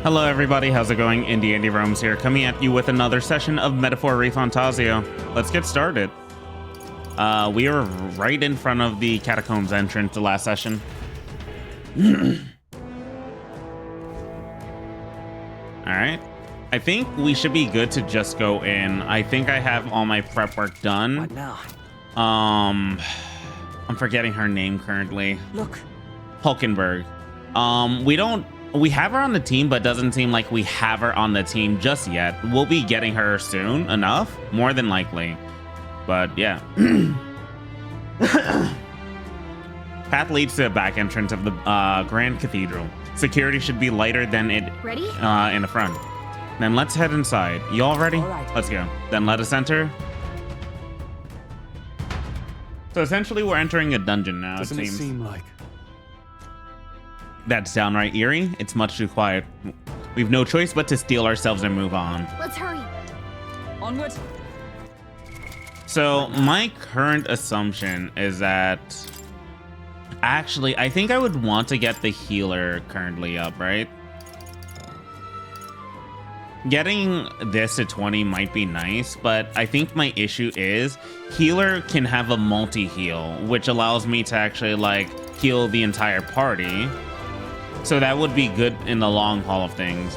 Hello everybody, how's it going? Andy Romes here, coming at you with another session of Metaphor ReFantazio. Let's get started. We were right in front of the catacombs entrance the last session. Alright. I think we should be good to just go in. I think I have all my prep work done. What now? I'm forgetting her name currently. Look. Hulkenberg. We have her on the team, but doesn't seem like we have her on the team just yet. We'll be getting her soon enough, more than likely. But yeah. Path leads to the back entrance of the Grand Cathedral. Security should be lighter than it ready? In the front. Then let's head inside. You all ready? All right. Let's go. Then let us enter. So essentially, we're entering a dungeon now. Doesn't it seem like? That's downright eerie. It's much too quiet. We've no choice but to steel ourselves and move on. Let's hurry. Onward. So my current assumption is that actually, I think I would want to get the healer currently up, right? Getting this to 20 might be nice, but I think my issue is healer can have a multi-heal, which allows me to actually like heal the entire party. So that would be good in the long haul of things.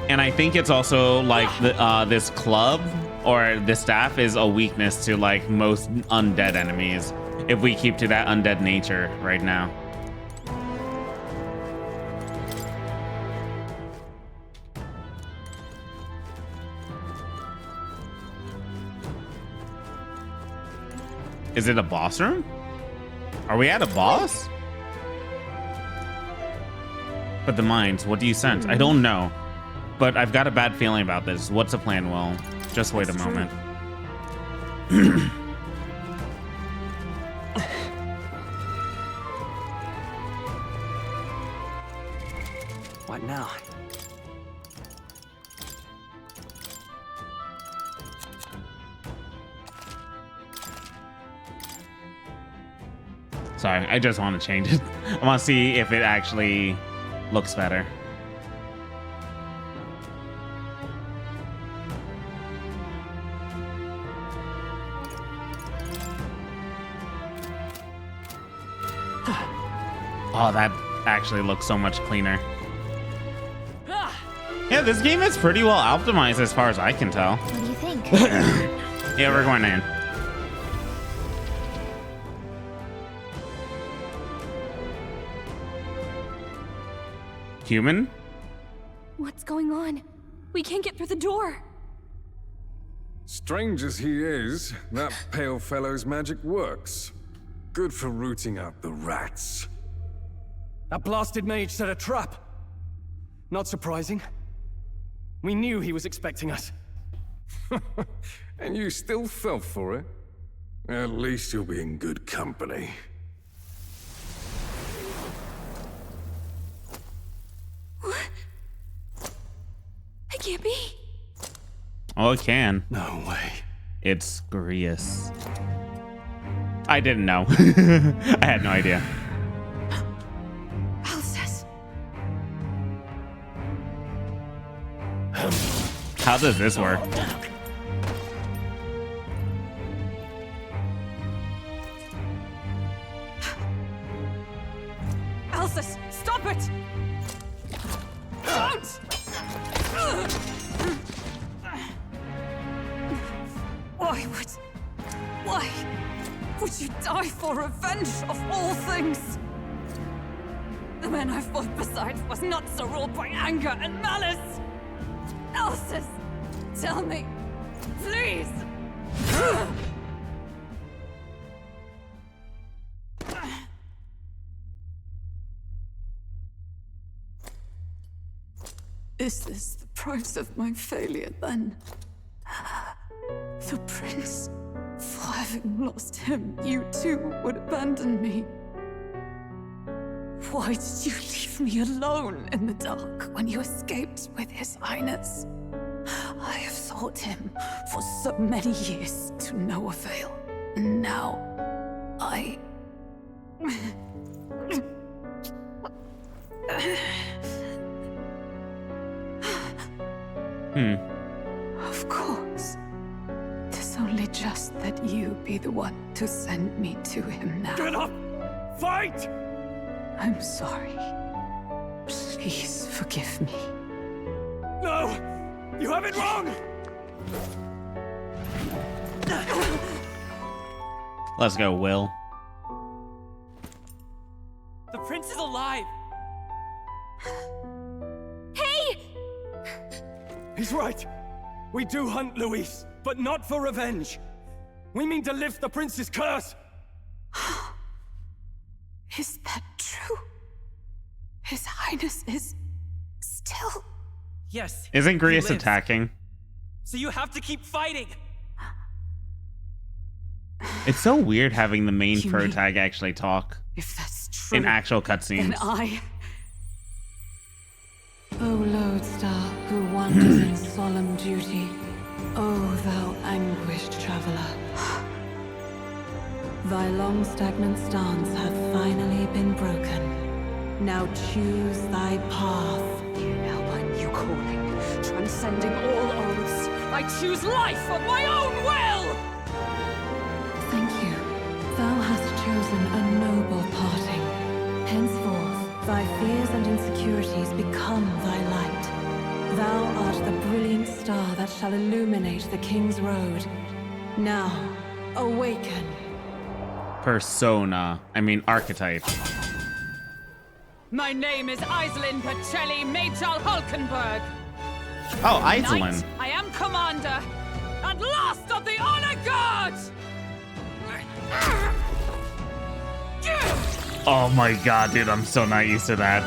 And I think it's also like this club or this staff is a weakness to like most undead enemies if we keep to that undead nature right now. Is it a boss room? Are we at a boss? But the mines, what do you sense? I don't know, but I've got a bad feeling about this. What's the plan, Will? Just wait a moment. What now? Sorry, I just want to change it. I want to see if it actually looks better. Oh, that actually looks so much cleaner. Yeah, this game is pretty well optimized as far as I can tell. What do you think? Yeah, we're going in. Human? What's going on? We can't get through the door. Strange as he is, that pale fellow's magic works. Good for rooting out the rats. That blasted mage set a trap. Not surprising. We knew he was expecting us. And you still fell for it? At least you'll be in good company. It can't be. Oh, it can. No way. It's Grius. I didn't know. I had no idea. Alcest. How does this work? Alcest, stop it! Don't! Why would you die for revenge of all things? The man I fought beside was not so ruled by anger and malice. Alcest, tell me, please. Is this the price of my failure, then? The prince, for having lost him, you too would abandon me. Why did you leave me alone in the dark when you escaped with his highness? I have sought him for so many years to no avail, and now I... Of course. 'Tis only just that you be the one to send me to him now. Get up! Fight! I'm sorry. Please forgive me. No! You have it wrong! Let's go, Will. The prince is alive! Hey! He's right. We do hunt Luis, but not for revenge. We mean to lift the prince's curse. Is that true? His Highness is still... Yes. Isn't he Grius lives. attacking? So you have to keep fighting. It's so weird having the main You pro mean- tag actually talk If that's true, in actual then cutscenes. I... O lodestar who wanders in solemn duty, O thou anguished traveler. Thy long stagnant stance hath finally been broken. Now choose thy path. Now my new calling, transcending all oaths. I choose life of my own will! Thank you. Thou hast chosen a noble parting. Henceforth, thy fears and insecurities become thy light. Thou art the brilliant star that shall illuminate the King's Road. Now, awaken. Persona. I mean, archetype. My name is Iselin Pacelli Majal Hulkenberg. Oh, Knight, Iselin. I am commander, and last of the honor guard! Oh my god, dude, I'm so not used to that.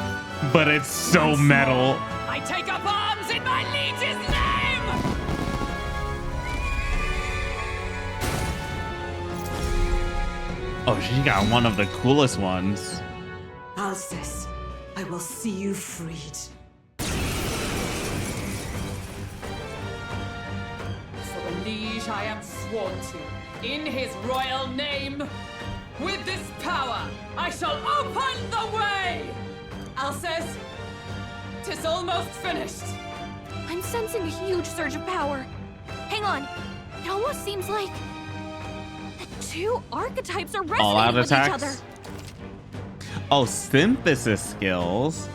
But it's so metal. I take up arms in my liege's name! Oh, she got one of the coolest ones. Alcest, I will see you freed. For the liege I am sworn to, in his royal name. With this power, I shall open the way! Alcest, 'tis almost finished. I'm sensing a huge surge of power. Hang on. It almost seems like the two archetypes are All out resonating with each attacks. other. Oh, synthesis skills.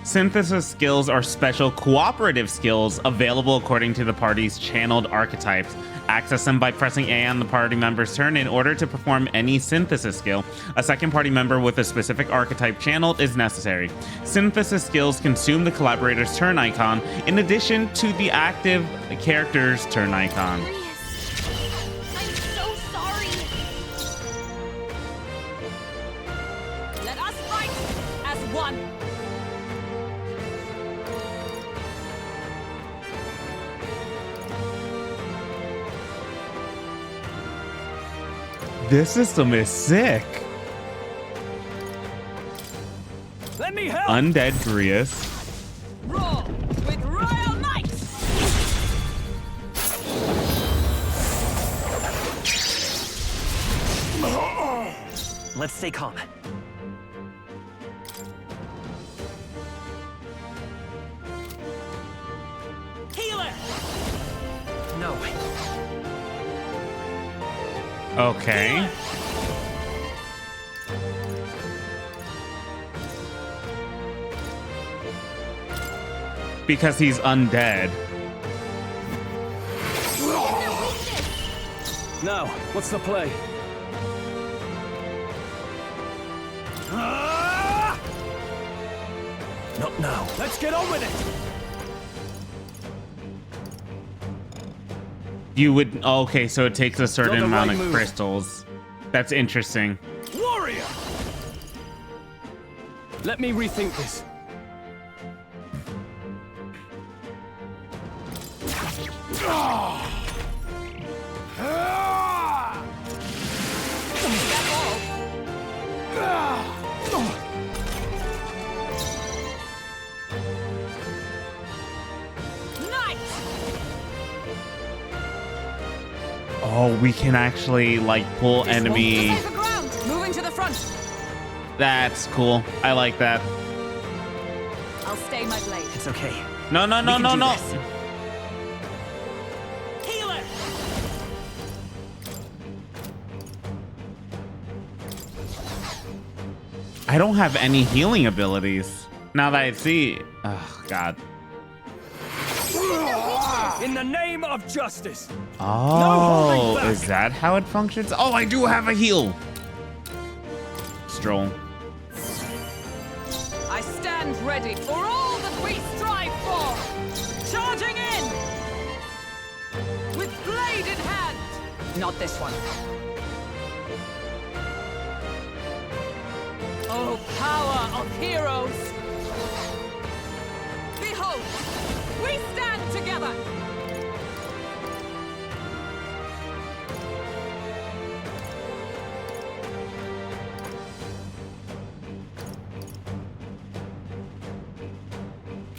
Synthesis skills are special cooperative skills available according to the party's channeled archetypes. Access them by pressing A on the party member's turn. In order to perform any synthesis skill, a second party member with a specific archetype channeled is necessary. Synthesis skills consume the collaborator's turn icon in addition to the active character's turn icon. Furious. I'm so sorry. Let us fight as one. This system is sick. Let me help! Undead Grius. Roar with royal might! Let's stay calm. Healer! No. Okay. Because he's undead. Now, what's the play? Ah! Not now. Let's get on with it! You would... Okay, so it takes a certain You're the amount right of move. crystals. That's interesting. Warrior! Let me rethink this. Knight! Oh, we can actually, like, pull enemy... Safer ground! Moving to the front! That's cool. I like that. I'll stay my blade. It's okay. No, no, no, We can no, do no. this. I don't have any healing abilities. Now that I see, oh God. In the name of justice. Oh, back. is that how it functions? Oh, I do have a heal. Stroll. I stand ready for all that we strive for! Charging in! With blade in hand! Not this one. Oh, power of heroes! Behold, we stand together!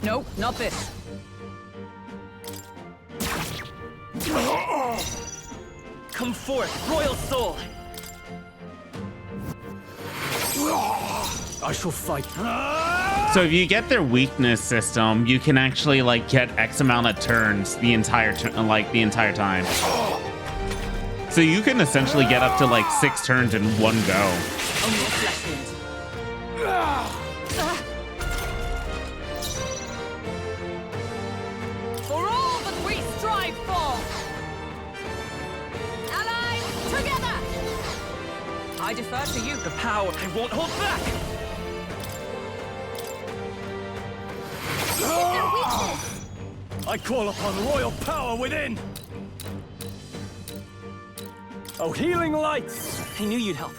No, not this. Come forth, royal soul. I shall fight. So if you get their weakness system, you can actually like get X amount of turns the entire time. So you can essentially get up to like 6 turns in one go. Only a flesh wound. For all that we strive for! Allies, together! I defer to you. The power, I won't hold back. I call upon royal power within. Oh, healing light! I knew you'd help.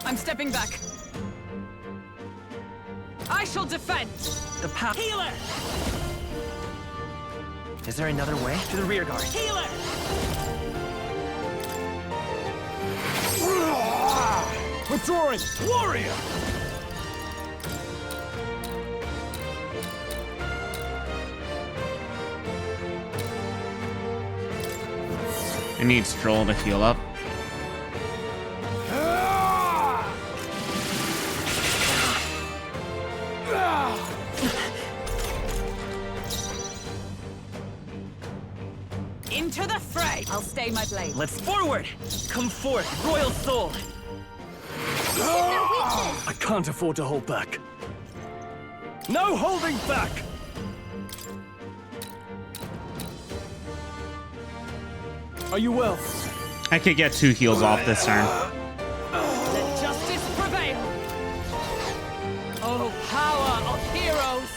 I'm stepping back. I shall defend. The power. Healer! Is there another way? To the rear guard. Healer! Withdrawing! Warrior! I need Stroll to heal up. Into the fray. I'll stay my blade. Let's forward! Come forth, royal soul! I can't afford to hold back. No holding back! Are you well? I could get 2 heals off this turn. Let justice prevail. Oh, power of heroes.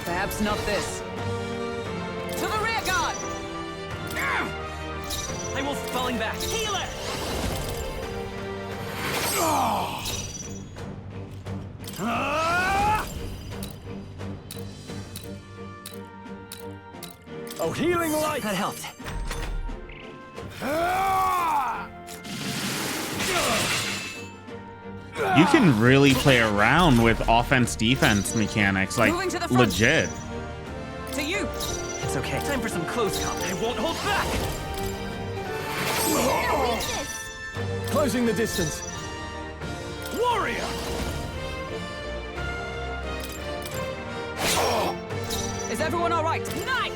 Perhaps not this. To the rear guard! I will falling back. Healer! Oh, healing light! That helped. You can really play around with offense-defense mechanics, like Moving to the front. legit. To you! It's okay. Time for some close combat. I won't hold back! Closing the distance. Warrior! Is everyone all right? Knight!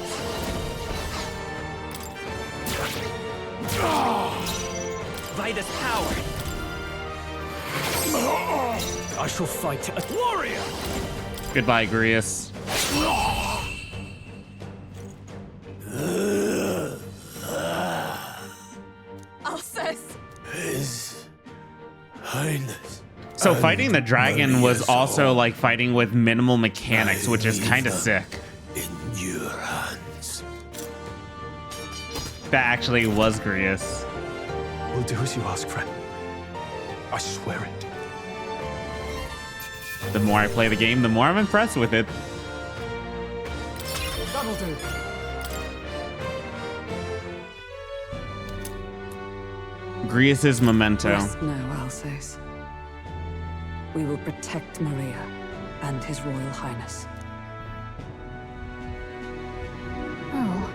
By this power. I shall fight a warrior! Goodbye, Grius. Alcest! His Highness. So fighting the dragon was also like fighting with minimal mechanics, which is kind of sick. In your hands. That actually was Grius. We'll do as you ask, friend. I swear it. The more I play the game, the more I'm impressed with it. That'll do. Grius's memento. Rest now, Alcest. We will protect Maria and His Royal Highness. Oh.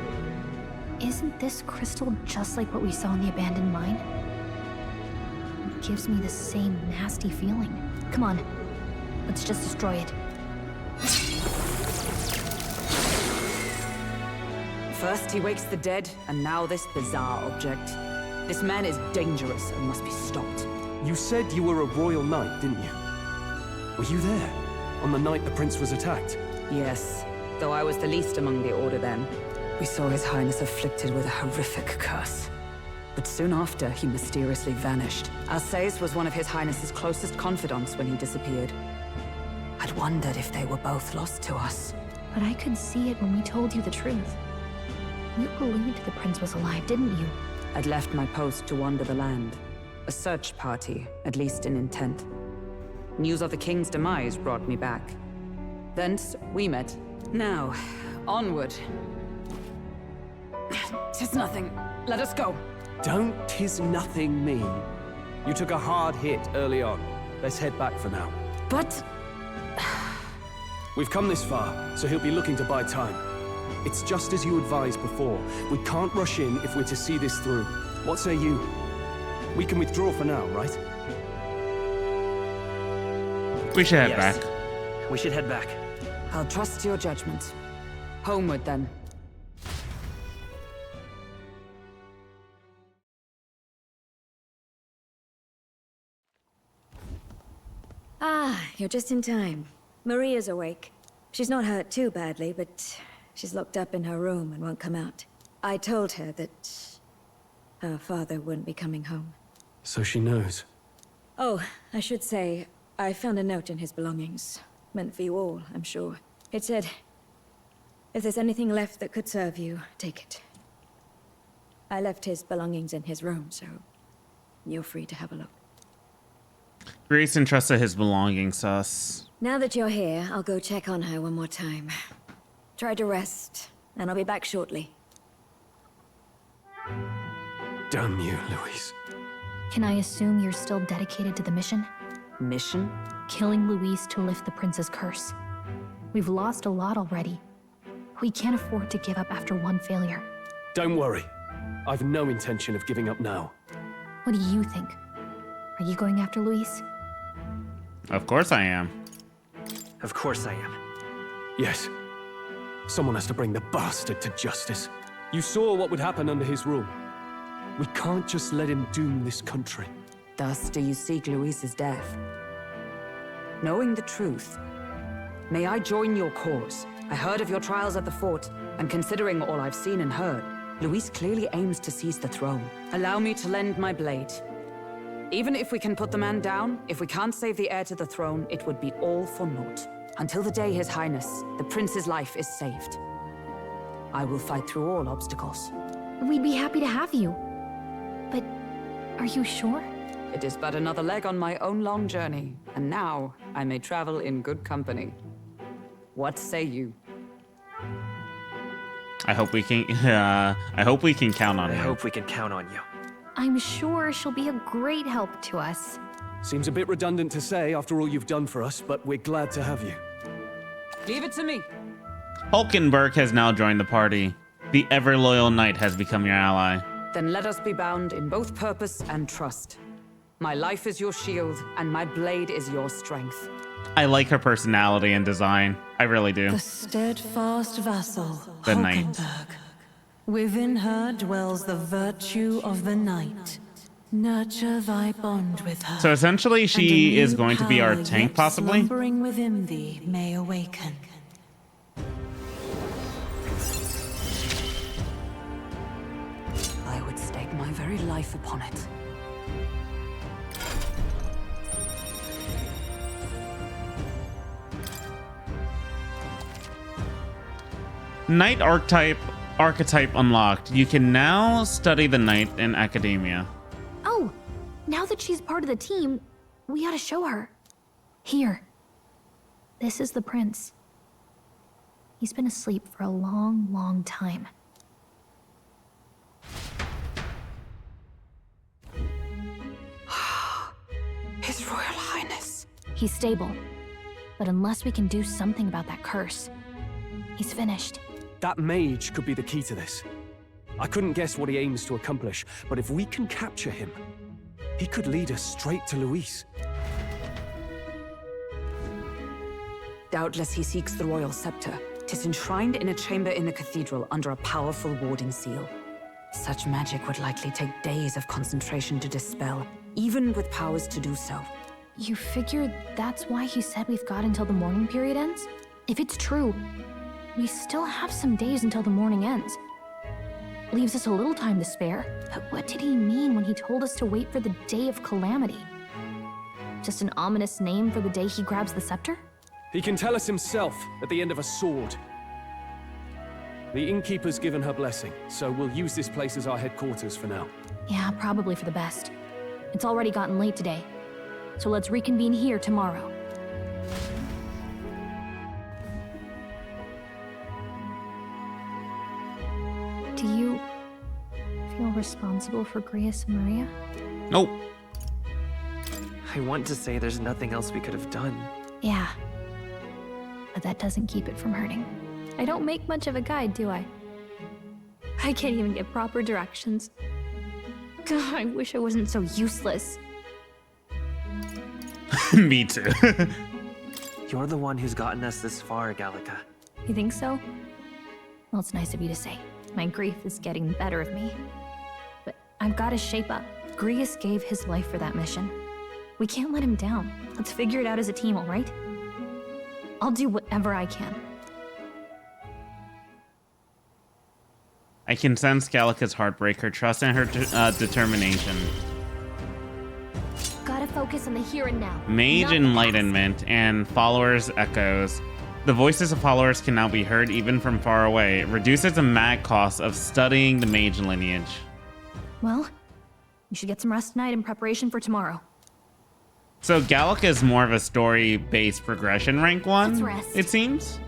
Isn't this crystal just like what we saw in the abandoned mine? It gives me the same nasty feeling. Come on. Let's just destroy it. First he wakes the dead, and now this bizarre object. This man is dangerous and must be stopped. You said you were a royal knight, didn't you? Were you there on the night the prince was attacked? Yes, though I was the least among the Order then. We saw His Highness afflicted with a horrific curse. But soon after, he mysteriously vanished. Alsace was one of His Highness's closest confidants when he disappeared. I'd wondered if they were both lost to us. But I could see it when we told you the truth. You believed the prince was alive, didn't you? I'd left my post to wander the land. A search party, at least in intent. News of the king's demise brought me back. Thence, we met. Now, onward. 'Tis nothing. Let us go. Don't "'tis nothing" me. You took a hard hit early on. Let's head back for now. But... We've come this far, so he'll be looking to buy time. It's just as you advised before. We can't rush in if we're to see this through. What say you? We can withdraw for now, right? We should head Yes. back. We should head back. I'll trust your judgment. Homeward, then. Ah, you're just in time. Maria's awake. She's not hurt too badly, but she's locked up in her room and won't come out. I told her that her father wouldn't be coming home. So she knows. Oh, I should say, I found a note in his belongings. Meant for you all, I'm sure. It said, if there's anything left that could serve you, take it. I left his belongings in his room, so you're free to have a look. Grace entrusted his belongings to us. Now that you're here, I'll go check on her one more time. Try to rest, and I'll be back shortly. Damn you, Louise. Can I assume you're still dedicated to the mission? Mission? Killing Luis to lift the prince's curse. We've lost a lot already. We can't afford to give up after one failure. Don't worry. I've no intention of giving up now. What do you think? Are you going after Luis? Of course I am. Of course I am. Yes. Someone has to bring the bastard to justice. You saw what would happen under his rule. We can't just let him doom this country. Thus do you seek Luis's death. Knowing the truth, may I join your cause? I heard of your trials at the fort, and considering all I've seen and heard, Luis clearly aims to seize the throne. Allow me to lend my blade. Even if we can put the man down, if we can't save the heir to the throne, it would be all for naught. Until the day His Highness, the prince's life is saved. I will fight through all obstacles. We'd be happy to have you. But are you sure? It is but another leg on my own long journey, and now I may travel in good company. What say you? I hope we can. I hope we can count on I her. hope we can count on you. I'm sure she'll be a great help to us. Seems a bit redundant to say after all you've done for us, but we're glad to have you. Leave it to me. Hulkenberg has now joined the party. The ever-loyal knight has become your ally. Then let us be bound in both purpose and trust. My life is your shield, and my blade is your strength. I like her personality and design. I really do. The steadfast vassal, The knight. Hulkenberg. Within her dwells the virtue of the knight. Nurture thy bond with her. So essentially, and she a is new going to be our power tank, yet possibly? slumbering within thee may awaken. I would stake my very life upon it. Knight archetype unlocked. You can now study the knight in academia. Oh, now that she's part of the team, we ought to show her. Here. This is the prince. He's been asleep for a long, long time. His Royal Highness. He's stable. But unless we can do something about that curse, he's finished. That mage could be the key to this. I couldn't guess what he aims to accomplish, but if we can capture him, he could lead us straight to Luis. Doubtless he seeks the royal scepter. 'Tis enshrined in a chamber in the cathedral under a powerful warding seal. Such magic would likely take days of concentration to dispel, even with powers to do so. You figure that's why he said we've got until the mourning period ends? If it's true, we still have some days until the mourning ends. Leaves us a little time to spare, but what did he mean when he told us to wait for the day of calamity? Just an ominous name for the day he grabs the scepter? He can tell us himself at the end of a sword. The innkeeper's given her blessing, so we'll use this place as our headquarters for now. Yeah, probably for the best. It's already gotten late today, so let's reconvene here tomorrow. Do you feel responsible for Grius and Maria? Nope. I want to say there's nothing else we could have done. Yeah. But that doesn't keep it from hurting. I don't make much of a guide, do I? I can't even get proper directions. God, I wish I wasn't so useless. Me too. You're the one who's gotten us this far, Gallica. You think so? Well, it's nice of you to say. My grief is getting the better of me. But I've got to shape up. Grius gave his life for that mission. We can't let him down. Let's figure it out as a team, all right? I'll do whatever I can. I can sense Gallica's heartbreak, her trust, and her determination. Gotta focus on the here and now. Mage not the enlightenment and followers echoes. The voices of followers can now be heard even from far away. It reduces the mag cost of studying the mage lineage. Well, you should get some rest tonight in preparation for tomorrow. So Gallica is more of a story-based progression rank one, Let's rest. it seems.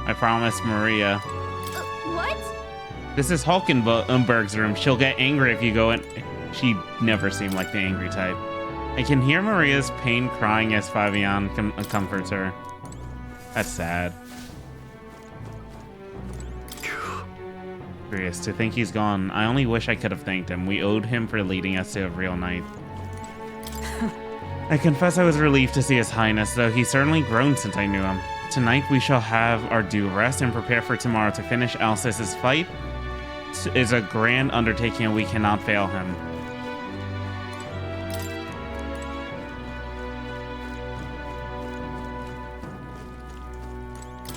I promised Maria. What? This is Hulkenberg's room. She'll get angry if you go in. She never seemed like the angry type. I can hear Maria's pain crying as Fabian comforts her. That's sad. Curious to think he's gone. I only wish I could have thanked him. We owed him for leading us to a real night. I confess I was relieved to see His Highness, though he's certainly grown since I knew him. Tonight we shall have our due rest and prepare for tomorrow to finish Alces's fight. It is a grand undertaking and we cannot fail him.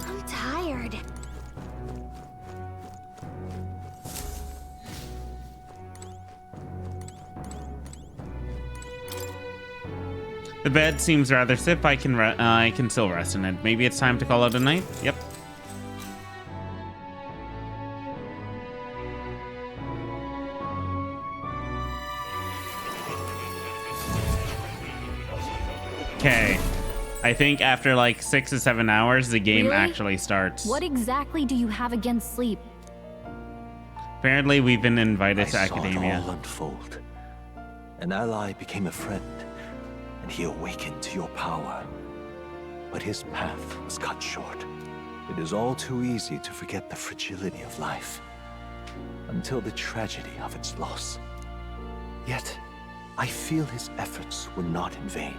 I'm tired. The bed seems rather stiff. I can still rest in it. Maybe it's time to call it a night? Yep. Okay. I think after like 6 to 7 hours, the game Really? actually starts. What exactly do you have against sleep? Apparently, we've been invited to I saw it academia. all unfold. An ally became a friend, and he awakened to your power. But his path was cut short. It is all too easy to forget the fragility of life, until the tragedy of its loss. Yet, I feel his efforts were not in vain.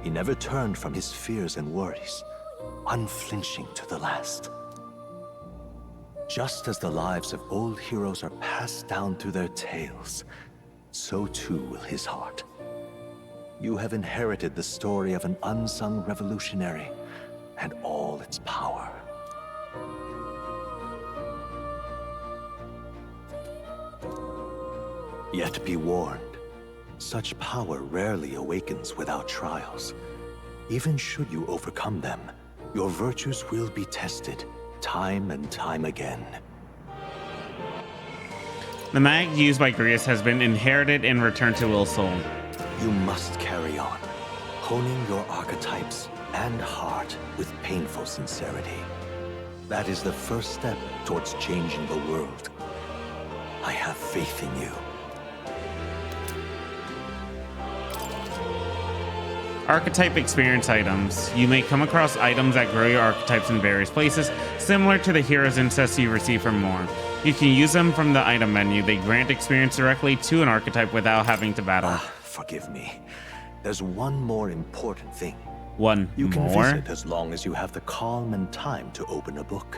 He never turned from his fears and worries, unflinching to the last. Just as the lives of old heroes are passed down through their tales, so too will his heart. You have inherited the story of an unsung revolutionary and all its power. Yet be warned, such power rarely awakens without trials. Even should you overcome them, your virtues will be tested time and time again. The mag used by Grius has been inherited and returned to Will's soul. You must carry on, honing your archetypes and heart with painful sincerity. That is the first step towards changing the world. I have faith in you. Archetype experience items. You may come across items that grow your archetypes in various places, similar to the hero's insights you receive from more. You can use them from the item menu. They grant experience directly to an archetype without having to battle. Forgive me. There's one more important thing. One You can more? visit as long as you have the calm and time to open a book.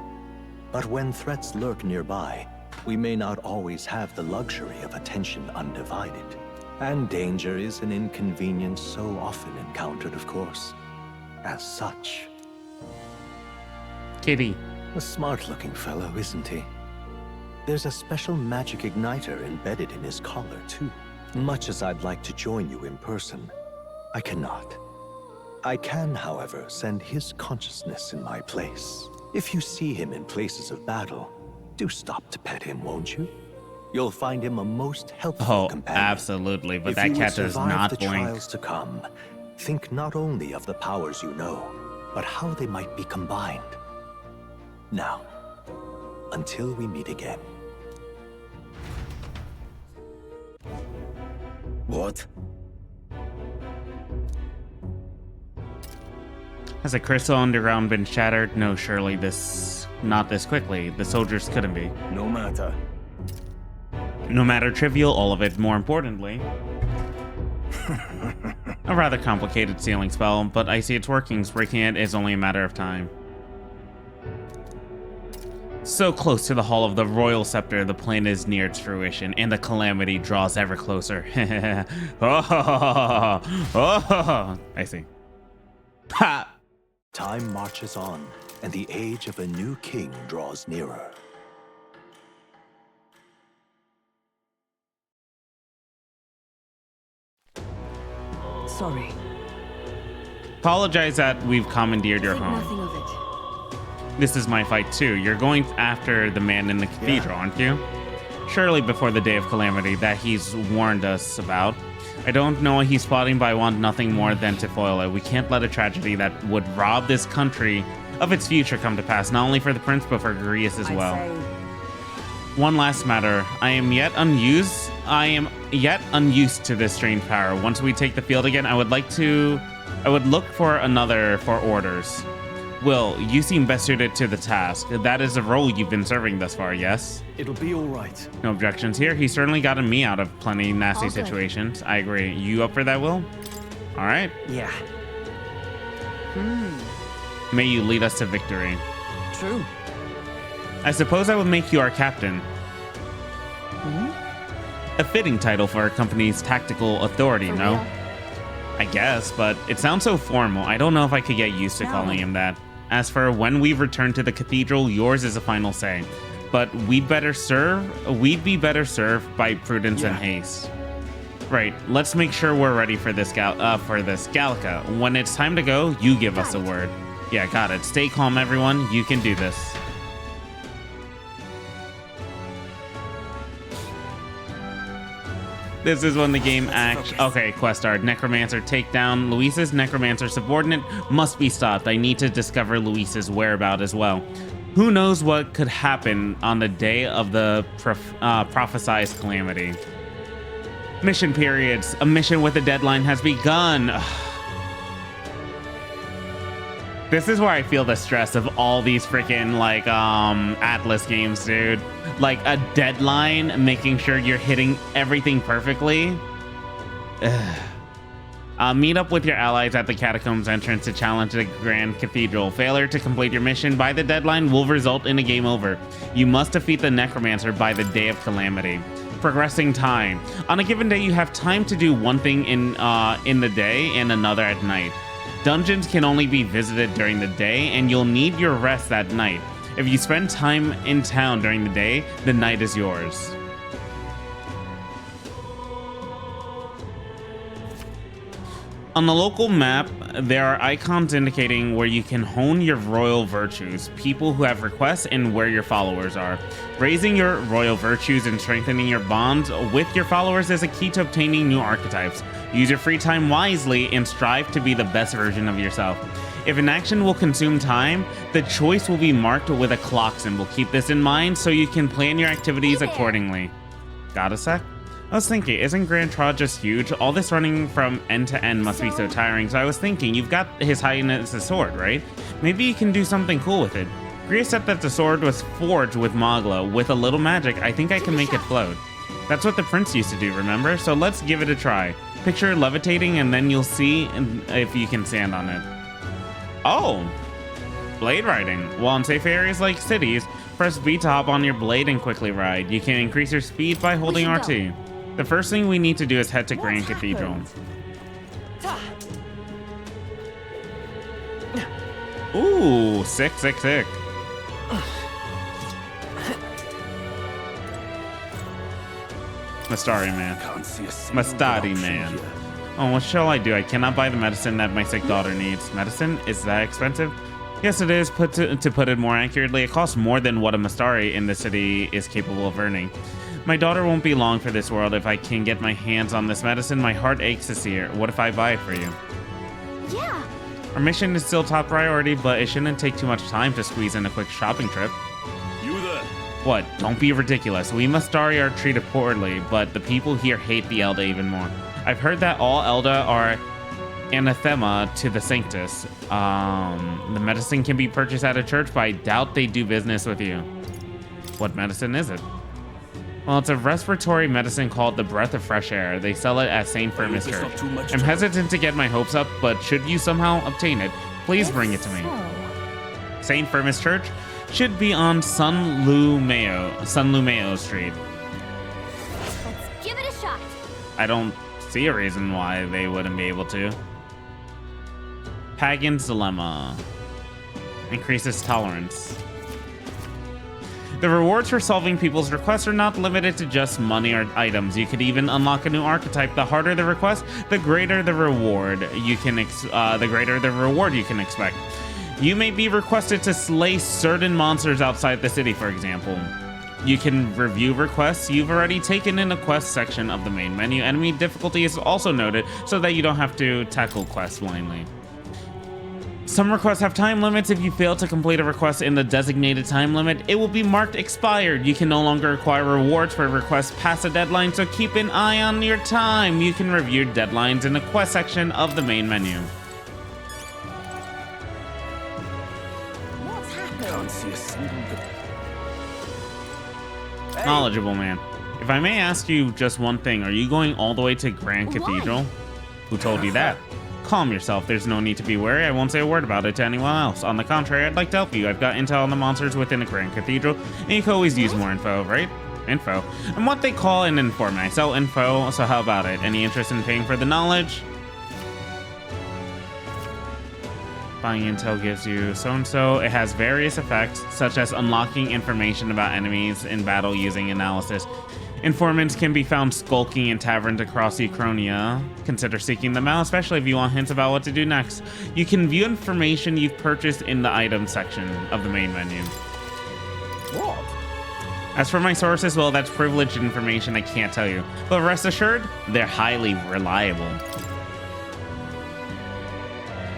But when threats lurk nearby, we may not always have the luxury of attention undivided. And danger is an inconvenience so often encountered, of course. As such. Kitty. A smart-looking fellow, isn't he? There's a special magic igniter embedded in his collar, too. Much as I'd like to join you in person, I cannot. I can, however, send his consciousness in my place. If you see him in places of battle, do stop to pet him, won't you? You'll find him a most helpful companion. Absolutely, but If that you cat would does survive not the blink. trials to come, think not only of the powers you know, but how they might be combined. Now, until we meet again. What? Has the crystal underground been shattered? No, surely not this quickly. The soldiers couldn't be. No matter. No matter trivial, all of it, more importantly. A rather complicated sealing spell, but I see its workings. Breaking it is only a matter of time. So close to the Hall of the Royal Scepter, the plan is near its fruition, and the calamity draws ever closer. I see. Ha! Time marches on, and the age of a new king draws nearer. Sorry. Apologize that we've commandeered your home. Nothing of it. This is my fight too. You're going after the man in the cathedral, aren't you? Surely before the day of calamity that he's warned us about. I don't know what he's plotting, but I want nothing more than to foil it. We can't let a tragedy that would rob this country of its future come to pass, not only for the prince, but for Grius as well. One last matter. I am yet unused to this strange power. Once we take the field again, I would look for another for orders. Will, you seem best suited to the task. That is the role you've been serving thus far, yes? It'll be all right. No objections here. He's certainly gotten me out of plenty nasty All good. situations. I agree. You up for that, Will? All right. Yeah. May you lead us to victory. True. I suppose I would make you our captain. A fitting title for our company's tactical authority, no? real? I guess, but it sounds so formal. I don't know if I could get used to calling him that. As for when we return to the cathedral, yours is a final say. But we'd be better served by prudence and haste. Right, let's make sure we're ready for this Gallica. When it's time to go, you give us a word. Yeah, got it. Stay calm, everyone. You can do this. This is when the game acts. Okay, quest art. Necromancer takedown. Luis's necromancer subordinate must be stopped. I need to discover Luis's whereabouts as well. Who knows what could happen on the day of the prophesized calamity. Mission periods. A mission with a deadline has begun. This is where I feel the stress of all these freaking like Atlas games, dude. Like a deadline, making sure you're hitting everything perfectly. Meet up with your allies at the catacombs entrance to challenge the Grand Cathedral. Failure to complete your mission by the deadline will result in a game over. You must defeat the Necromancer by the day of calamity. Progressing time. On a given day, you have time to do one thing in the day and another at night. Dungeons can only be visited during the day, and you'll need your rest that night. If you spend time in town during the day, the night is yours. On the local map, there are icons indicating where you can hone your royal virtues, people who have requests, and where your followers are. Raising your royal virtues and strengthening your bonds with your followers is a key to obtaining new archetypes. Use your free time wisely and strive to be the best version of yourself. If an action will consume time, the choice will be marked with a clock symbol. Keep this in mind so you can plan your activities accordingly. Got a sec? I was thinking, isn't Grand Tra just huge? All this running from end to end must be so tiring, so I was thinking, you've got His Highness's sword, right? Maybe you can do something cool with it. Gria said that the sword was forged with Magla. With a little magic, I think I can make it float. That's what the prince used to do, remember? So let's give it a try. Picture levitating and then you'll see if you can stand on it. Oh! Blade riding. While in safe areas like cities, press B to hop on your blade and quickly ride. You can increase your speed by holding RT. The first thing we need to do is head to Grand Cathedral. Ooh, sick. Mastari man. Oh, what shall I do? I cannot buy the medicine that my sick daughter needs. Medicine? Is that expensive? Yes, it is. To put it more accurately, it costs more than what a Mastari in the city is capable of earning. My daughter won't be long for this world if I can get my hands on this medicine. My heart aches to see her. What if I buy it for you? Yeah. Our mission is still top priority, but it shouldn't take too much time to squeeze in a quick shopping trip. You there? What? Don't be ridiculous. We Mastari are treated poorly, but the people here hate the Elda even more. I've heard that all Elda are anathema to the Sanctus. The medicine can be purchased at a church, but I doubt they do business with you. What medicine is it? Well, it's a respiratory medicine called the Breath of Fresh Air. They sell it at St. Firmus Church. I'm hesitant to get my hopes up, but should you somehow obtain it, please bring it to me. St. Firmus Church should be on San Lumeo Street. Let's give it a shot. I don't see a reason why they wouldn't be able to. Pagan's Dilemma. Increases tolerance. The rewards for solving people's requests are not limited to just money or items. You could even unlock a new archetype. The harder the request, the greater the reward you can expect. You may be requested to slay certain monsters outside the city, for example. You can review requests you've already taken in the quest section of the main menu. Enemy difficulty is also noted so that you don't have to tackle quests blindly. Some requests have time limits. If you fail to complete a request in the designated time limit, it will be marked expired. You can no longer acquire rewards for requests past a deadline, so keep an eye on your time. You can review deadlines in the quest section of the main menu. What's happened? Can't see a single Knowledgeable man. If I may ask you just one thing, are you going all the way to Grand Cathedral? Who told you that? Calm yourself. There's no need to be wary. I won't say a word about it to anyone else. On the contrary, I'd like to help you. I've got intel on the monsters within the Grand Cathedral, and you can always use more info, right? Info. I'm what they call an informant. I sell info, so how about it? Any interest in paying for the knowledge? Buying intel gives you so-and-so. It has various effects, such as unlocking information about enemies in battle using analysis. Informants can be found skulking in taverns across Uchronia. Consider seeking them out, especially if you want hints about what to do next. You can view information you've purchased in the items section of the main menu. What? As for my sources, well, that's privileged information I can't tell you. But rest assured, they're highly reliable.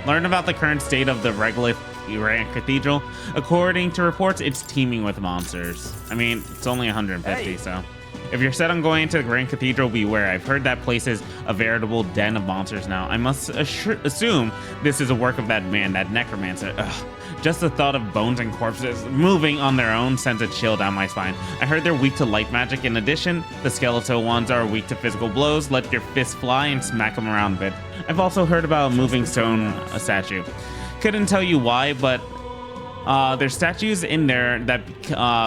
Learn about the current state of the Regolith Grand Cathedral. According to reports, it's teeming with monsters. I mean, it's only 150, so... If you're set on going into the Grand Cathedral, beware. I've heard that place is a veritable den of monsters now. I must assume this is a work of that man, that necromancer. Ugh. Just the thought of bones and corpses moving on their own sends a chill down my spine. I heard they're weak to light magic. In addition, the skeletal ones are weak to physical blows. Let your fists fly and smack them around a bit. I've also heard about a moving stone statue. Couldn't tell you why, but there's statues in there that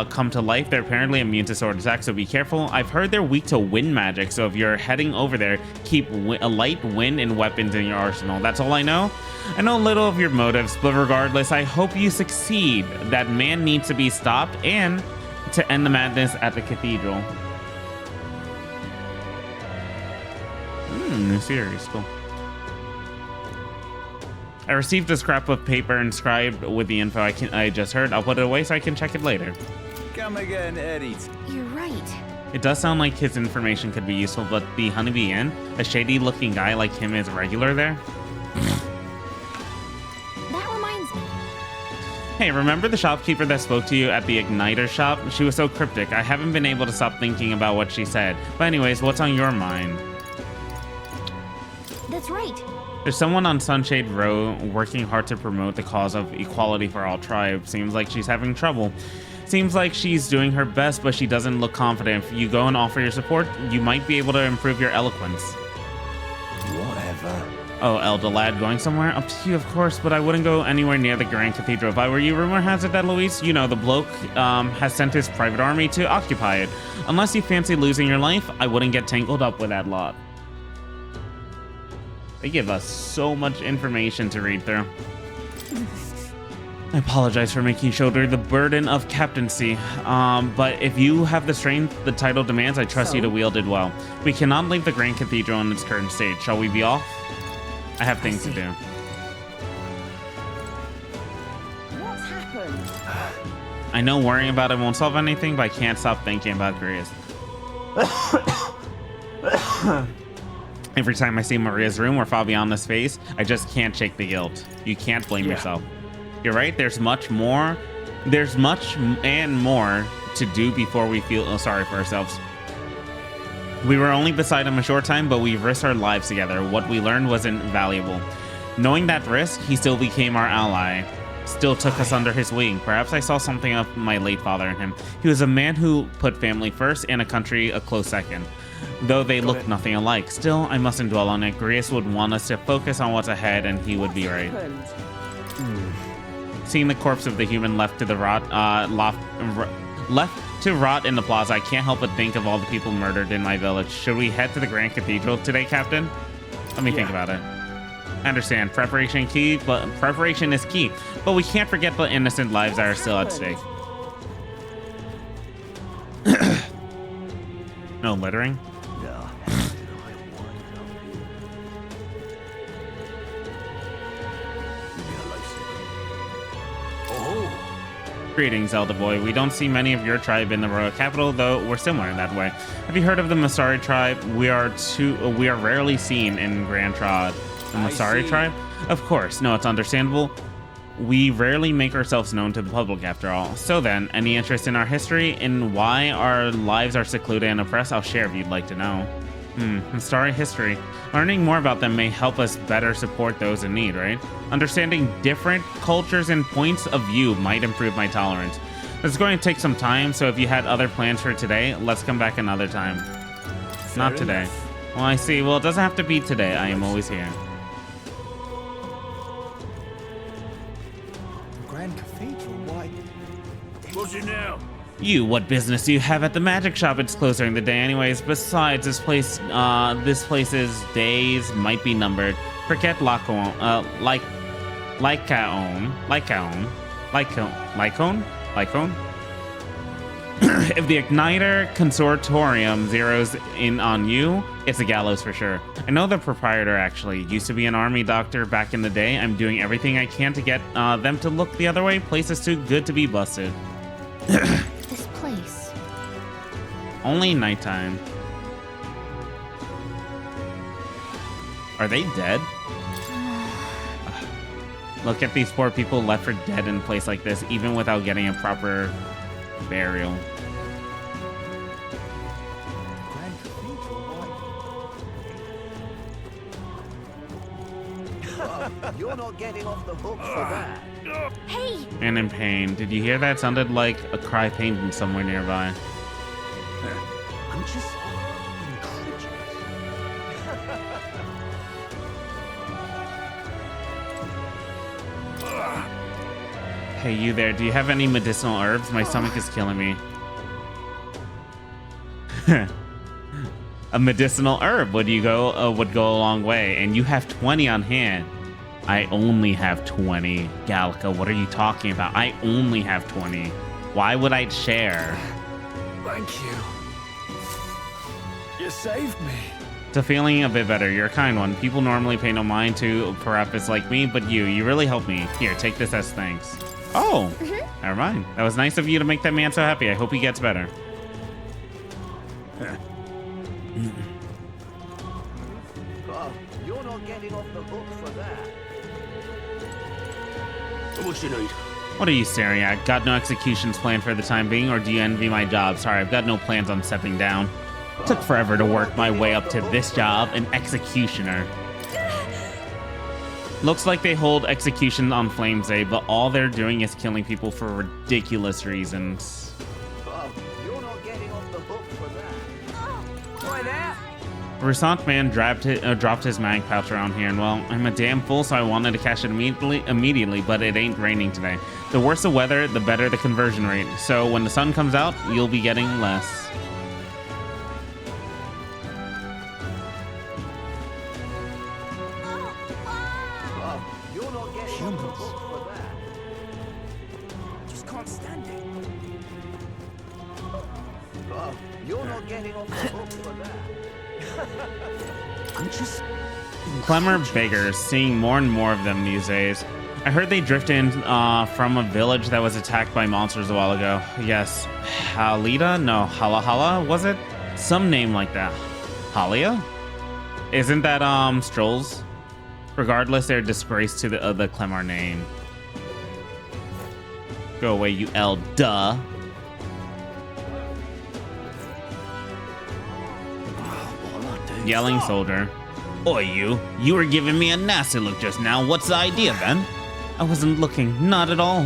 come to life. They're apparently immune to sword attacks, so be careful. I've heard they're weak to wind magic, so if you're heading over there, keep a light wind and weapons in your arsenal. That's all I know. I know little of your motives, but regardless, I hope you succeed. That man needs to be stopped and to end the madness at the cathedral. New series, cool. I received a scrap of paper inscribed with the info I just heard. I'll put it away so I can check it later. Come again, Eddie. You're right. It does sound like his information could be useful, but the Honeybee Inn, a shady-looking guy like him is regular there? That reminds me. Hey, remember the shopkeeper that spoke to you at the Igniter shop? She was so cryptic. I haven't been able to stop thinking about what she said. But anyways, what's on your mind? That's right. There's someone on Sunshade Row working hard to promote the cause of equality for all tribes. Seems like she's having trouble. Seems like she's doing her best, but she doesn't look confident. If you go and offer your support, you might be able to improve your eloquence. Whatever. Oh, Elder lad, going somewhere? Up to you, of course, but I wouldn't go anywhere near the Grand Cathedral. If I were you, rumor has it that Luis, you know, the bloke, has sent his private army to occupy it. Unless you fancy losing your life, I wouldn't get tangled up with that lot. They give us so much information to read through. I apologize for making you shoulder the burden of captaincy, but if you have the strength the title demands, I trust you to wield it well. We cannot leave the Grand Cathedral in its current state. Shall we be off? I have things to do. What's happened? I know worrying about it won't solve anything, but I can't stop thinking about Maria's. Every time I see Maria's room or Fabiana's face, I just can't shake the guilt. You can't blame yourself. You're right, there's much more. There's much and more to do before we feel sorry for ourselves. We were only beside him a short time, but we risked our lives together. What we learned was invaluable. Knowing that risk, he still became our ally. Still took us under his wing. Perhaps I saw something of my late father in him. He was a man who put family first and a country a close second. Though they looked nothing alike. Still, I mustn't dwell on it. Grius would want us to focus on what's ahead, and he would be right. Seeing the corpse of the human left to rot in the plaza, I can't help but think of all the people murdered in my village. Should we head to the Grand Cathedral today, Captain? Let me think about it. I understand. Preparation is key, but we can't forget the innocent lives that are still at stake. No littering? Greetings, Elder Boy. We don't see many of your tribe in the royal capital, though we're similar in that way. Have you heard of the Masari tribe? We are rarely seen in Grand Trod. The Masari tribe? Of course. No, it's understandable. We rarely make ourselves known to the public, after all. So then, any interest in our history, in why our lives are secluded and oppressed? I'll share if you'd like to know. Masari history. Learning more about them may help us better support those in need, right? Understanding different cultures and points of view might improve my tolerance. It's going to take some time, so if you had other plans for today, let's come back another time. Not today. Well, I see. Well, it doesn't have to be today. I am always here. Grand Cathedral, why? What's it now? You, what business do you have at the magic shop? It's closed during the day anyways. Besides, this place's days might be numbered. Forget Lycaon. If the Igniter Consortium zeroes in on you, it's a gallows for sure. I know the proprietor actually. Used to be an army doctor back in the day. I'm doing everything I can to get them to look the other way. Place is too good to be busted. This place. Only nighttime. Are they dead? Look at these poor people left for dead in a place like this, even without getting a proper burial. You're not getting off the hook for that. Hey! And in pain. Did you hear that? Sounded like a cry painting somewhere nearby. I'm just Hey, you there. Do you have any medicinal herbs? My stomach is killing me. A medicinal herb would go a long way, and you have 20 on hand. I only have 20. Galka, what are you talking about? I only have 20. Why would I share? Thank you. You saved me. It's a feeling a bit better. You're a kind one. People normally pay no mind to Parappas like me, but you really helped me. Here, take this as thanks. Oh, never mind. That was nice of you to make that man so happy. I hope he gets better. You're not getting off the hook for that. What you need? What are you staring at? Got no executions planned for the time being, or do you envy my job? Sorry, I've got no plans on stepping down. Took forever to work my way up to this job, an executioner. Looks like they hold execution on Flames Day, but all they're doing is killing people for ridiculous reasons. Oh, you're not getting off the hook for that. Why there? Resant Man dropped his mag pouch around here, and well, I'm a damn fool, so I wanted to cash it immediately, but it ain't raining today. The worse the weather, the better the conversion rate. So when the sun comes out, you'll be getting less. Clemmer beggars, seeing more and more of them these days. I heard they drifted in from a village that was attacked by monsters a while ago. Yes, Halida? No, Halahala, was it? Some name like that. Halia? Isn't that Stroll's? Regardless, they're a disgrace to the Clemmer name. Go away, you L, duh. Yelling soldier. Oi, you were giving me a nasty look just now. What's the idea, then? I wasn't looking, not at all.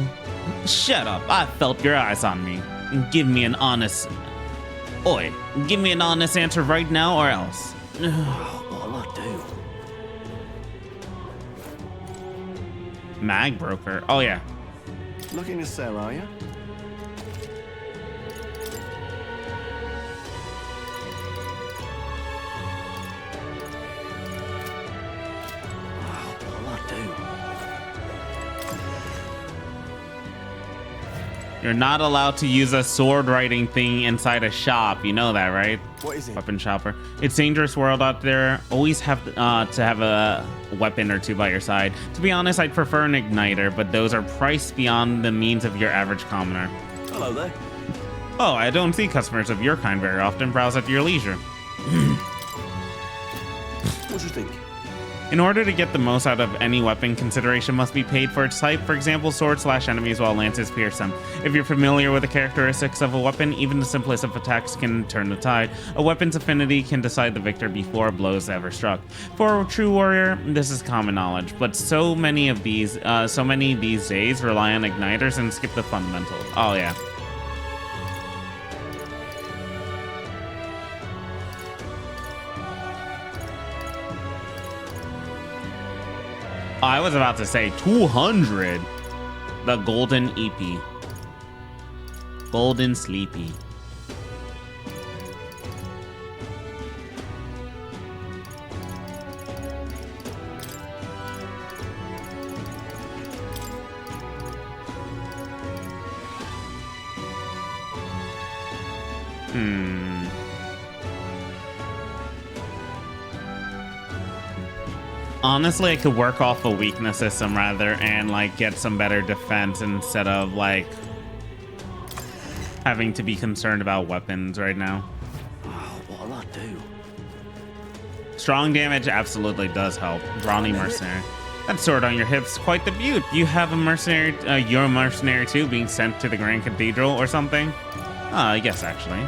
Shut up, I felt your eyes on me. Give me an honest... Oi, give me an honest answer right now or else. What'll I do? Mag broker, oh yeah. Looking to sell, are you? You're not allowed to use a sword writing thing inside a shop. You know that, right? What is it? Weapon shopper. It's a dangerous world out there. Always have to have a weapon or two by your side. To be honest, I'd prefer an igniter, but those are priced beyond the means of your average commoner. Hello there. Oh, I don't see customers of your kind very often. Browse at your leisure. What do you think? In order to get the most out of any weapon, consideration must be paid for its type. For example, swords slash enemies while lances pierce them. If you're familiar with the characteristics of a weapon, even the simplest of attacks can turn the tide. A weapon's affinity can decide the victor before a blow is ever struck. For a true warrior, this is common knowledge, but so many these days rely on igniters and skip the fundamentals. Oh yeah. I was about to say 200. The golden EP. Golden sleepy. Honestly, I could work off a weakness system rather and like get some better defense instead of like having to be concerned about weapons right now. What'll I do? Strong damage absolutely does help. Brawny mercenary. That sword on your hips, quite the beaut. You have a mercenary, you're a mercenary too, being sent to the Grand Cathedral or something? Yes, actually.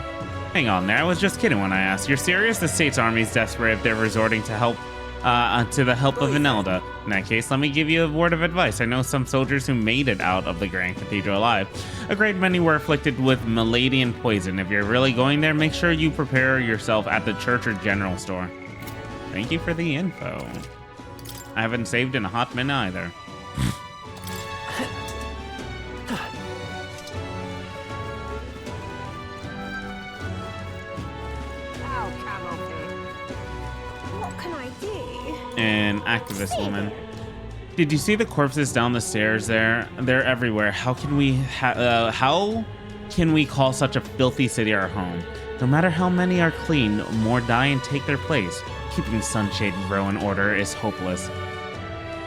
Hang on there, I was just kidding when I asked. You're serious? The state's army's desperate if they're resorting to help to the help of Imelda. In that case, let me give you a word of advice. I know some soldiers who made it out of the Grand Cathedral alive. A great many were afflicted with Maladian poison. If you're really going there, make sure you prepare yourself at the church or general store. Thank you for the info. I haven't saved in a hot minute either. An activist woman. Did you see the corpses down the stairs there? They're everywhere. How can we call such a filthy city our home? No matter how many are clean, more die and take their place. Keeping Sunshade Row in order is hopeless.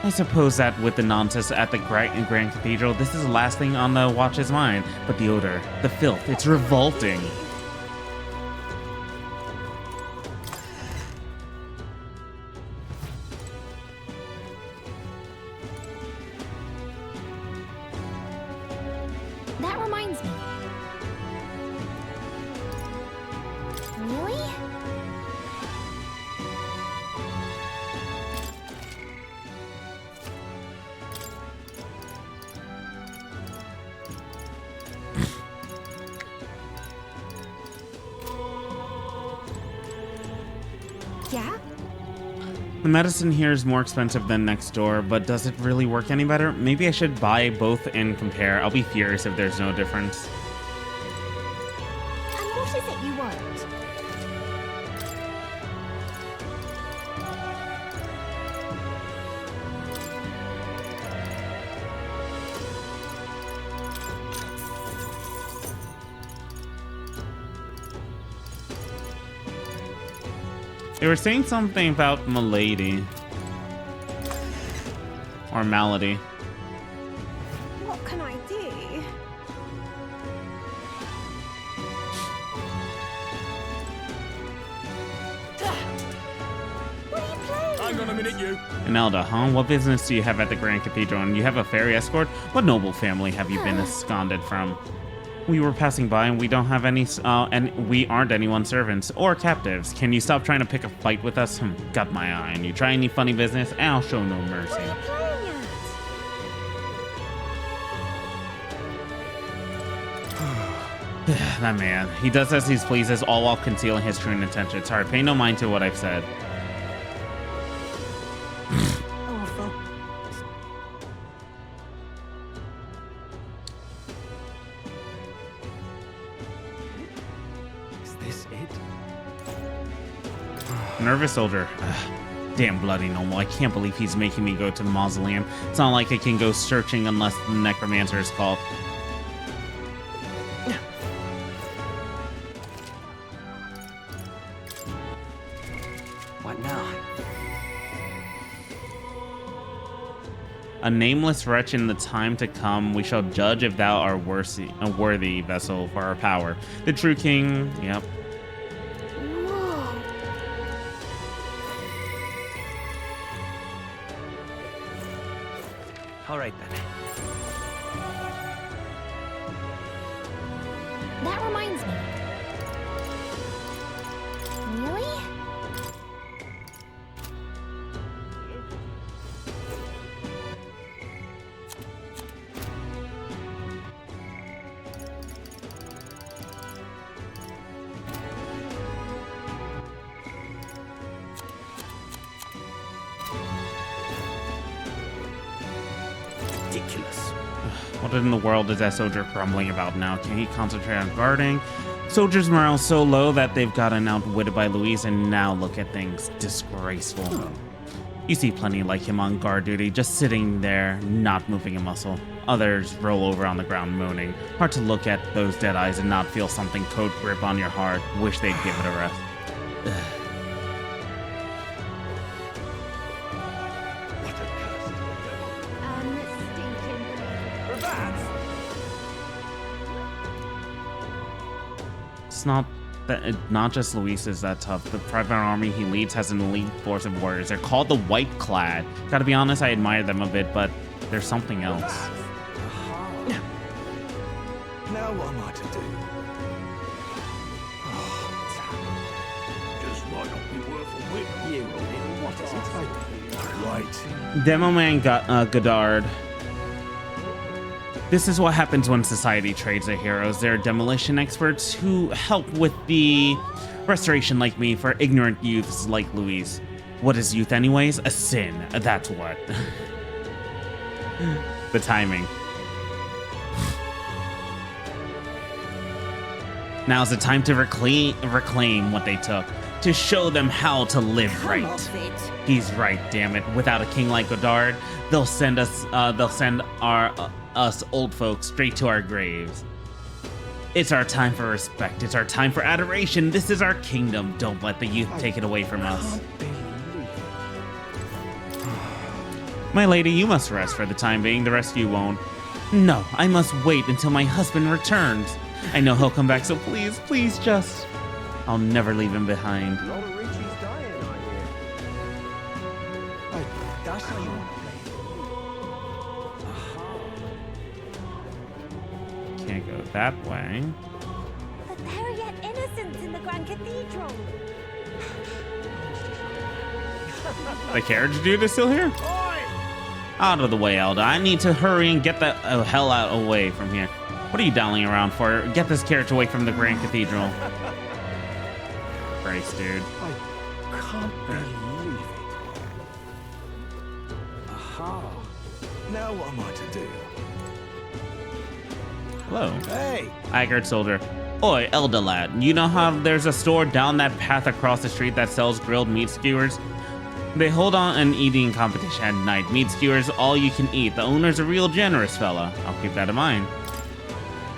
I suppose that with the nonsense at the Grand Cathedral, this is the last thing on the Watch's mind. But the odor, the filth, it's revolting. That reminds me. Really? Yeah? The medicine here is more expensive than next door, but does it really work any better? Maybe I should buy both and compare. I'll be furious if there's no difference. And what is it you want? They were saying something about Milady. Or Malady. What can I do? What are you playing? Hang on a minute, you. Imelda, huh? What business do you have at the Grand Cathedral? And you have a fairy escort? What noble family have you been absconded from? We were passing by and we don't have any, and we aren't anyone's servants or captives. Can you stop trying to pick a fight with us? Got my eye on you. Try any funny business, and I'll show no mercy. What are you playing at? That man. He does as he pleases, all while concealing his true intentions. Sorry, pay no mind to what I've said. Awful. Is this it? Nervous soldier. Damn bloody noble. I can't believe he's making me go to the mausoleum. It's not like I can go searching unless the necromancer is called. What now? A nameless wretch in the time to come, we shall judge if thou art a worthy vessel for our power. The true king, yep. Whoa. All right then. That reminds me. Really? Ridiculous. What in the world is that soldier grumbling about now? Can he concentrate on guarding? Soldiers' morale so low that they've gotten outwitted by Louise, and now look at things. Disgraceful. You see plenty like him on guard duty, just sitting there, not moving a muscle. Others roll over on the ground moaning. Hard to look at those dead eyes and not feel something coat grip on your heart. Wish they'd give it a rest. What a cursed devil. Stinking. It's not just Luis is that tough. The private army he leads has an elite force of warriors. They're called the White Clad. Gotta be honest, I admire them a bit, but there's something else. Now what am I to do? Just might not be worth a whip. You, what is it? Right. Demo Man Godard. This is what happens when society trades their heroes. They're demolition experts who help with the restoration like me for ignorant youths like Louise. What is youth anyways? A sin. That's what. The timing. Now's the time to reclaim what they took. To show them how to live right. He's right, damn it. Without a king like Godard, they'll send us old folks straight to our graves. It's our time for respect. It's our time for adoration. This is our kingdom. Don't let the youth take it away from us. My lady, you must rest for the time being. The rest of you won't. No, I must wait until my husband returns. I know he'll come back, so please, please just... I'll never leave him behind. A lot of Richie's dying, I hear. That's how you want to play. Can't go that way. But there are yet innocents in the Grand Cathedral. The carriage dude is still here? Out of the way, Elda. I need to hurry and get the hell out away from here. What are you dallying around for? Get this carriage away from the Grand Cathedral. Christ, dude. can't believe it. Aha. Now what am I to do? Hello. Hey! Haggard soldier. Oi, Elder lad, you know how there's a store down that path across the street that sells grilled meat skewers? They hold on an eating competition at night. Meat skewers all you can eat. The owner's a real generous fella. I'll keep that in mind.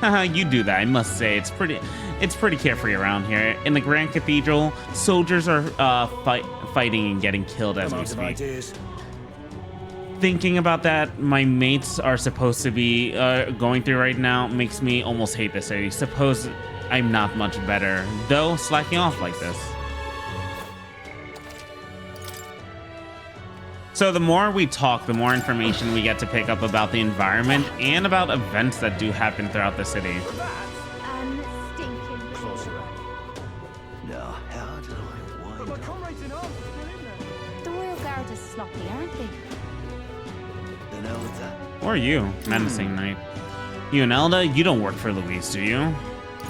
Haha, you do that, I must say. It's pretty carefree around here. In the Grand Cathedral, soldiers are fighting and getting killed as we speak. Thinking about that, my mates are supposed to be going through right now makes me almost hate this city. Suppose I'm not much better, though, slacking off like this. So the more we talk, the more information we get to pick up about the environment and about events that do happen throughout the city. Now, how did I wind up? The Royal Guard is sloppy, aren't they? Then Elder. Or are you, menacing knight? You and Elda, you don't work for Luis, do you?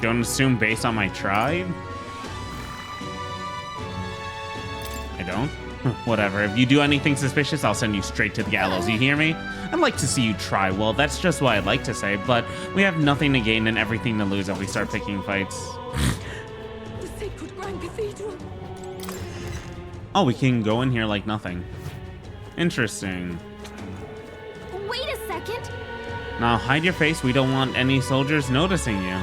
Don't assume based on my tribe? I don't? Whatever, if you do anything suspicious, I'll send you straight to the gallows, you hear me? I'd like to see you try. Well, that's just what I'd like to say, but we have nothing to gain and everything to lose if we start picking fights. The sacred Grand Cathedral. Oh, we can go in here like nothing. Interesting. Wait a second. Now, hide your face. We don't want any soldiers noticing you.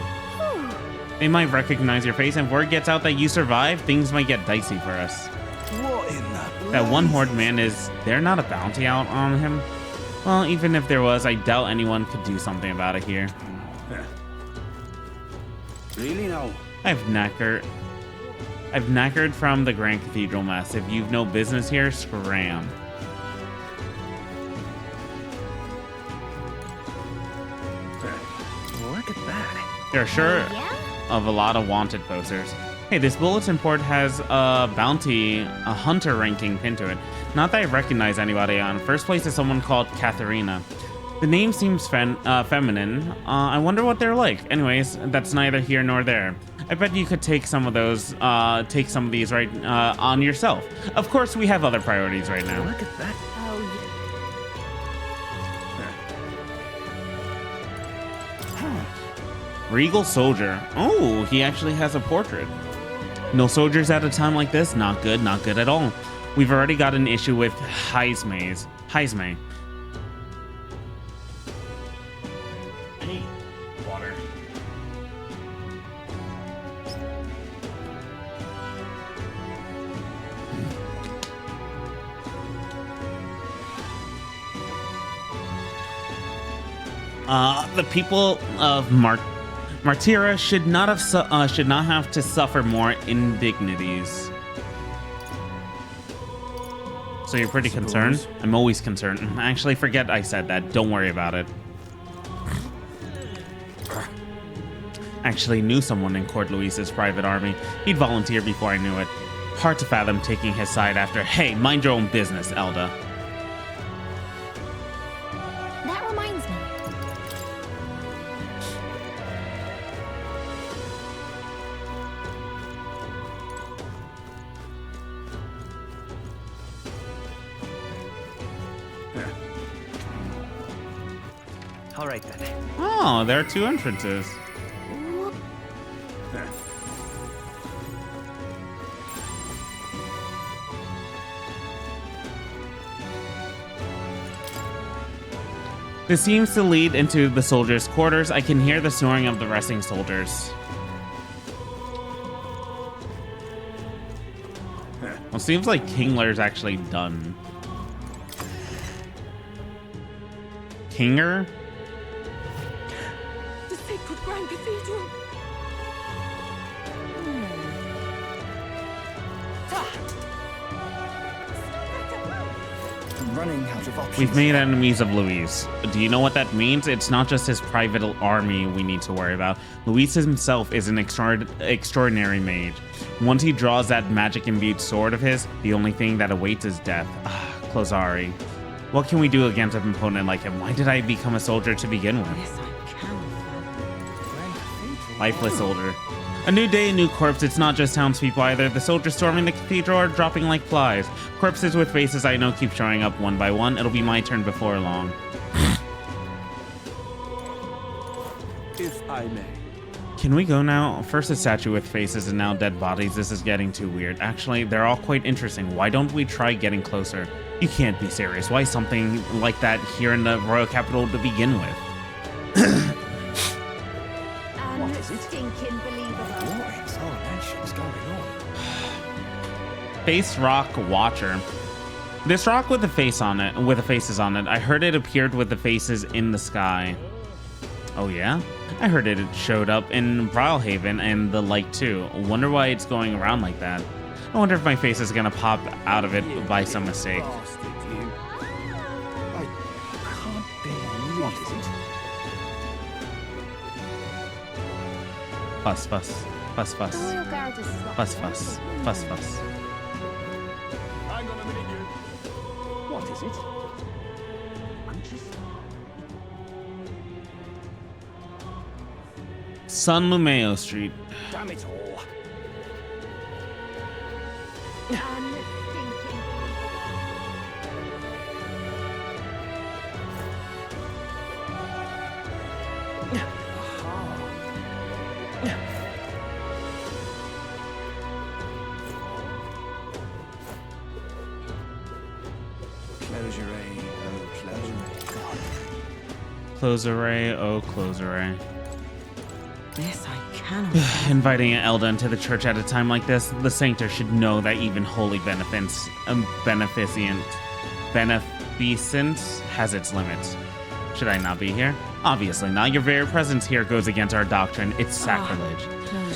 They might recognize your face, and if word gets out that you survived, things might get dicey for us. What in the That one horde man, is there not a bounty out on him? Well, even if there was, I doubt anyone could do something about it here. Really now? I've knackered from the Grand Cathedral mess. If you've no business here, scram. Look at that. There are sure Yeah? of a lot of wanted posters. Hey, this bulletin board has a bounty, a hunter ranking pinned to it. Not that I recognize anybody on. First place is someone called Katharina. The name seems feminine. I wonder what they're like. Anyways, that's neither here nor there. I bet you could take some of these right on yourself. Of course, we have other priorities right now. Look at that. Regal soldier. Oh, he actually has a portrait. No soldiers at a time like this? Not good, not good at all. We've already got an issue with Heisme. I need water. The people of Martira should not have to suffer more indignities. So you're pretty concerned? I'm always concerned. Actually, forget I said that. Don't worry about it. Actually knew someone in Court Luis's private army. He'd volunteer before I knew it. Hard to fathom taking his side after, hey, mind your own business, Elda. That reminds me. All right then. Oh, there are two entrances. This seems to lead into the soldiers' quarters. I can hear the snoring of the resting soldiers. Well, seems like Kingler's actually done. Kinger? The sacred Grand Cathedral. Running out of options. We've made enemies of Luis. Do you know what that means? It's not just his private army we need to worry about. Luis himself is an extraordinary mage. Once he draws that magic-imbued sword of his, the only thing that awaits is death. Closari. What can we do against an opponent like him? Why did I become a soldier to begin with? Yes, I can fathom. Lifeless soldier. A new day, new corpse. It's not just townspeople either. The soldiers storming the cathedral are dropping like flies. Corpses with faces I know keep showing up one by one. It'll be my turn before long. If I may. Can we go now? First a statue with faces and now dead bodies. This is getting too weird. Actually, they're all quite interesting. Why don't we try getting closer? You can't be serious. Why something like that here in the royal capital to begin with? What is it? Stinking believable. What in tarnation's going on? Face rock watcher. This rock with the face on it, with the faces on it. I heard it appeared with the faces in the sky. Oh yeah? I heard it showed up in Brilhaven and the like too. Wonder why it's going around like that. I wonder if my face is gonna pop out of it by some mistake. Bastard, you. I can't believe What is it? Fuss, fuss, fuss, fuss, The royal guard is fuss, fuss, fuss, fuss. Hang on a minute, you. What is it? I'm just... San Lumeo Street. Damn it all. Close array, oh close array. This I cannot. Inviting an Elda into the church at a time like this, the sanctor should know that even holy beneficence has its limits. Should I not be here? Obviously not. Your very presence here goes against our doctrine. It's sacrilege.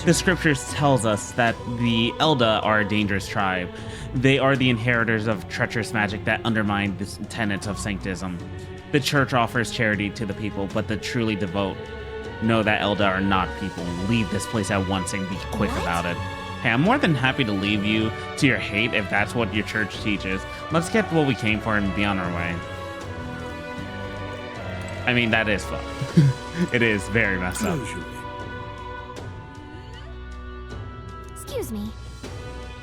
The scriptures tells us that the Elda are a dangerous tribe. They are the inheritors of treacherous magic that undermine the tenets of sanctism. The church offers charity to the people, but the truly devout know that Elda are not people. Leave this place at once and be quick about it. Hey, I'm more than happy to leave you to your hate if that's what your church teaches. Let's get what we came for and be on our way. I mean, that is fun. It is very messed up. Excuse me.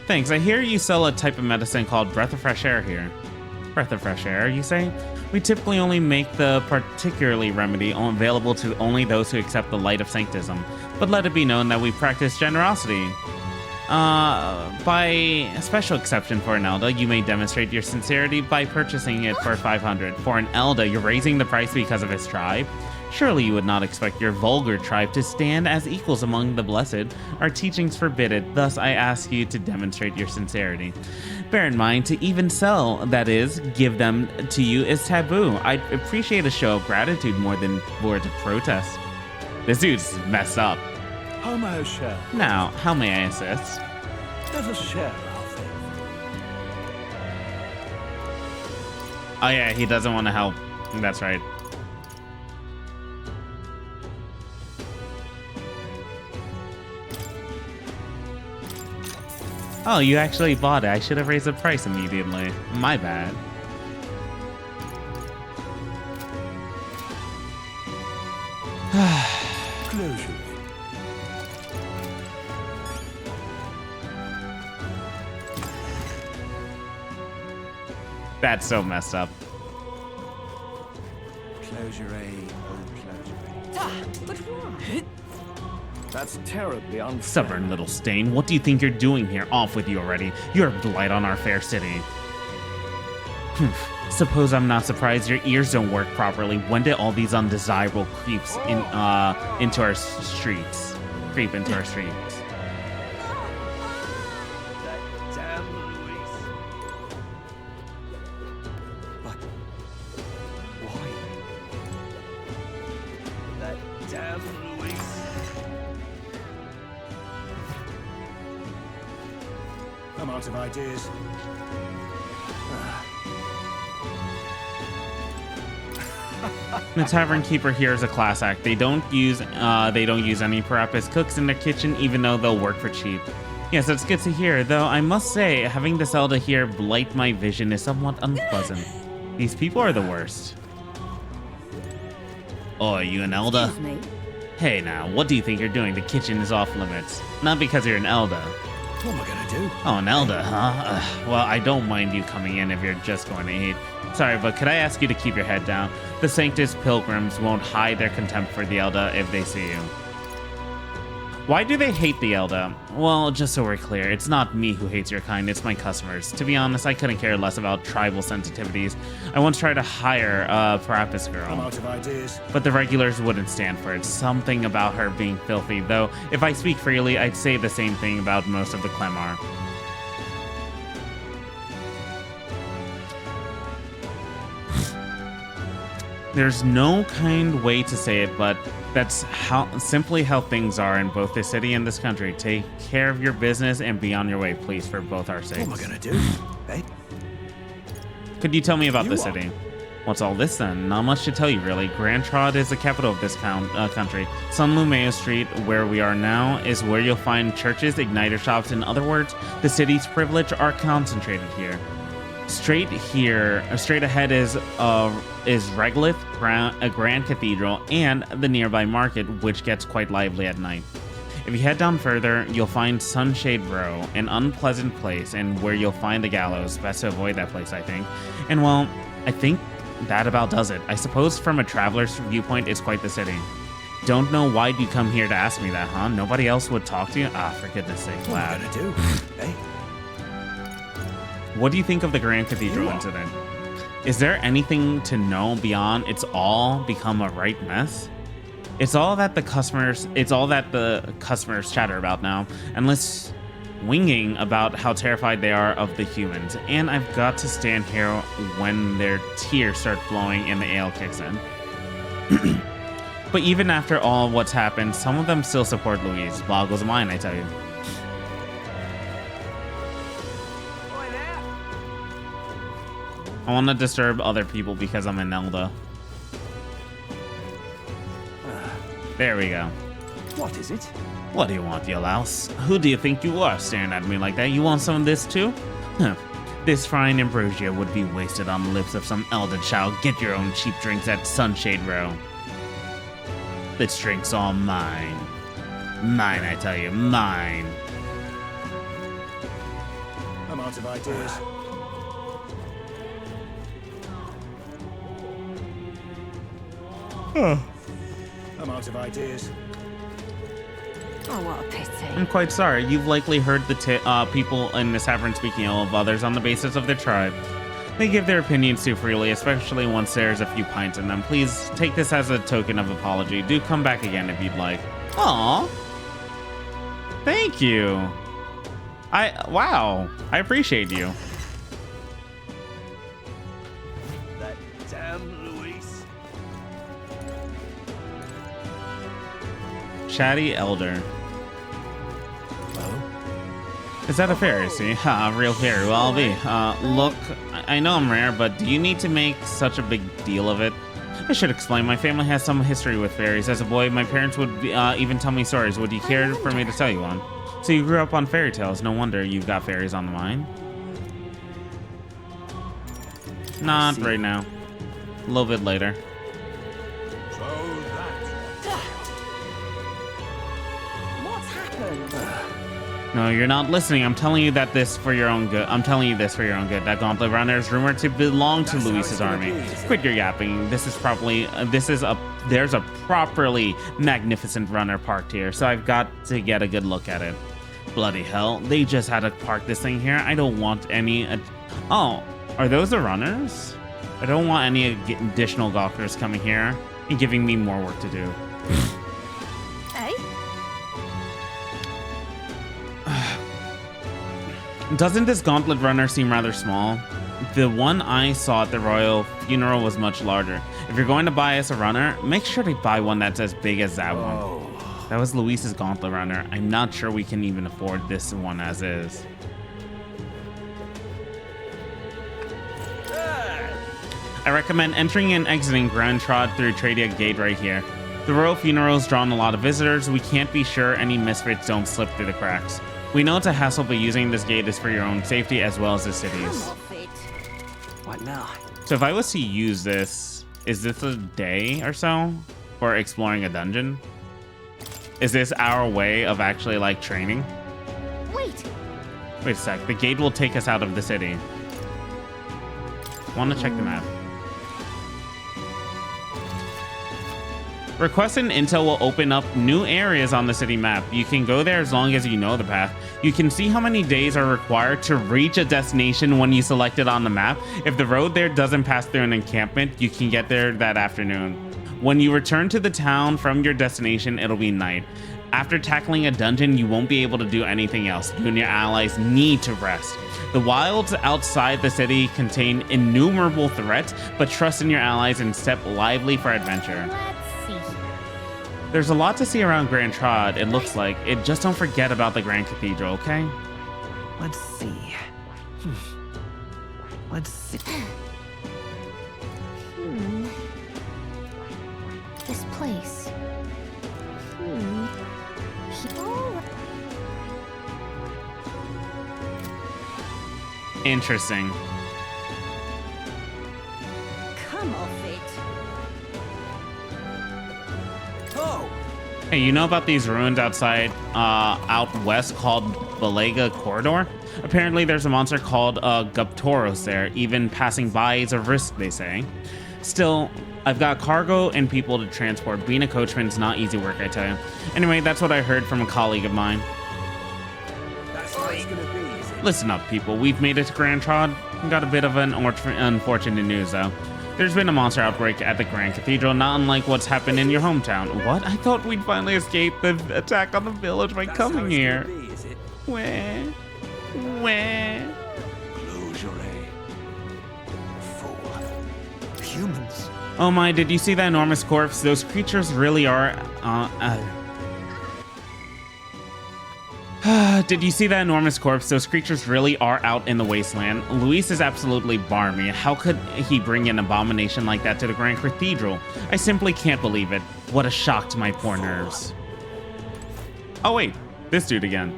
Thanks. I hear you sell a type of medicine called Breath of Fresh Air here. Breath of Fresh Air, you say? We typically only make the particularly remedy available to only those who accept the light of sanctism. But let it be known that we practice generosity. By a special exception for an Elda, you may demonstrate your sincerity by purchasing it for 500. For an Elda, you're raising the price because of his tribe? Surely you would not expect your vulgar tribe to stand as equals among the blessed. Our teachings forbid it, thus I ask you to demonstrate your sincerity. Bear in mind, to even sell, that is, give them to you is taboo. I'd appreciate a show of gratitude more than words of protest. This dude's messed up. Homo shell. Now, how may I assist? Let us share our faith. Oh yeah, he doesn't want to help. That's right. Oh, you actually bought it. I should have raised the price immediately. My bad. Closure. That's so messed up. Closure A, oh closure But why? That's terribly unfair. Stubborn little stain. What do you think you're doing here? Off with you already. You're a blight on our fair city. Suppose I'm not surprised your ears don't work properly. When did all these undesirable creeps into our streets? Creep into our streets. That damn Luis. But why? That damn Luis. I'm out of ideas. The tavern keeper here is a class act. They don't use any Parappa's cooks in their kitchen, even though they'll work for cheap. Yes, that's good to hear, though I must say, having this Elda here blight my vision is somewhat unpleasant. These people are the worst. Oh, are you an Elda? Excuse me. Hey now, what do you think you're doing? The kitchen is off limits. Not because you're an Elder. What am I gonna do? Oh, an Elder, huh? Well, I don't mind you coming in if you're just going to eat. Sorry, but could I ask you to keep your head down? The Sanctus pilgrims won't hide their contempt for the Elder if they see you. Why do they hate the Elder? Well, just so we're clear, it's not me who hates your kind, it's my customers. To be honest, I couldn't care less about tribal sensitivities. I once tried to hire a Parapus girl. I'm out of ideas. But the regulars wouldn't stand for it. Something about her being filthy, though if I speak freely, I'd say the same thing about most of the Clemar. There's no kind way to say it, but that's simply how things are in both this city and this country. Take care of your business and be on your way, please, for both our sakes. What am I gonna do? Hey? Could you tell me about the city? What's all this then? Not much to tell you, really. Grand Trod is the capital of this country. San Lumeo Street, where we are now, is where you'll find churches, igniter shops. In other words, the city's privilege are concentrated here. Straight ahead is Reglith, a grand cathedral, and the nearby market, which gets quite lively at night. If you head down further, you'll find Sunshade Row, an unpleasant place, and where you'll find the gallows. Best to avoid that place, I think. And well, I think that about does it. I suppose from a traveler's viewpoint, it's quite the city. Don't know why'd you come here to ask me that, huh? Nobody else would talk to you? Ah, for goodness sake, lad. What am I gonna do? Hey? What do you think of the Grand Cathedral incident? Is there anything to know beyond it's all become a right mess? It's all that the customers chatter about now, unless winging about how terrified they are of the humans. And I've got to stand here when their tears start flowing and the ale kicks in. But even after all what's happened, some of them still support Louise. Boggles the mind, I tell you. I want to disturb other people because I'm an Elder. There we go. What is it? What do you want, you louse? Who do you think you are staring at me like that? You want some of this too? Huh. This fine ambrosia would be wasted on the lips of some elder child. Get your own cheap drinks at Sunshade Row. This drink's all mine. Mine, I tell you, mine. I'm out of ideas. I'm out of ideas. Oh, what a pity. I'm quite sorry. You've likely heard the people in this tavern speaking ill of others on the basis of their tribe. They give their opinions too freely, especially once there's a few pints in them. Please take this as a token of apology. Do come back again if you'd like. Aw. Thank you. Wow. I appreciate you. That damn Luis. Chatty Elder. Is that a fairy? See? Ha, real fairy. Well, I'll be. Look, I know I'm rare, but do you need to make such a big deal of it? I should explain. My family has some history with fairies. As a boy, my parents would even tell me stories. Would you care for me to tell you one? So you grew up on fairy tales. No wonder you've got fairies on the mind. Not right now. A little bit later. What's happened? No, you're not listening. I'm telling you that this for your own good. I'm telling you this for your own good. That gauntlet runner is rumored to belong to Luis's army. Quit your yapping. There's a properly magnificent runner parked here, so I've got to get a good look at it. Bloody hell, they just had to park this thing here. I don't want any. Oh, are those the runners? I don't want any additional gawkers coming here and giving me more work to do. Hey? Doesn't this gauntlet runner seem rather small? The one I saw at the royal funeral was much larger. If you're going to buy us a runner, make sure to buy one that's as big as that one. That was Luis's gauntlet runner. I'm not sure we can even afford this one as is. I recommend entering and exiting Grand Trod through Tradia Gate right here. The royal funeral's drawn a lot of visitors. We can't be sure any misfits don't slip through the cracks. We know it's a hassle, but using this gate is for your own safety as well as the city's. What now? So if I was to use this, is this a day or so for exploring a dungeon? Is this our way of actually like training? Wait. Wait a sec. The gate will take us out of the city. Want to check the map. Requesting intel will open up new areas on the city map. You can go there as long as you know the path. You can see how many days are required to reach a destination when you select it on the map. If the road there doesn't pass through an encampment, you can get there that afternoon. When you return to the town from your destination, it'll be night. After tackling a dungeon, you won't be able to do anything else. You and your allies need to rest. The wilds outside the city contain innumerable threats, but trust in your allies and step lively for adventure. There's a lot to see around Grand Trod, it looks like. Just don't forget about the Grand Cathedral, okay? Let's see. Let's see. This place. People. Interesting. Come off it. Oh! Hey, you know about these ruins outside, out west called Balega Corridor? Apparently there's a monster called Guptoros there. Even passing by is a risk, they say. Still, I've got cargo and people to transport. Being a coachman's not easy work, I tell you. Anyway, that's what I heard from a colleague of mine. That's how it's gonna be, is it? Listen up, people. We've made it to Grand Trod. Got a bit of an unfortunate news, though. There's been a monster outbreak at the Grand Cathedral, not unlike what's happened in your hometown. What? I thought we'd finally escape the attack on the village by coming here. Where? Where? Close your eye. Fool. Humans. Oh my, did you see that enormous corpse? Those creatures really are, Did you see that enormous corpse? Those creatures really are out in the wasteland. Luis is absolutely barmy. How could he bring an abomination like that to the Grand Cathedral? I simply can't believe it. What a shock to my poor nerves. Oh wait, this dude again.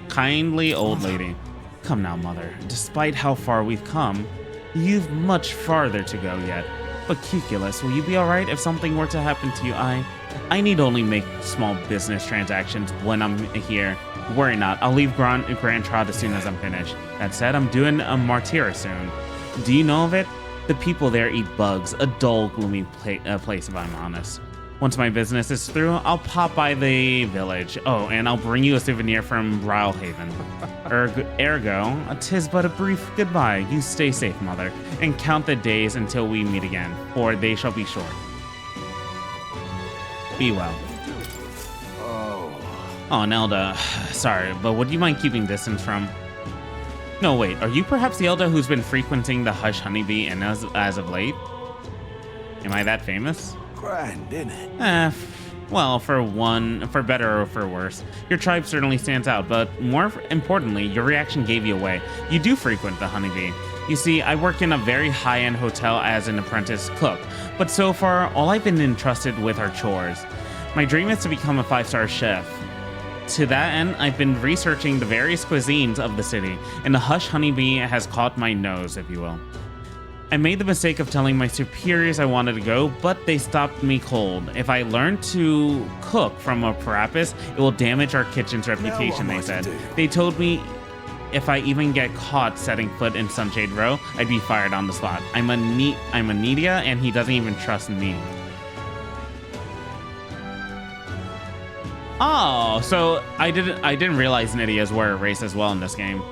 Kindly old lady. Come now, mother. Despite how far we've come, you've much farther to go yet. But Cuculus, will you be alright if something were to happen to you? I need only make small business transactions when I'm here. Worry not, I'll leave Grand Trod as soon as I'm finished. That said, I'm doing a Martyra soon. Do you know of it? The people there eat bugs, a dull, gloomy place if I'm honest. Once my business is through, I'll pop by the village. Oh, and I'll bring you a souvenir from Rowhaven. Ergo, 'tis but a brief goodbye. You stay safe, mother, and count the days until we meet again, for they shall be short. Be well. Oh, Nelda, sorry, but would you mind keeping distance from... No, wait, are you perhaps the Elda who's been frequenting the Hush Honeybee Inn as of late? Am I that famous? Grand, isn't it? Well, for better or for worse. Your tribe certainly stands out, but more importantly, your reaction gave you away. You do frequent the Honeybee. You see, I work in a very high-end hotel as an apprentice cook, but so far, all I've been entrusted with are chores. My dream is to become a 5-star chef. To that end, I've been researching the various cuisines of the city, and the Hush Honeybee has caught my nose, if you will. I made the mistake of telling my superiors I wanted to go, but they stopped me cold. If I learn to cook from a parapet, it will damage our kitchen's reputation, they said. They told me if I even get caught setting foot in Sunshade Row, I'd be fired on the spot. I'm a Nidia, and he doesn't even trust me. Oh, so I didn't realize Nidias were a race as well in this game.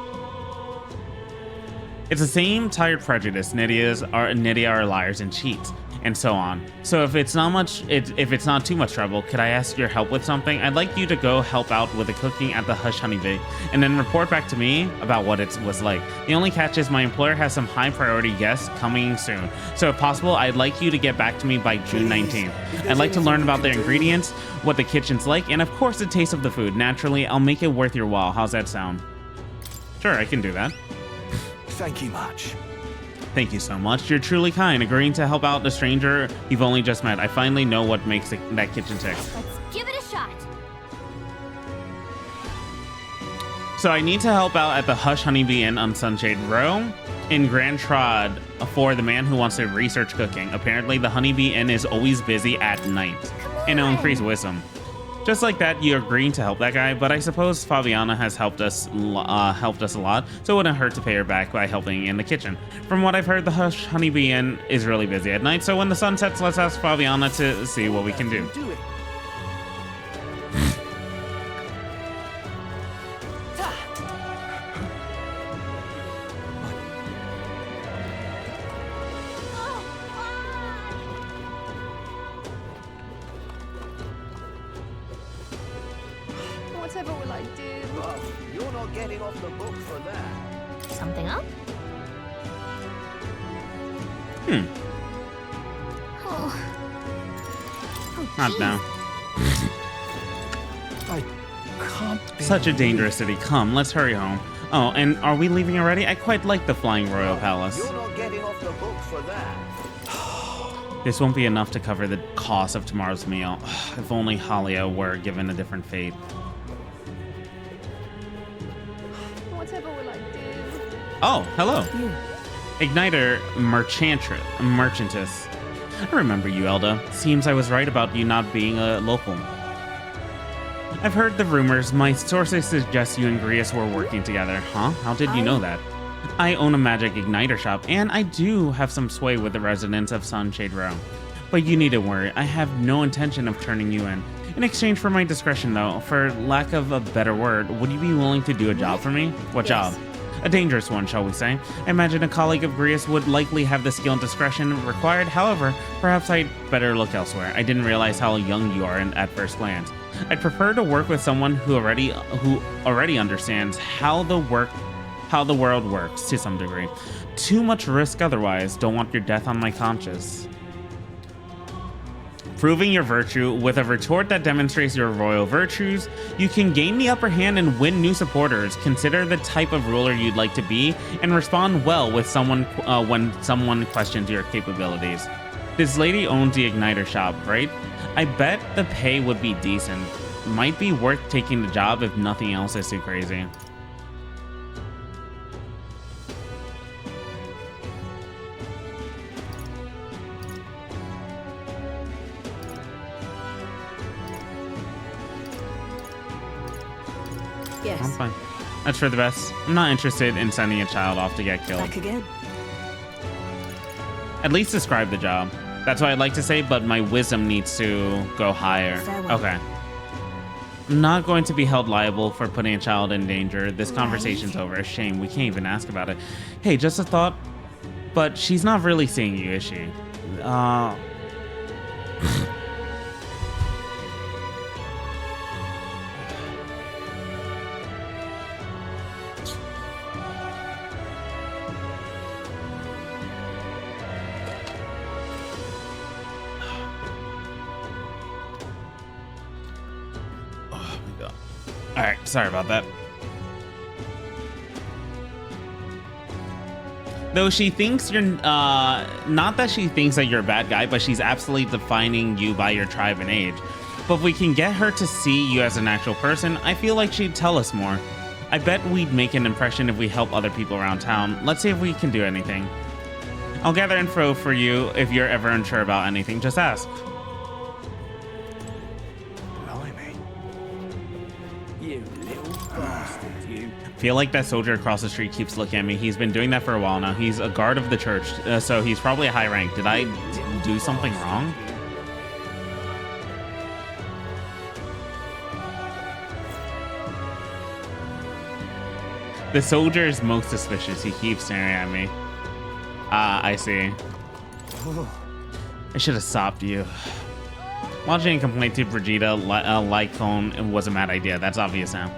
It's the same tired prejudice. Nidia are liars and cheats, and so on. So if it's not too much trouble, could I ask your help with something? I'd like you to go help out with the cooking at the Hush Honeybee, and then report back to me about what it was like. The only catch is my employer has some high priority guests coming soon. So if possible, I'd like you to get back to me by June 19th. I'd like to learn about their ingredients, what the kitchen's like, and of course the taste of the food. Naturally, I'll make it worth your while. How's that sound? Sure, I can do that. Thank you much. Thank you so much. You're truly kind, agreeing to help out the stranger you've only just met. I finally know what makes that kitchen tick. Let's give it a shot. So I need to help out at the Hush Honeybee Inn on Sunshade Row in Grand Trod for the man who wants to research cooking. Apparently, the Honeybee Inn is always busy at night, and it'll increase wisdom. Just like that, you're agreeing to help that guy, but I suppose Fabiana has helped us a lot, so it wouldn't hurt to pay her back by helping in the kitchen. From what I've heard, the Honeybee Inn is really busy at night, so when the sun sets, let's ask Fabiana to see what we can do. Whatever will I do? Oh, you're not getting off the hook for that. Something up? Oh. Not now. I can't. Such a dangerous city. Come, let's hurry home. Oh, and are we leaving already? I quite like the Flying Royal Palace. You're not getting off the hook for that. This won't be enough to cover the cost of tomorrow's meal. If only Halia were given a different fate. Whatever will I do? Oh, hello. Igniter Merchantess. I remember you, Elda. Seems I was right about you not being a local. I've heard the rumors. My sources suggest you and Grius were working together. Huh? How did you know that? I own a magic igniter shop, and I do have some sway with the residents of Sunshade Row. But you needn't worry. I have no intention of turning you in. In exchange for my discretion, though, for lack of a better word, would you be willing to do a job for me? What job? A dangerous one, shall we say. I imagine a colleague of Grius would likely have the skill and discretion required. However, perhaps I'd better look elsewhere. I didn't realize how young you are at first glance. I'd prefer to work with someone who already understands how the world works to some degree. Too much risk otherwise. Don't want your death on my conscience. Proving your virtue with a retort that demonstrates your royal virtues, you can gain the upper hand and win new supporters. Consider the type of ruler you'd like to be and respond well with someone when someone questions your capabilities. This lady owns the igniter shop, right? I bet the pay would be decent. Might be worth taking the job if nothing else is too crazy. Yes. I'm fine. That's for the best. I'm not interested in sending a child off to get killed. Back again. At least describe the job. That's what I'd like to say, but my wisdom needs to go higher. Okay. I'm not going to be held liable for putting a child in danger. This conversation's over. A shame. We can't even ask about it. Hey, just a thought. But she's not really seeing you, is she? All right, sorry about that. Though she thinks you're, not that she thinks that you're a bad guy, but she's absolutely defining you by your tribe and age. But if we can get her to see you as an actual person, I feel like she'd tell us more. I bet we'd make an impression if we help other people around town. Let's see if we can do anything. I'll gather info for you if you're ever unsure about anything. Just ask. Feel like that soldier across the street keeps looking at me. He's been doing that for a while now. He's a guard of the church, so he's probably a high rank. Did I do something wrong? The soldier is most suspicious. He keeps staring at me. I see. I should have stopped you. Launching a complaint to Brigida Lycone was a mad idea. That's obvious now.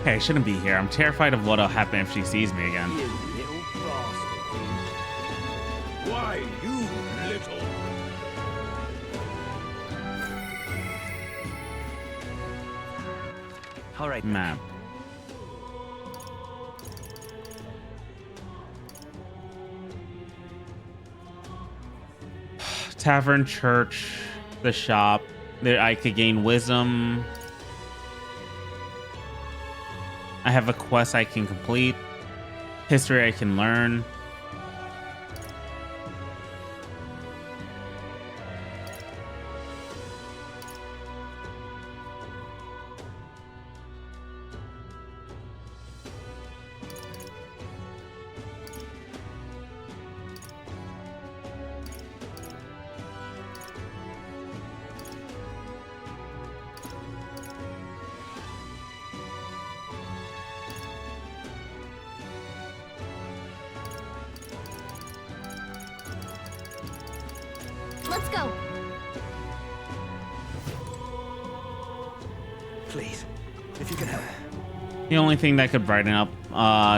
Hey, I shouldn't be here. I'm terrified of what'll happen if she sees me again. You little bastard, you. Why, you little... All right. Map. Tavern, church, the shop. There, I could gain wisdom. I have a quest I can complete. History I can learn. go. Please, if you can help. The only thing that could brighten up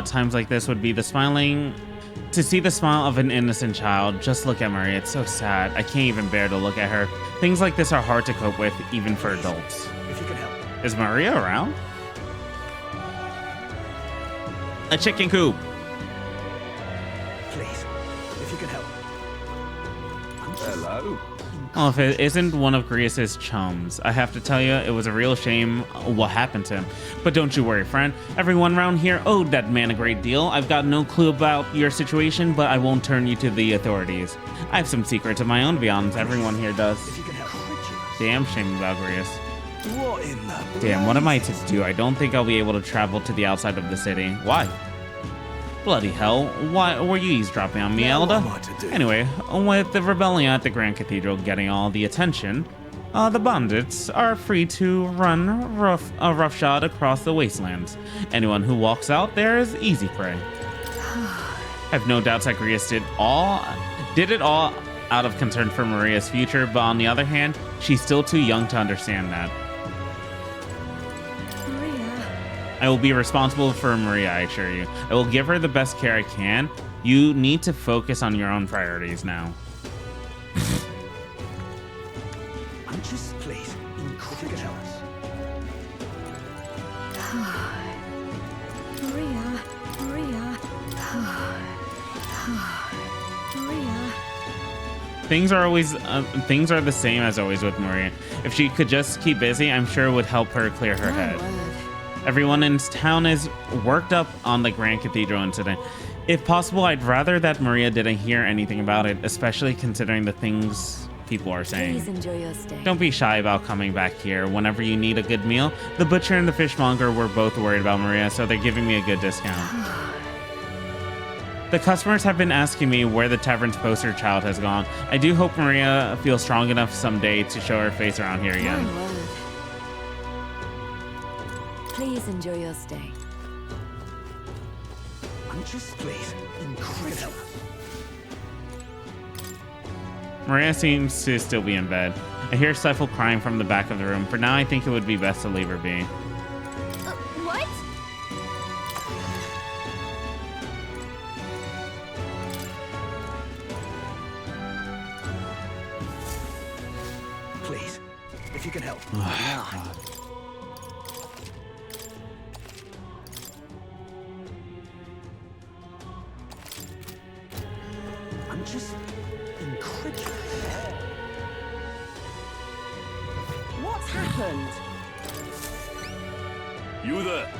times like this would be to see the smile of an innocent child. Just look at Maria. It's so sad. I can't even bear to look at her. Things like this are hard to cope with, even for adults. If you can help. Is Maria around? A chicken coop. Please, if you can help. Hello. Well, if it isn't one of Grius's chums, I have to tell you, it was a real shame what happened to him. But don't you worry, friend. Everyone around here owed that man a great deal. I've got no clue about your situation, but I won't turn you to the authorities. I have some secrets of my own, to be honest. Everyone here does. If you can help. Damn shame about Grius. What in the... Damn, what am I to do? I don't think I'll be able to travel to the outside of the city. Why? Bloody hell. Why were you eavesdropping on me, Elda? Anyway, with the rebellion at the Grand Cathedral getting all the attention, the bandits are free to run roughshod across the wastelands. Anyone who walks out there is easy prey. I've no doubts that Grius did it all out of concern for Maria's future, but on the other hand, she's still too young to understand that. I will be responsible for Maria, I assure you. I will give her the best care I can. You need to focus on your own priorities now. I'm just, please, incredulous. Maria. Things are the same as always with Maria. If she could just keep busy, I'm sure it would help her clear her head. Everyone in town is worked up on the Grand Cathedral incident. If possible, I'd rather that Maria didn't hear anything about it, especially considering the things people are saying. Please enjoy your stay. Don't be shy about coming back here whenever you need a good meal. The butcher and the fishmonger were both worried about Maria, so they're giving me a good discount. The customers have been asking me where the tavern's poster child has gone. I do hope Maria feels strong enough someday to show her face around here again. Please enjoy your stay. I'm just, please, incredible. Maria seems to still be in bed. I hear Stifle crying from the back of the room. For now, I think it would be best to leave her be. What? Please, if you can help. I'm just incredulous. What's happened? You there?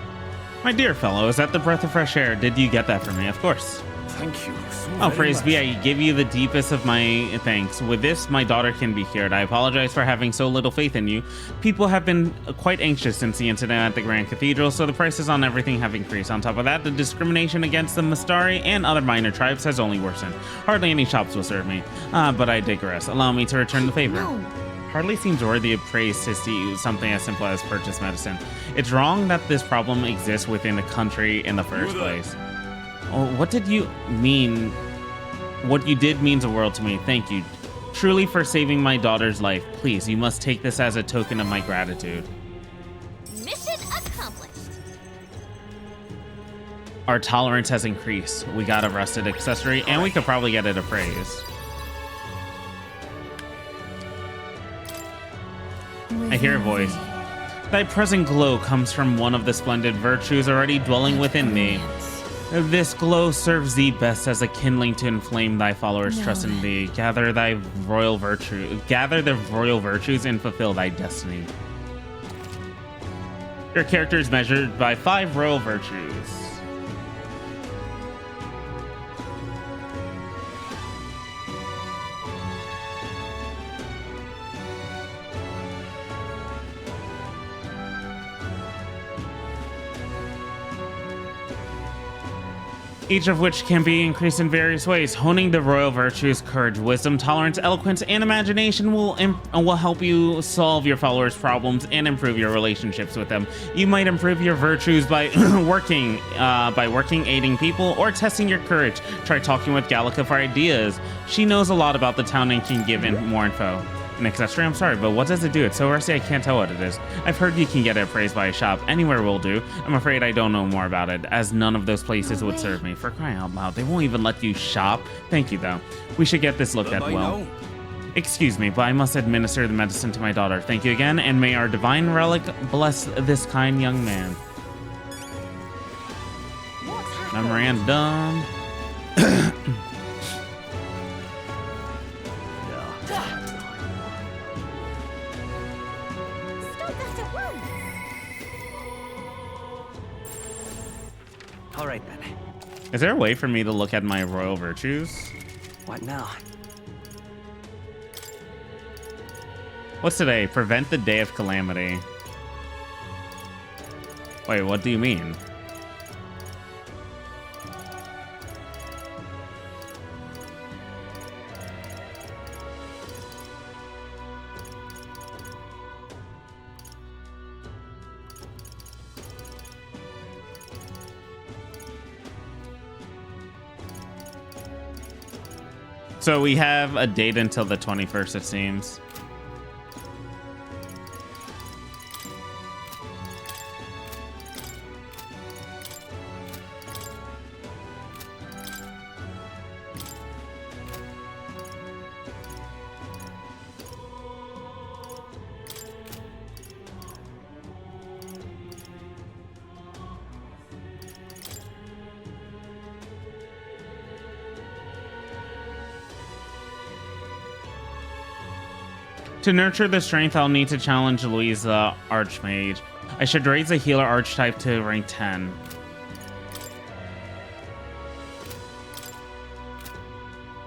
My dear fellow, is that the breath of fresh air? Did you get that from me? Of course. Thank you so Oh, very praise much. be, I give you the deepest of my thanks. With this, my daughter can be cured. I apologize for having so little faith in you. People have been quite anxious since the incident at the Grand Cathedral, so the prices on everything have increased. On top of that, the discrimination against the Mastari and other minor tribes has only worsened. Hardly any shops will serve me. But I digress. Allow me to return the favor. No. Hardly seems worthy of praise to see something as simple as purchase medicine. It's wrong that this problem exists within the country in the first place. Oh, what did you mean? What you did means the world to me. Thank you. Truly for saving my daughter's life. Please, you must take this as a token of my gratitude. Mission accomplished. Our tolerance has increased. We got a rusted accessory, and we could probably get it appraised. I hear a voice. Thy present glow comes from one of the splendid virtues already dwelling within thee. This glow serves thee best as a kindling to inflame thy followers' trust in thee. Gather the royal virtues and fulfill thy destiny. Your character is measured by 5 royal virtues. each of which can be increased in various ways. Honing the royal virtues, courage, wisdom, tolerance, eloquence, and imagination will help you solve your followers' problems and improve your relationships with them. You might improve your virtues by working, aiding people, or testing your courage. Try talking with Gallica for ideas. She knows a lot about the town and can give more info. An accessory? I'm sorry, but what does it do? It's so rusty I can't tell what it is. I've heard you can get it appraised by a shop. Anywhere will do. I'm afraid I don't know more about it, as none of those places would serve me. For crying out loud, they won't even let you shop. Thank you, though. We should get this looked at well. Excuse me, but I must administer the medicine to my daughter. Thank you again, and may our divine relic bless this kind young man. Memorandum. All right then. Is there a way for me to look at my royal virtues? What now? What's today? Prevent the day of calamity. Wait, what do you mean? So we have a date until the 21st, it seems. To nurture the strength, I'll need to challenge Louise the Archmage. I should raise the healer archetype to rank 10.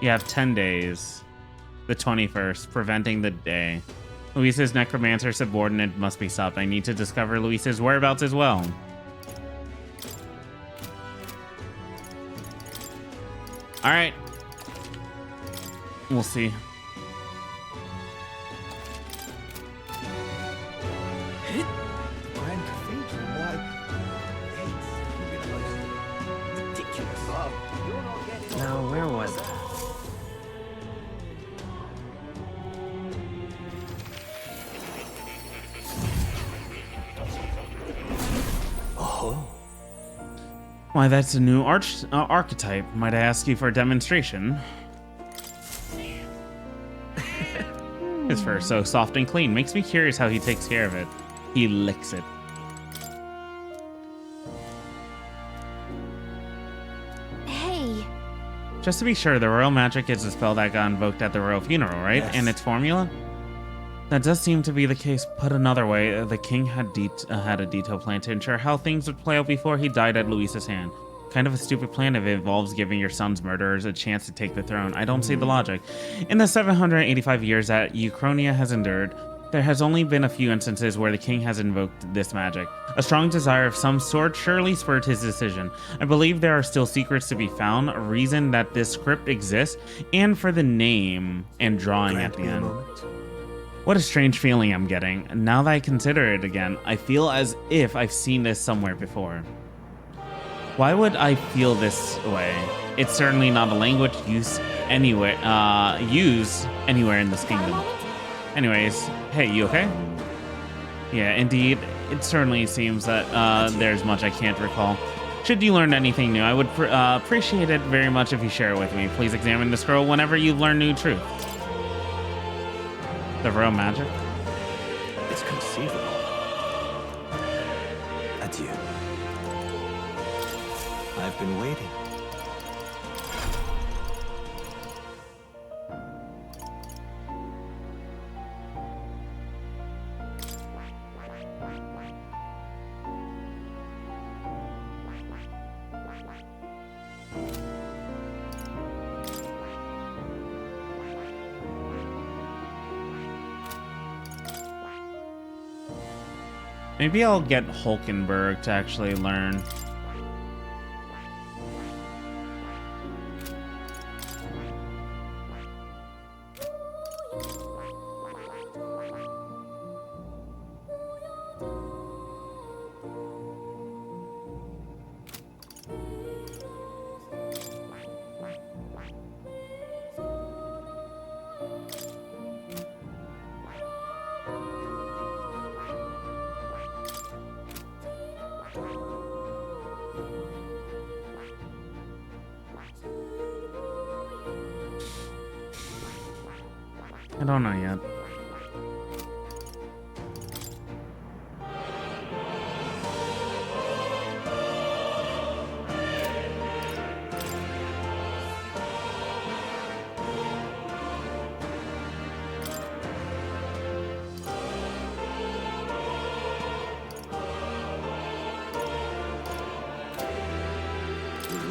You have 10 days. The 21st, preventing the day. Luisa's necromancer subordinate must be stopped. I need to discover Luisa's whereabouts as well. All right. We'll see. Now, where was it? Oh. Why, that's a new archetype. Might I ask you for a demonstration? His fur is so soft and clean. Makes me curious how he takes care of it. He licks it. Hey. Just to be sure, the royal magic is a spell that got invoked at the royal funeral, right? Yes. And its formula? That does seem to be the case. Put another way, the king had a detailed plan to ensure how things would play out before he died at Luisa's hand. Kind of a stupid plan if it involves giving your son's murderers a chance to take the throne. I don't see the logic. In the 785 years that Uchronia has endured, there has only been a few instances where the king has invoked this magic. A strong desire of some sort surely spurred his decision. I believe there are still secrets to be found, a reason that this script exists, and for the name and drawing at the end. What a strange feeling I'm getting. Now that I consider it again, I feel as if I've seen this somewhere before. Why would I feel this way? It's certainly not a language used anywhere in this kingdom. Anyways, hey, you okay? Yeah, indeed. It certainly seems that there's much I can't recall. Should you learn anything new, I would appreciate it very much if you share it with me. Please examine the scroll whenever you've learned new truth. The royal magic? It's conceivable. Adieu. I've been waiting. Maybe I'll get Hulkenberg to actually learn. I don't know yet.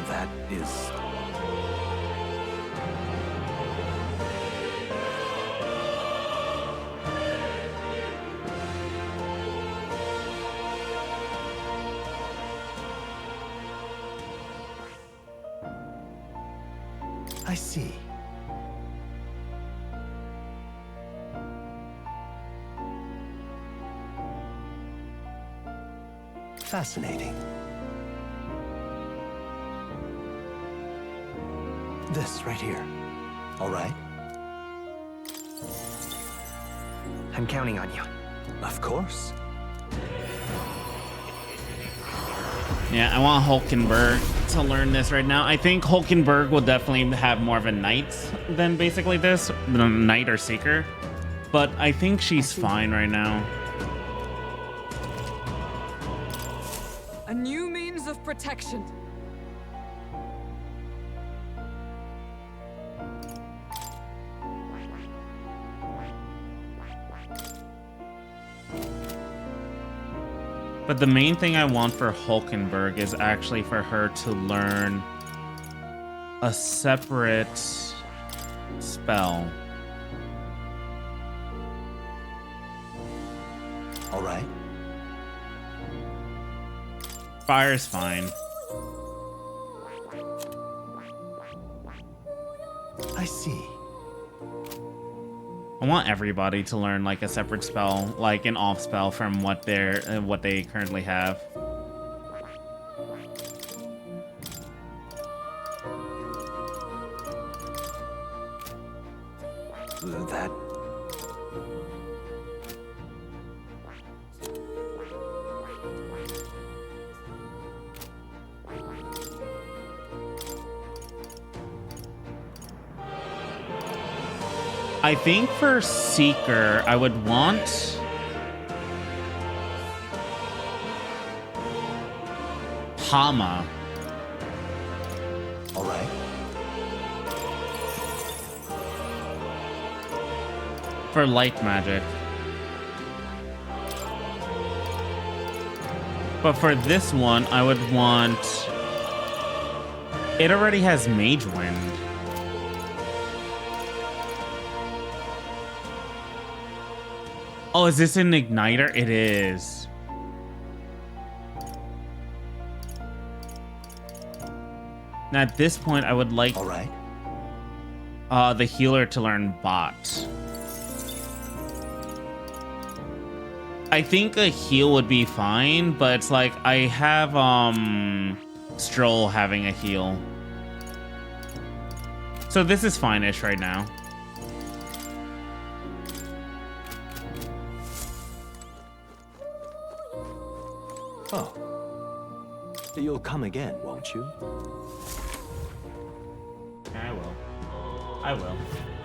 That is... I see. Fascinating. This right here. All right? I'm counting on you. Of course. Yeah, I want Hulkenberg to learn this right now. I think Hulkenberg will definitely have more of a knight than basically this, than a knight or seeker. But I think she's fine right now. A new means of protection. But the main thing I want for Hulkenberg is actually for her to learn a separate spell. All right. Fire's fine. I see. I want everybody to learn like a separate spell, like an off spell from what they currently have. That... I think for Seeker, I would want Hama. All right. For light magic. But for this one, I would want... It already has Mage Wind. Oh, is this an igniter? It is. Now at this point, I would like all right. The healer to learn bot. I think a heal would be fine, but it's like I have Stroll having a heal. So this is fine-ish right now. Oh. You'll come again, won't you? I will. I will.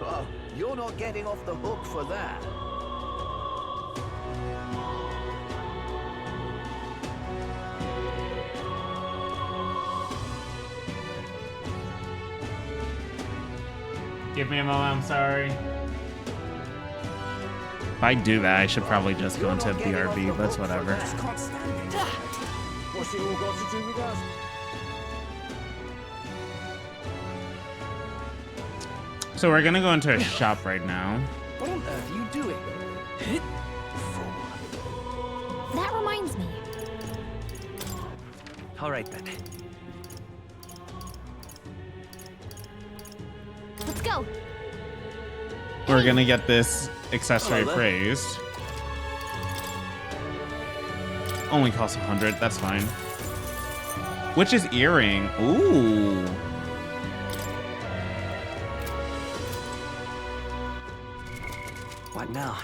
Oh, you're not getting off the hook for that. Give me a moment, I'm sorry. If I do that, I should probably just go into BRB, but it's whatever. What's it all got to do with us? So we're gonna go into a shop right now. What on earth are you doing? That reminds me. All right then. Let's go. We're gonna get this accessory praised. Only costs 100, that's fine. Witch's earring. Ooh. What now?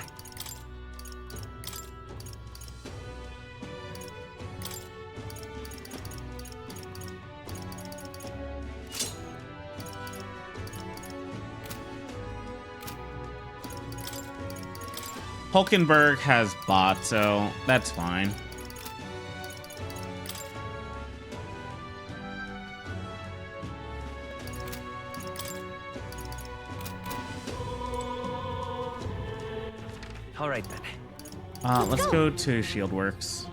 Hulkenberg has bot, so that's fine. All right then. Let's go to Shieldworks.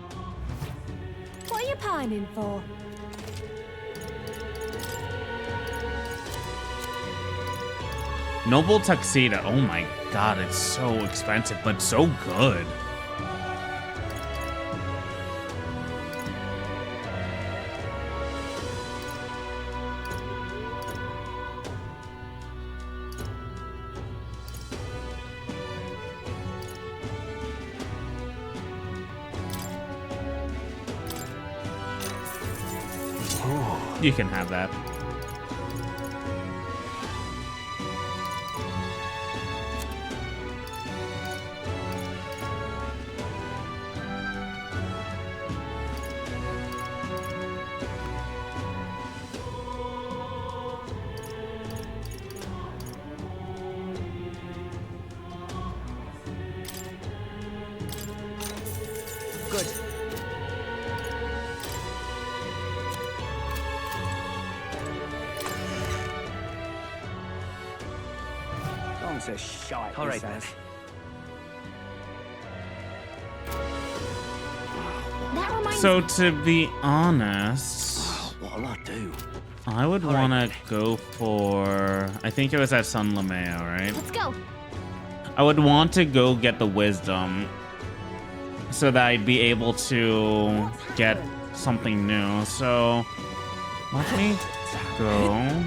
What are you pining for? Noble Tuxedo. Oh my god, it's so expensive, but so good. You can have that. Good. Don't say shite. All right then. That reminds So me. to be honest, What'll I do? I would All want right. to go for, I think it was at San Lameo, right? Let's go. I would want to go get the wisdom so that I'd be able to get something new. So let me go.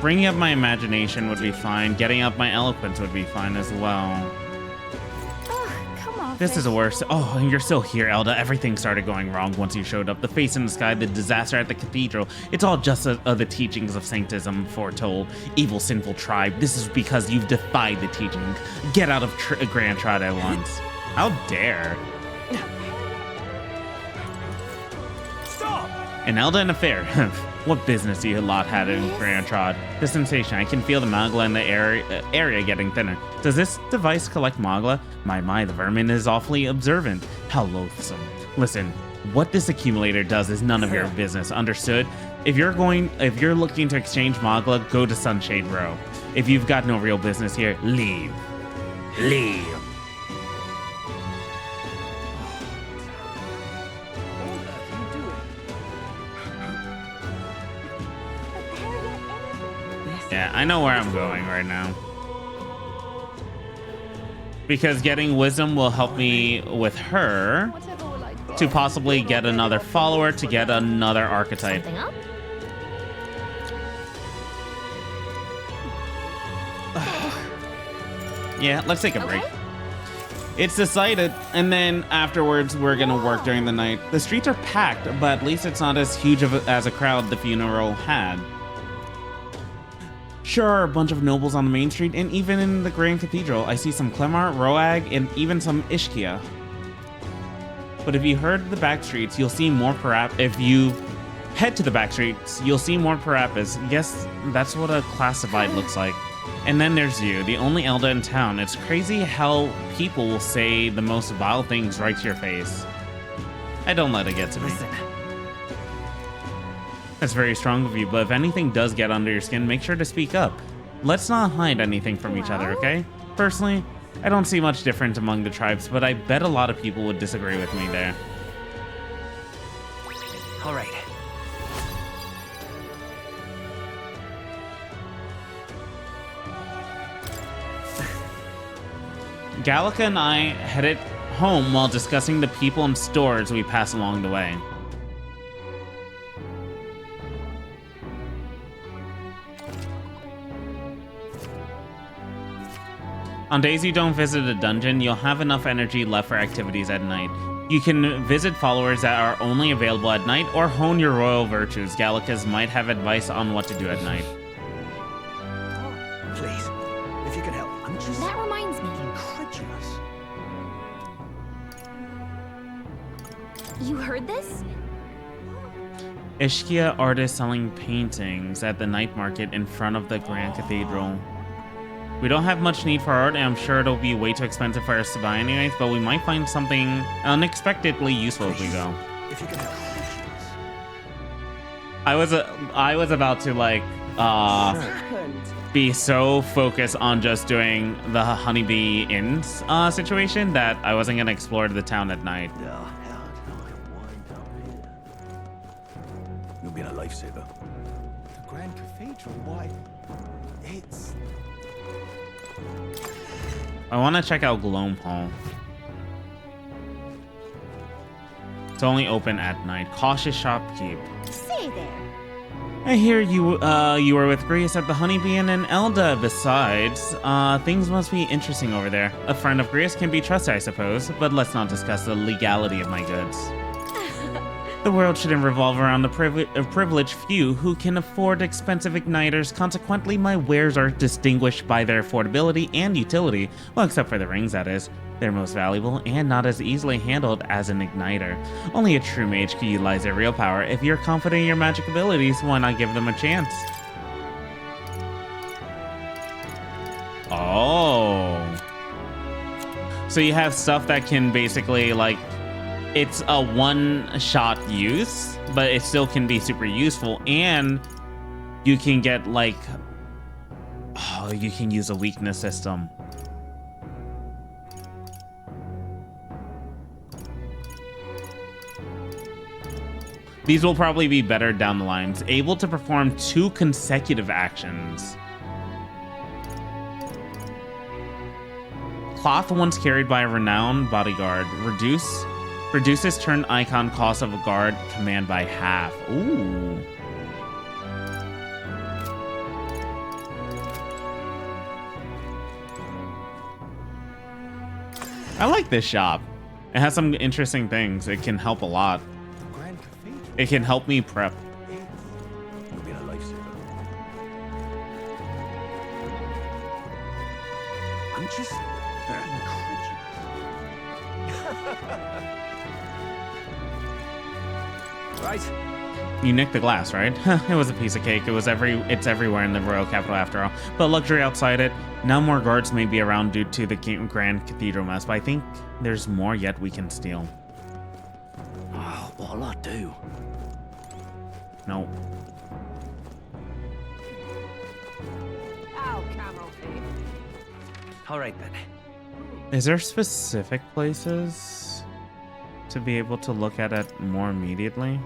Bringing up my imagination would be fine. Getting up my eloquence would be fine as well. Come on. This is the worst. Oh, and you're still here, Elda. Everything started going wrong once you showed up. The face in the sky, the disaster at the cathedral. It's all just the teachings of sanctism foretold. Evil, sinful tribe. This is because you've defied the teaching. Get out of Grand Trot at once. How dare. Stop! An Elda and a fair. What business do you lot had in Grand Trot? The sensation. I can feel the Magla in the area getting thinner. Does this device collect Magla? My, the vermin is awfully observant. How loathsome. Listen, what this accumulator does is none of your business, understood? If you're looking to exchange Magla, go to Sunshade Row. If you've got no real business here, leave. Leave. Yeah, I know where I'm going right now. Because getting wisdom will help me with her to possibly get another follower to get another archetype. Something up? Yeah, let's take a break. Okay. It's decided, and then afterwards we're gonna work during the night. The streets are packed, but at least it's not as huge as a crowd the funeral had. Sure are a bunch of nobles on the main street, and even in the Grand Cathedral, I see some Clemart, Roag, and even some Ishkia. But if you heard the back streets, you'll see more If you head to the back streets, you'll see more Parappas. Yes, that's what a classified looks like. And then there's you, the only Elda in town. It's crazy how people will say the most vile things right to your face. I don't let it get to me. Listen. That's very strong of you, but if anything does get under your skin, make sure to speak up. Let's not hide anything from each other, okay? Personally, I don't see much difference among the tribes, but I bet a lot of people would disagree with me there. All right. Gallica and I headed home while discussing the people and stores we pass along the way. On days you don't visit a dungeon, you'll have enough energy left for activities at night. You can visit followers that are only available at night or hone your royal virtues. Gallicas might have advice on what to do at night. Please, if you can help. I'm just That reminds me. incredulous. You heard this? Ishkia artists selling paintings at the night market in front of the Grand Cathedral. We don't have much need for art, and I'm sure it'll be way too expensive for us to buy anyways, but we might find something unexpectedly useful if we go. If you can help patience. I was about to like be so focused on just doing the Honeybee Inn situation that I wasn't gonna explore the town at night. You've been a lifesaver. The Grand Cathedral, why? It's... I want to check out Gloam Hall. It's only open at night. Cautious shopkeep. Say there. I hear you you were with Grius at the Honeybee Inn in Elda. Besides, things must be interesting over there. A friend of Grius can be trusted, I suppose, but let's not discuss the legality of my goods. The world shouldn't revolve around the privileged few who can afford expensive igniters. Consequently, my wares are distinguished by their affordability and utility. Well, except for the rings, that is. They're most valuable and not as easily handled as an igniter. Only a true mage can utilize their real power. If you're confident in your magic abilities, why not give them a chance? Oh. So you have stuff that can basically, like, it's a one-shot use, but it still can be super useful, and you can get, like, oh, you can use a weakness system. These will probably be better down the lines. Able to perform 2 consecutive actions. Cloth once carried by a renowned bodyguard. Reduces turn icon cost of a guard command by half. Ooh. I like this shop. It has some interesting things. It can help a lot. It can help me prep. You've been a lifesaver. I'm just Right. You nicked the glass, right? It was a piece of cake. It's everywhere in the royal capital after all. But luxury outside it. Now more guards may be around due to the Grand Cathedral mess, but I think there's more yet we can steal. Oh, what'll I do? No. Ow, camel feet. All right then. Is there specific places to be able to look at it more immediately?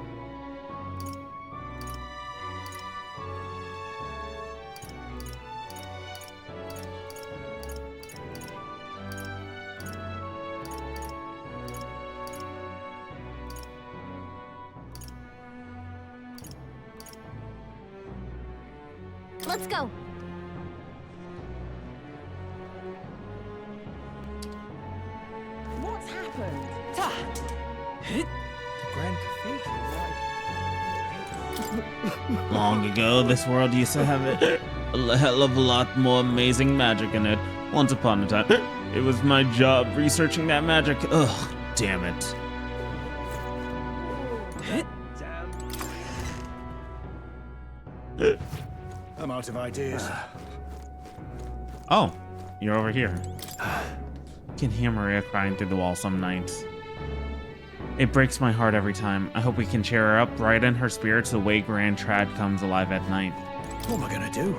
Let's go. What's happened? The Grand Cathedral, Long ago, this world used to have a hell of a lot more amazing magic in it. Once upon a time, it was my job researching that magic. Ugh, damn it. I'm out of ideas. Oh, you're over here. Can hear Maria crying through the wall some nights. It breaks my heart every time. I hope we can cheer her up, brighten her spirits the way Grand Trad comes alive at night. What am I gonna do?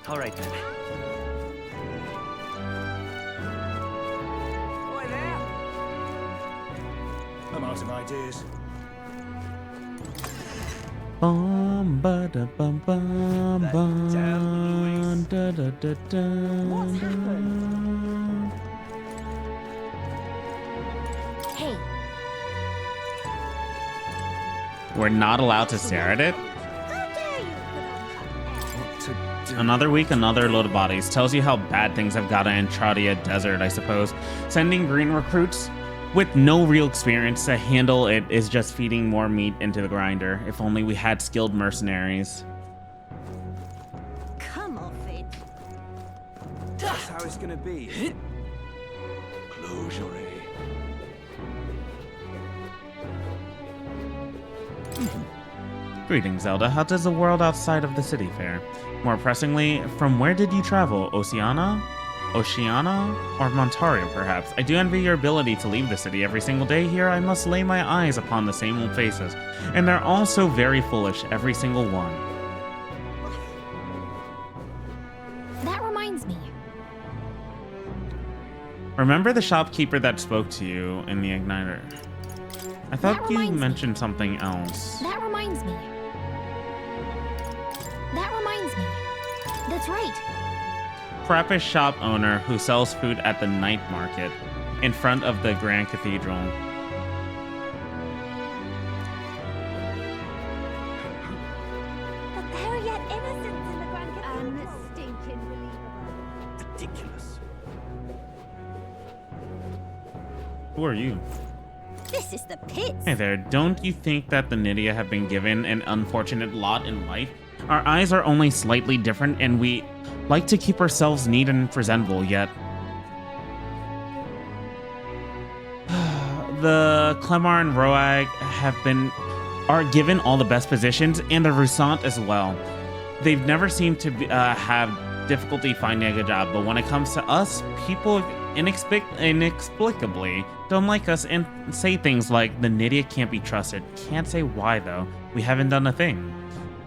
All right then. Oi there. I'm out of ideas. Bum ba da bum bum bum da da da da. What's happened? Hey, We're not allowed to stare at it. how dare you put on What to do? Another week, another load of bodies. Tells you how bad things have gotten in Tradia Desert, I suppose. Sending green recruits with no real experience to handle it is just feeding more meat into the grinder. If only we had skilled mercenaries. Come off it. That's how it's gonna be. Close your eye. Greetings, Zelda. How does the world outside of the city fare? More pressingly, from where did you travel? Oceania, or Montario, perhaps? I do envy your ability to leave the city every single day. Here, I must lay my eyes upon the same old faces. And they're all so very foolish, every single one. That reminds me. Remember the shopkeeper that spoke to you in the Igniter? I thought you mentioned something else. That reminds me. That's right. Frappish shop owner who sells food at the night market in front of the Grand Cathedral. But there are yet innocents in the Grand Cathedral. Stinking believable. Ridiculous. Who are you? This is the pits. Hey there, don't you think that the Nydia have been given an unfortunate lot in life? Our eyes are only slightly different, and we like to keep ourselves neat and presentable, yet the Clemar and Roag are given all the best positions, and the Rusant as well. They've never seemed to have difficulty finding a job, but when it comes to us, people inexplicably don't like us and say things like, the Nydia can't be trusted. Can't say why, though. We haven't done a thing.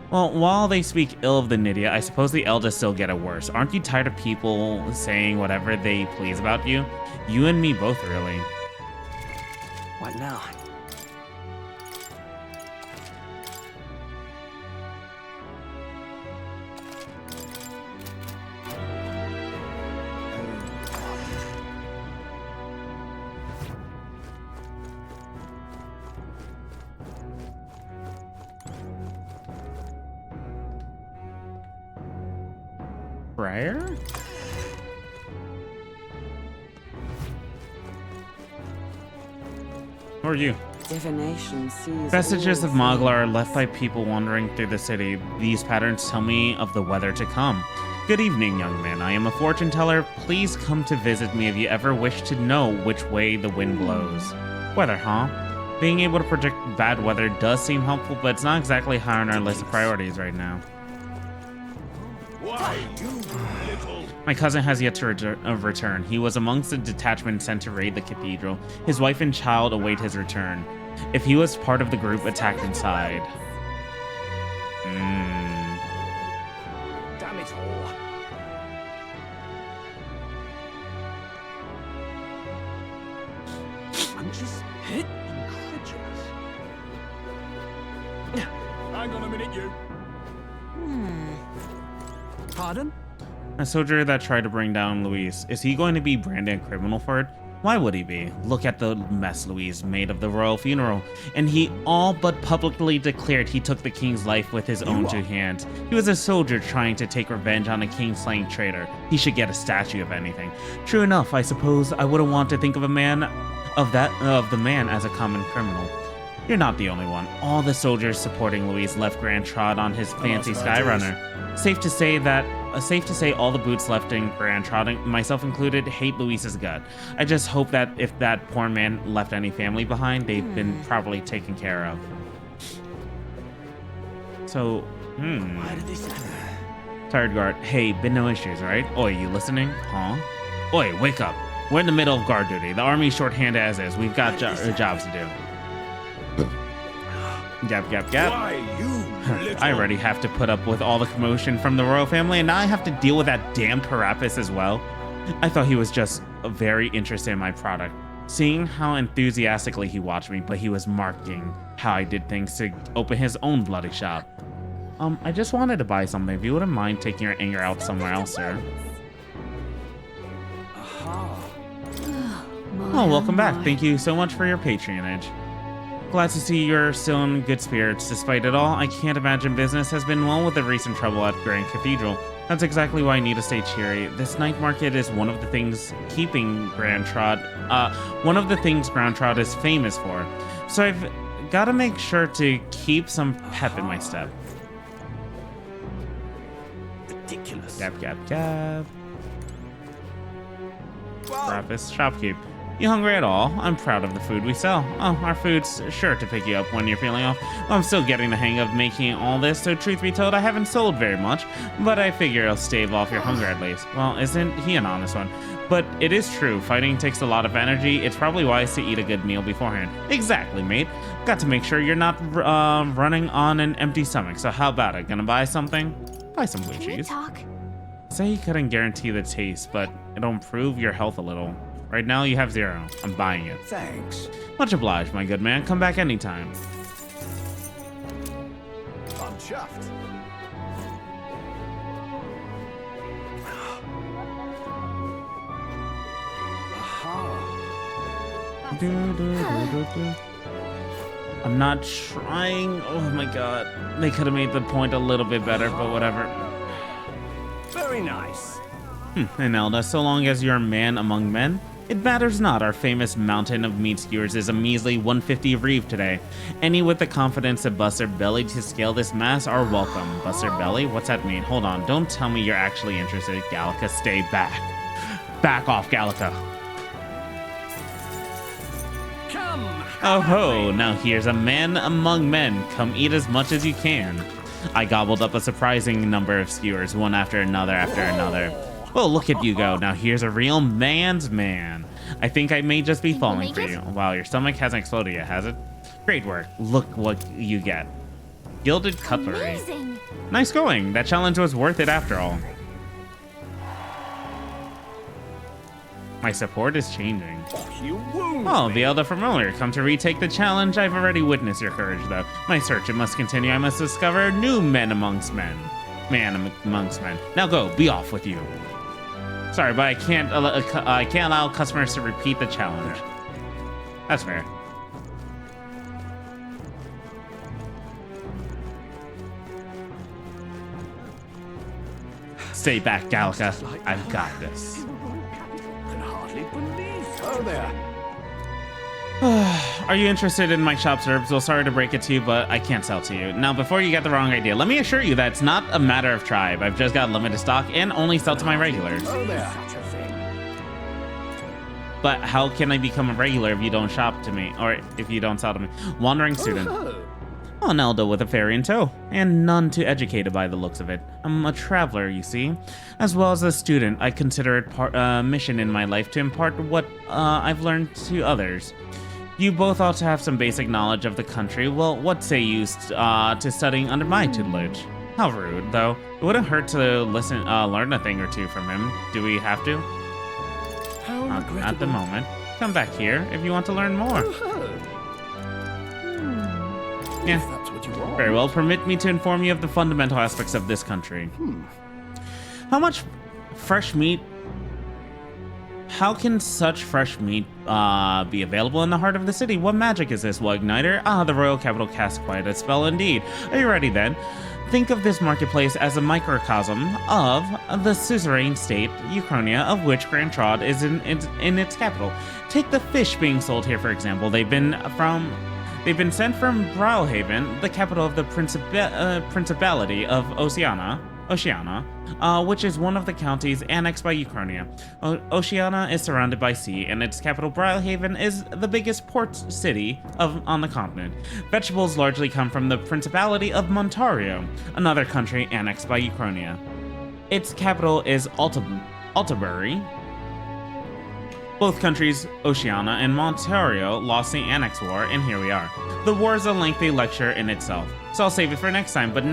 Well, while they speak ill of the Nydia, I suppose the eldest still get it worse. Aren't you tired of people saying whatever they please about you? You and me both, really. What now? Friar? Who are you? Divination sees Vestiges all of Mogla are left by people wandering through the city. These patterns tell me of the weather to come. Good evening, young man. I am a fortune teller. Please come to visit me if you ever wish to know which way the wind blows. Weather, huh? Being able to predict bad weather does seem helpful, but it's not exactly high on our list of priorities right now. Why, you little... My cousin has yet to return. He was amongst the detachment sent to raid the cathedral. His wife and child await his return. If he was part of the group attacked inside. Damn it all. I'm just incredulous. Hang on a minute, you. Pardon? A soldier that tried to bring down Luis. Is he going to be branded a criminal for it? Why would he be? Look at the mess Luis made of the royal funeral. And he all but publicly declared he took the king's life with his own two hands. He was a soldier trying to take revenge on a king-slaying traitor. He should get a statue if anything. True enough, I suppose I wouldn't want to think of the man as a common criminal. You're not the only one. All the soldiers supporting Luis left Grand Trod on his fancy Skyrunner. Safe to say all the boots left in Grand Trod, myself included, hate Luis's gut. I just hope that if that poor man left any family behind, they've been properly taken care of. So, Why did they say Tired guard, hey, been no issues, right? Oi, you listening? Huh? Oi, wake up. We're in the middle of guard duty. The army's shorthanded as is. We've got jobs to do. Gap, gap, gap. Why, you little... I already have to put up with all the commotion from the royal family, and now I have to deal with that damn Parapis as well. I thought he was just very interested in my product. Seeing how enthusiastically he watched me, but he was marking how I did things to open his own bloody shop. I just wanted to buy something. If you wouldn't mind taking your anger out somewhere else, sir. Oh, welcome back. Thank you so much for your patronage. Glad to see you're still in good spirits. Despite it all, I can't imagine business has been well with the recent trouble at Grand Cathedral. That's exactly why I need to stay cheery. This night market is one of the things Grand Trod is famous for. So I've got to make sure to keep some pep in my step. Ridiculous. Gap, gap, gap. Rapist shopkeep. You hungry at all? I'm proud of the food we sell. Oh, our food's sure to pick you up when you're feeling off. Well, I'm still getting the hang of making all this, so truth be told, I haven't sold very much, but I figure I'll stave off your hunger at least. Well, isn't he an honest one? But it is true, fighting takes a lot of energy. It's probably wise to eat a good meal beforehand. Exactly, mate. Got to make sure you're not running on an empty stomach, so how about it? Gonna buy something? Buy some blue cheese. Talk? Say you couldn't guarantee the taste, but it'll improve your health a little. Right now, you have 0. I'm buying it. Thanks. Much obliged, my good man. Come back anytime. I'm chuffed. I'm not trying. Oh my god. They could have made the point a little bit better, but whatever. Very nice. And Elda, so long as you're a man among men, it matters not. Our famous mountain of meat skewers is a measly 150 reeve today. Any with the confidence to bust their belly to scale this mass are welcome. Bust their belly? What's that mean? Hold on. Don't tell me you're actually interested. Gallica, stay back. Back off, Gallica. Oh ho, now here's a man among men. Come eat as much as you can. I gobbled up a surprising number of skewers, one after another after another. Well, look at you go. Now here's a real man's man. I think I may just be falling for you. Wow, your stomach hasn't exploded yet, has it? Great work. Look what you get. Gilded cutlery. Amazing. Nice going. That challenge was worth it after all. My support is changing. Oh, the Elder from earlier. Come to retake the challenge. I've already witnessed your courage, though. My search, it must continue. I must discover new men amongst men. Man amongst men. Now go. Be off with you. Sorry, but I can't allow customers to repeat the challenge. That's fair. Stay back, Gallica. I've got this. Oh there. Are you interested in my shop's herbs? Well, sorry to break it to you, but I can't sell to you. Now, before you get the wrong idea, let me assure you that it's not a matter of tribe. I've just got limited stock and only sell to my regulars. Oh there. But how can I become a regular if you don't shop to me, or if you don't sell to me? Wandering student. Oh, an elder with a fairy in tow, and none too educated by the looks of it. I'm a traveler, you see. As well as a student, I consider it mission in my life to impart what I've learned to others. You both ought to have some basic knowledge of the country. Well, what say you to studying under my tutelage? How rude, though. It wouldn't hurt to learn a thing or two from him. Do we have to? Not at the moment. Come back here if you want to learn more. Yeah, very well. Permit me to inform you of the fundamental aspects of this country. How much fresh meat? How can such fresh meat be available in the heart of the city? What magic is this? Well, Igniter? Ah, the royal capital casts quite a spell indeed. Are you ready then? Think of this marketplace as a microcosm of the suzerain state, Uchronia, of which Grand Trod is in its capital. Take the fish being sold here, for example. They've been sent from Browhaven, the capital of the Principality of Oceania, which is one of the counties annexed by Uchronia. Oceania is surrounded by sea, and its capital, Browhaven, is the biggest port city on the continent. Vegetables largely come from the Principality of Montario, another country annexed by Uchronia. Its capital is Altabury. Both countries, Oceania and Montario, lost the Annex War, and here we are. The war is a lengthy lecture in itself, so I'll save it for next time, but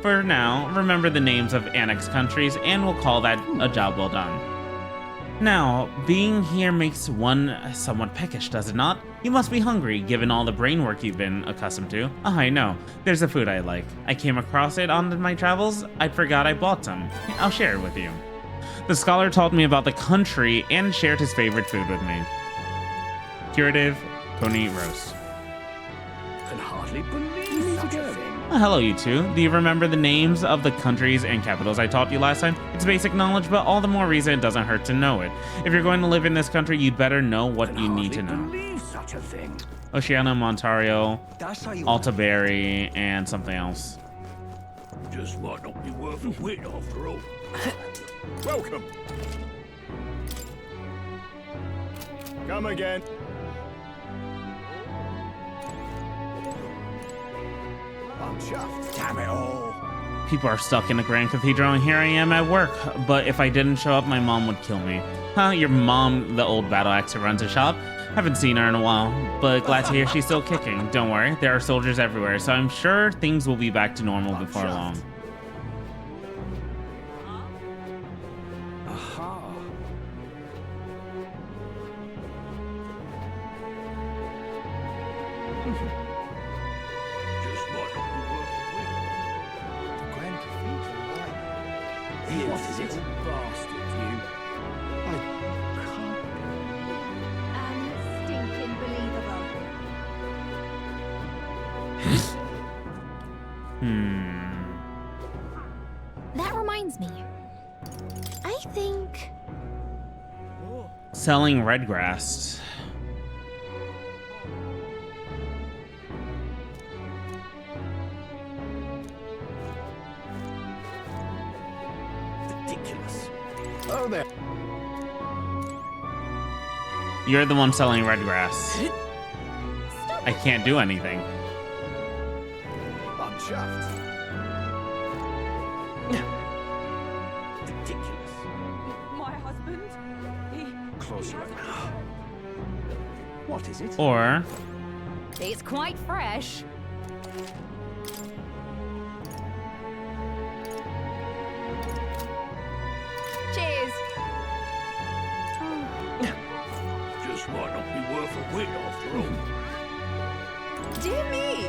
for now, remember the names of annexed countries, and we'll call that a job well done. Now, being here makes one somewhat peckish, does it not? You must be hungry, given all the brain work you've been accustomed to. Ah, I know. There's a food I like. I came across it on my travels. I forgot I bought some. I'll share it with you. The scholar told me about the country and shared his favorite food with me. Figurative pony roast. Can hardly believe such a thing. Oh, hello, you two. Do you remember the names of the countries and capitals I taught you last time? It's basic knowledge, but all the more reason it doesn't hurt to know it. If you're going to live in this country, you'd better know what you need to know. Believe such a thing. Oceania, Montario, Altabury, and something else. Just might not be worth a wit after all. Welcome. Come again. I'm chuffed. Damn it all. People are stuck in the Grand Cathedral, and here I am at work. But if I didn't show up, my mom would kill me. Huh, your mom, the old battle axe who runs a shop? Haven't seen her in a while, but glad to hear she's still kicking. Don't worry, there are soldiers everywhere, so I'm sure things will be back to normal before long. Aha. Just might not be worth a win. The Grand Cathedral, right? What is it? Bastard, you. I can't. Unstinking believable. That reminds me. I think... Selling red grass. Ridiculous. Oh, there. You're the one selling red grass. I can't do anything. I'm chuffed. Ridiculous. My husband, he... Closer up. What is it? Or... It's quite fresh. Cheers. Just might not be worth a win after all. Dear me.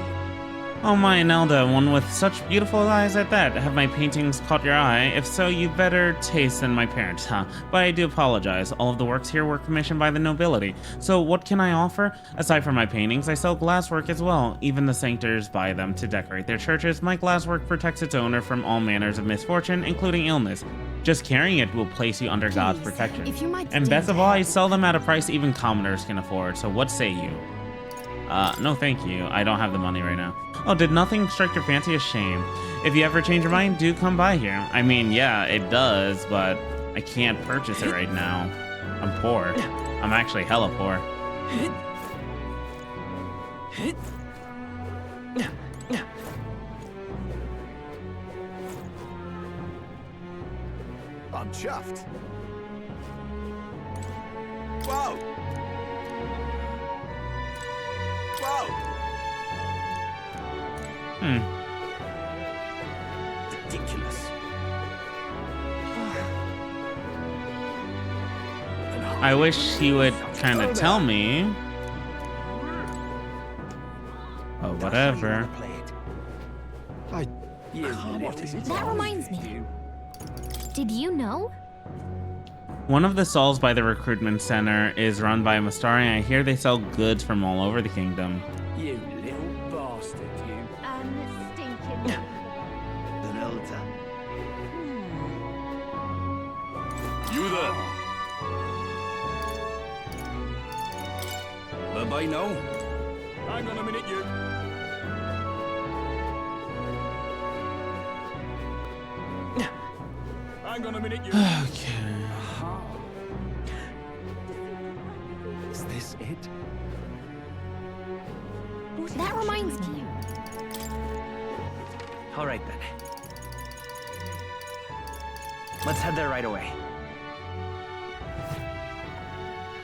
Oh my, Nelda, one with such beautiful eyes at that. Have my paintings caught your eye? If so, you better taste than my parents, huh? But I do apologize. All of the works here were commissioned by the nobility. So what can I offer? Aside from my paintings, I sell glasswork as well. Even the sanctors buy them to decorate their churches. My glasswork protects its owner from all manners of misfortune, including illness. Just carrying it will place you under God's protection. if you might And stand best of all, I sell them at a price even commoners can afford. So what say you? No thank you. I don't have the money right now. Oh, did nothing strike your fancy? A shame. If you ever change your mind, do come by here. I mean, yeah, it does, but I can't purchase it right now. I'm poor. I'm actually hella poor. I'm chuffed. Whoa! Whoa! Ridiculous. I wish he would kind of tell me. Oh, whatever. What is it? That reminds me. Did you know? One of the stalls by the recruitment center is run by Mastari. I hear they sell goods from all over the kingdom. You little bastard, you. Unstinking An elder. You there? Bye-bye now. Hang on a minute, you. Hang on a minute, you. Okay. Is this it? That reminds me. All right then. Let's head there right away.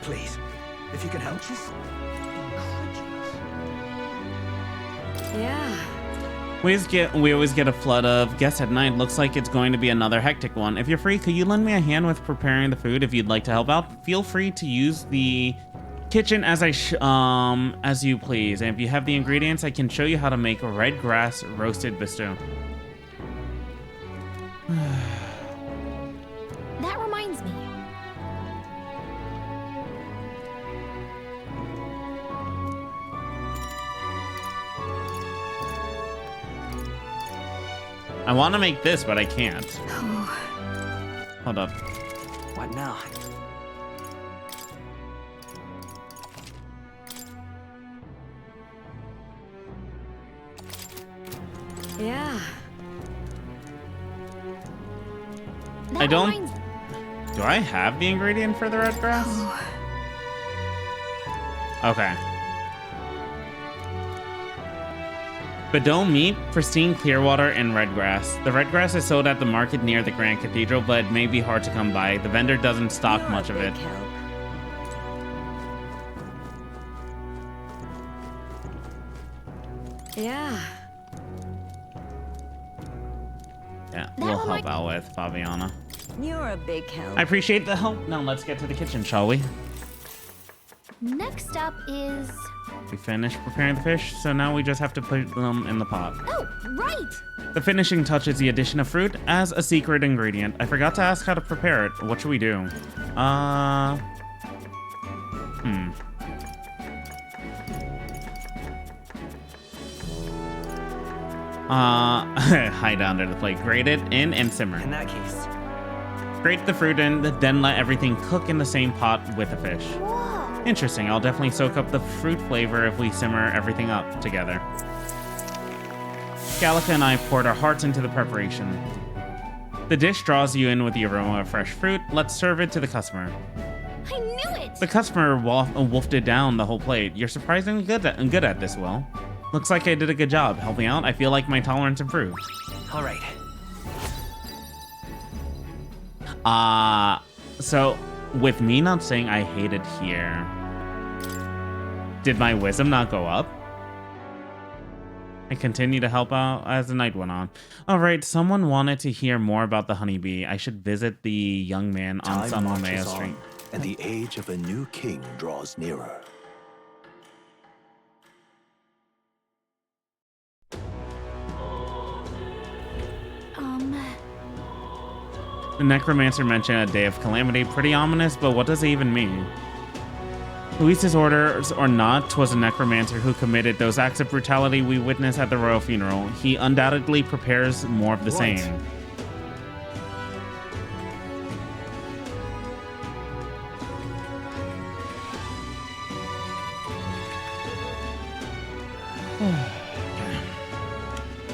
Please, if you can help us. Yeah. We always get a flood of guests at night. Looks like it's going to be another hectic one. If you're free, could you lend me a hand with preparing the food? If you'd like to help out, feel free to use the kitchen as you please. And if you have the ingredients, I can show you how to make a red grass roasted bestow. That reminds me. I want to make this, but I can't. Hold up. What now? Yeah. That I don't- reminds- Do I have the ingredient for the red grass? Okay. Badone meat, pristine Clearwater, and red grass. The red grass is sold at the market near the Grand Cathedral, but may be hard to come by. The vendor doesn't stock much of it. Yeah. Yeah, we'll help out with Fabiana. You're a big help. I appreciate the help. Now let's get to the kitchen, shall we? Next up is... We finished preparing the fish, so now we just have to put them in the pot. Oh, right! The finishing touch is the addition of fruit as a secret ingredient. I forgot to ask how to prepare it. What should we do? Hide under the plate. Grate it in and simmer. In that case. Grate the fruit in, then let everything cook in the same pot with the fish. Whoa. Interesting. I'll definitely soak up the fruit flavor if we simmer everything up together. Gallica and I poured our hearts into the preparation. The dish draws you in with the aroma of fresh fruit. Let's serve it to the customer. I knew it! The customer wolfed down the whole plate. You're surprisingly good at this, Will. Looks like I did a good job helping out. I feel like my tolerance improved. All right. So with me not saying I hate it here, did my wisdom not go up? I continue to help out as the night went on. All right, someone wanted to hear more about the honeybee. I should visit the young man on San Romeo Street. And the age of a new king draws nearer. The necromancer mentioned a day of calamity. Pretty ominous, but what does it even mean? Luis's orders or not, 'twas a necromancer who committed those acts of brutality we witnessed at the royal funeral. He undoubtedly prepares more of the same.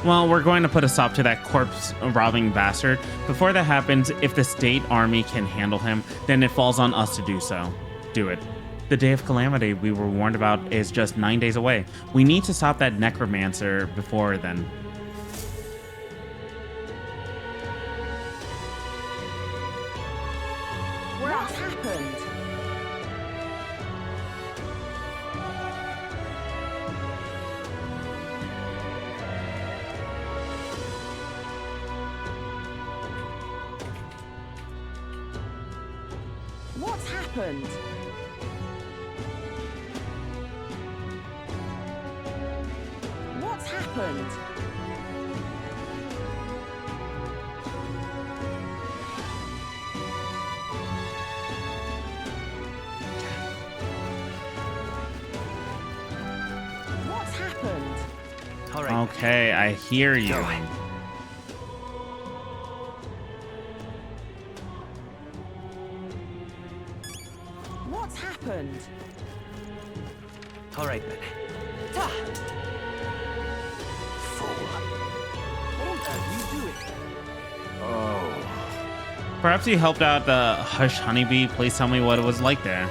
Well, we're going to put a stop to that corpse-robbing bastard. Before that happens, if the state army can handle him, then it falls on us to do so. Do it. The day of calamity we were warned about is just 9 days away. We need to stop that necromancer before then. What happened? What's happened? What's happened? What's happened? All right. Okay, I hear you. Going. What's happened? All right then. Perhaps you helped out the Hush Honeybee. Please tell me what it was like there.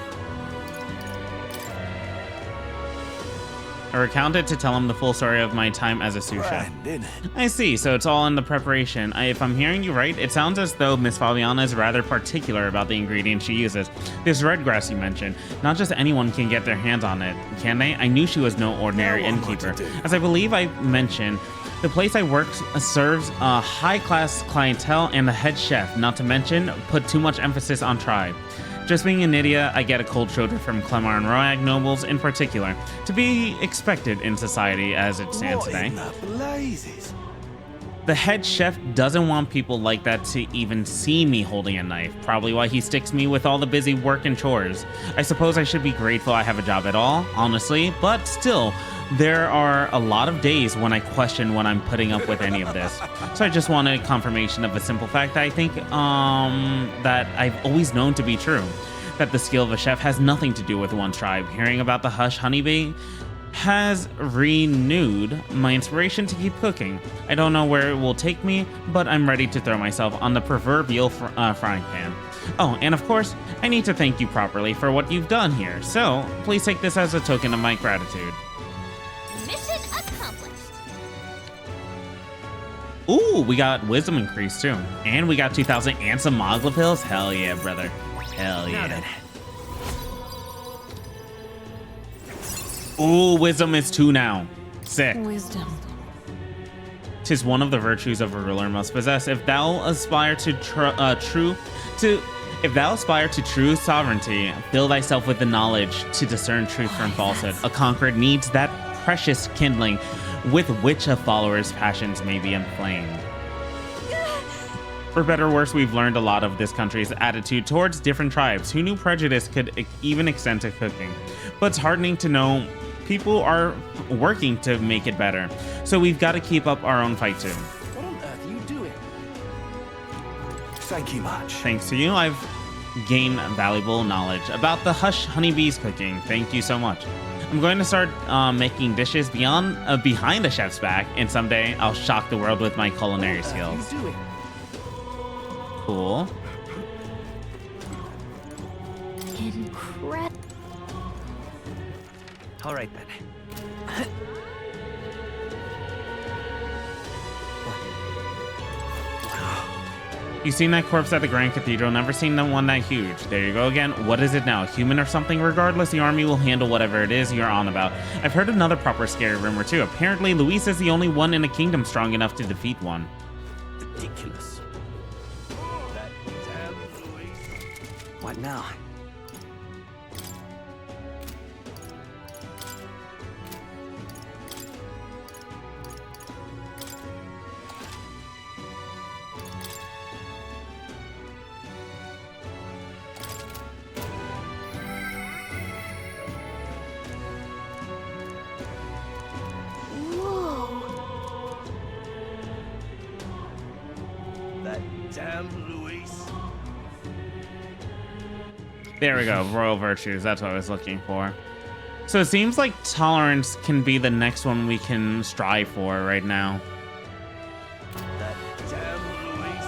I recounted to tell him the full story of my time as a sous chef. I see, so it's all in the preparation. If I'm hearing you right, it sounds as though Miss Fabiana is rather particular about the ingredients she uses. This red grass you mentioned, not just anyone can get their hands on it, can they? I knew she was no ordinary innkeeper. As I believe I mentioned, the place I work serves a high-class clientele and the head chef, not to mention, put too much emphasis on tribe. Just being an idiot, I get a cold shoulder from Clemar and Royag nobles in particular, to be expected in society as it stands today. The head chef doesn't want people like that to even see me holding a knife, probably why he sticks me with all the busy work and chores. I suppose I should be grateful I have a job at all, honestly, but still, there are a lot of days when I question when I'm putting up with any of this. So I just wanted confirmation of a simple fact that I think that I've always known to be true. That the skill of a chef has nothing to do with one tribe. Hearing about the Hush Honeybee, has renewed my inspiration to keep cooking. I don't know where it will take me, but I'm ready to throw myself on the proverbial frying pan. Oh, and of course, I need to thank you properly for what you've done here, so please take this as a token of my gratitude. Mission accomplished. Ooh, we got wisdom increase too. And we got 2,000 and some Mogla pills. Hell yeah, brother. Hell yeah. Ooh, wisdom is 2 now. Sick. Wisdom. 'Tis one of the virtues of a ruler must possess. If thou aspire to true sovereignty, fill thyself with the knowledge to discern truth from falsehood. A conqueror needs that precious kindling with which a follower's passions may be inflamed. For better or worse, we've learned a lot of this country's attitude towards different tribes. Who knew prejudice could even extend to cooking? But it's heartening to know people are working to make it better. So we've got to keep up our own fight too. What on earth are you doing? Thank you much. Thanks to you, I've gained valuable knowledge about the Hush honeybees cooking. Thank you so much. I'm going to start making dishes behind the chef's back, and someday I'll shock the world with my culinary skills. Cool. Incredible. All right then. You seen that corpse at the Grand Cathedral? Never seen one that huge. There you go again. What is it now? A human or something? Regardless, the army will handle whatever it is you're on about. I've heard another proper scary rumor too. Apparently, Luis is the only one in the kingdom strong enough to defeat one. Ridiculous. That damn Luis. What now? Damn Luis. There we go. Royal virtues. That's what I was looking for. So it seems like tolerance can be the next one we can strive for right now. That damn Luis.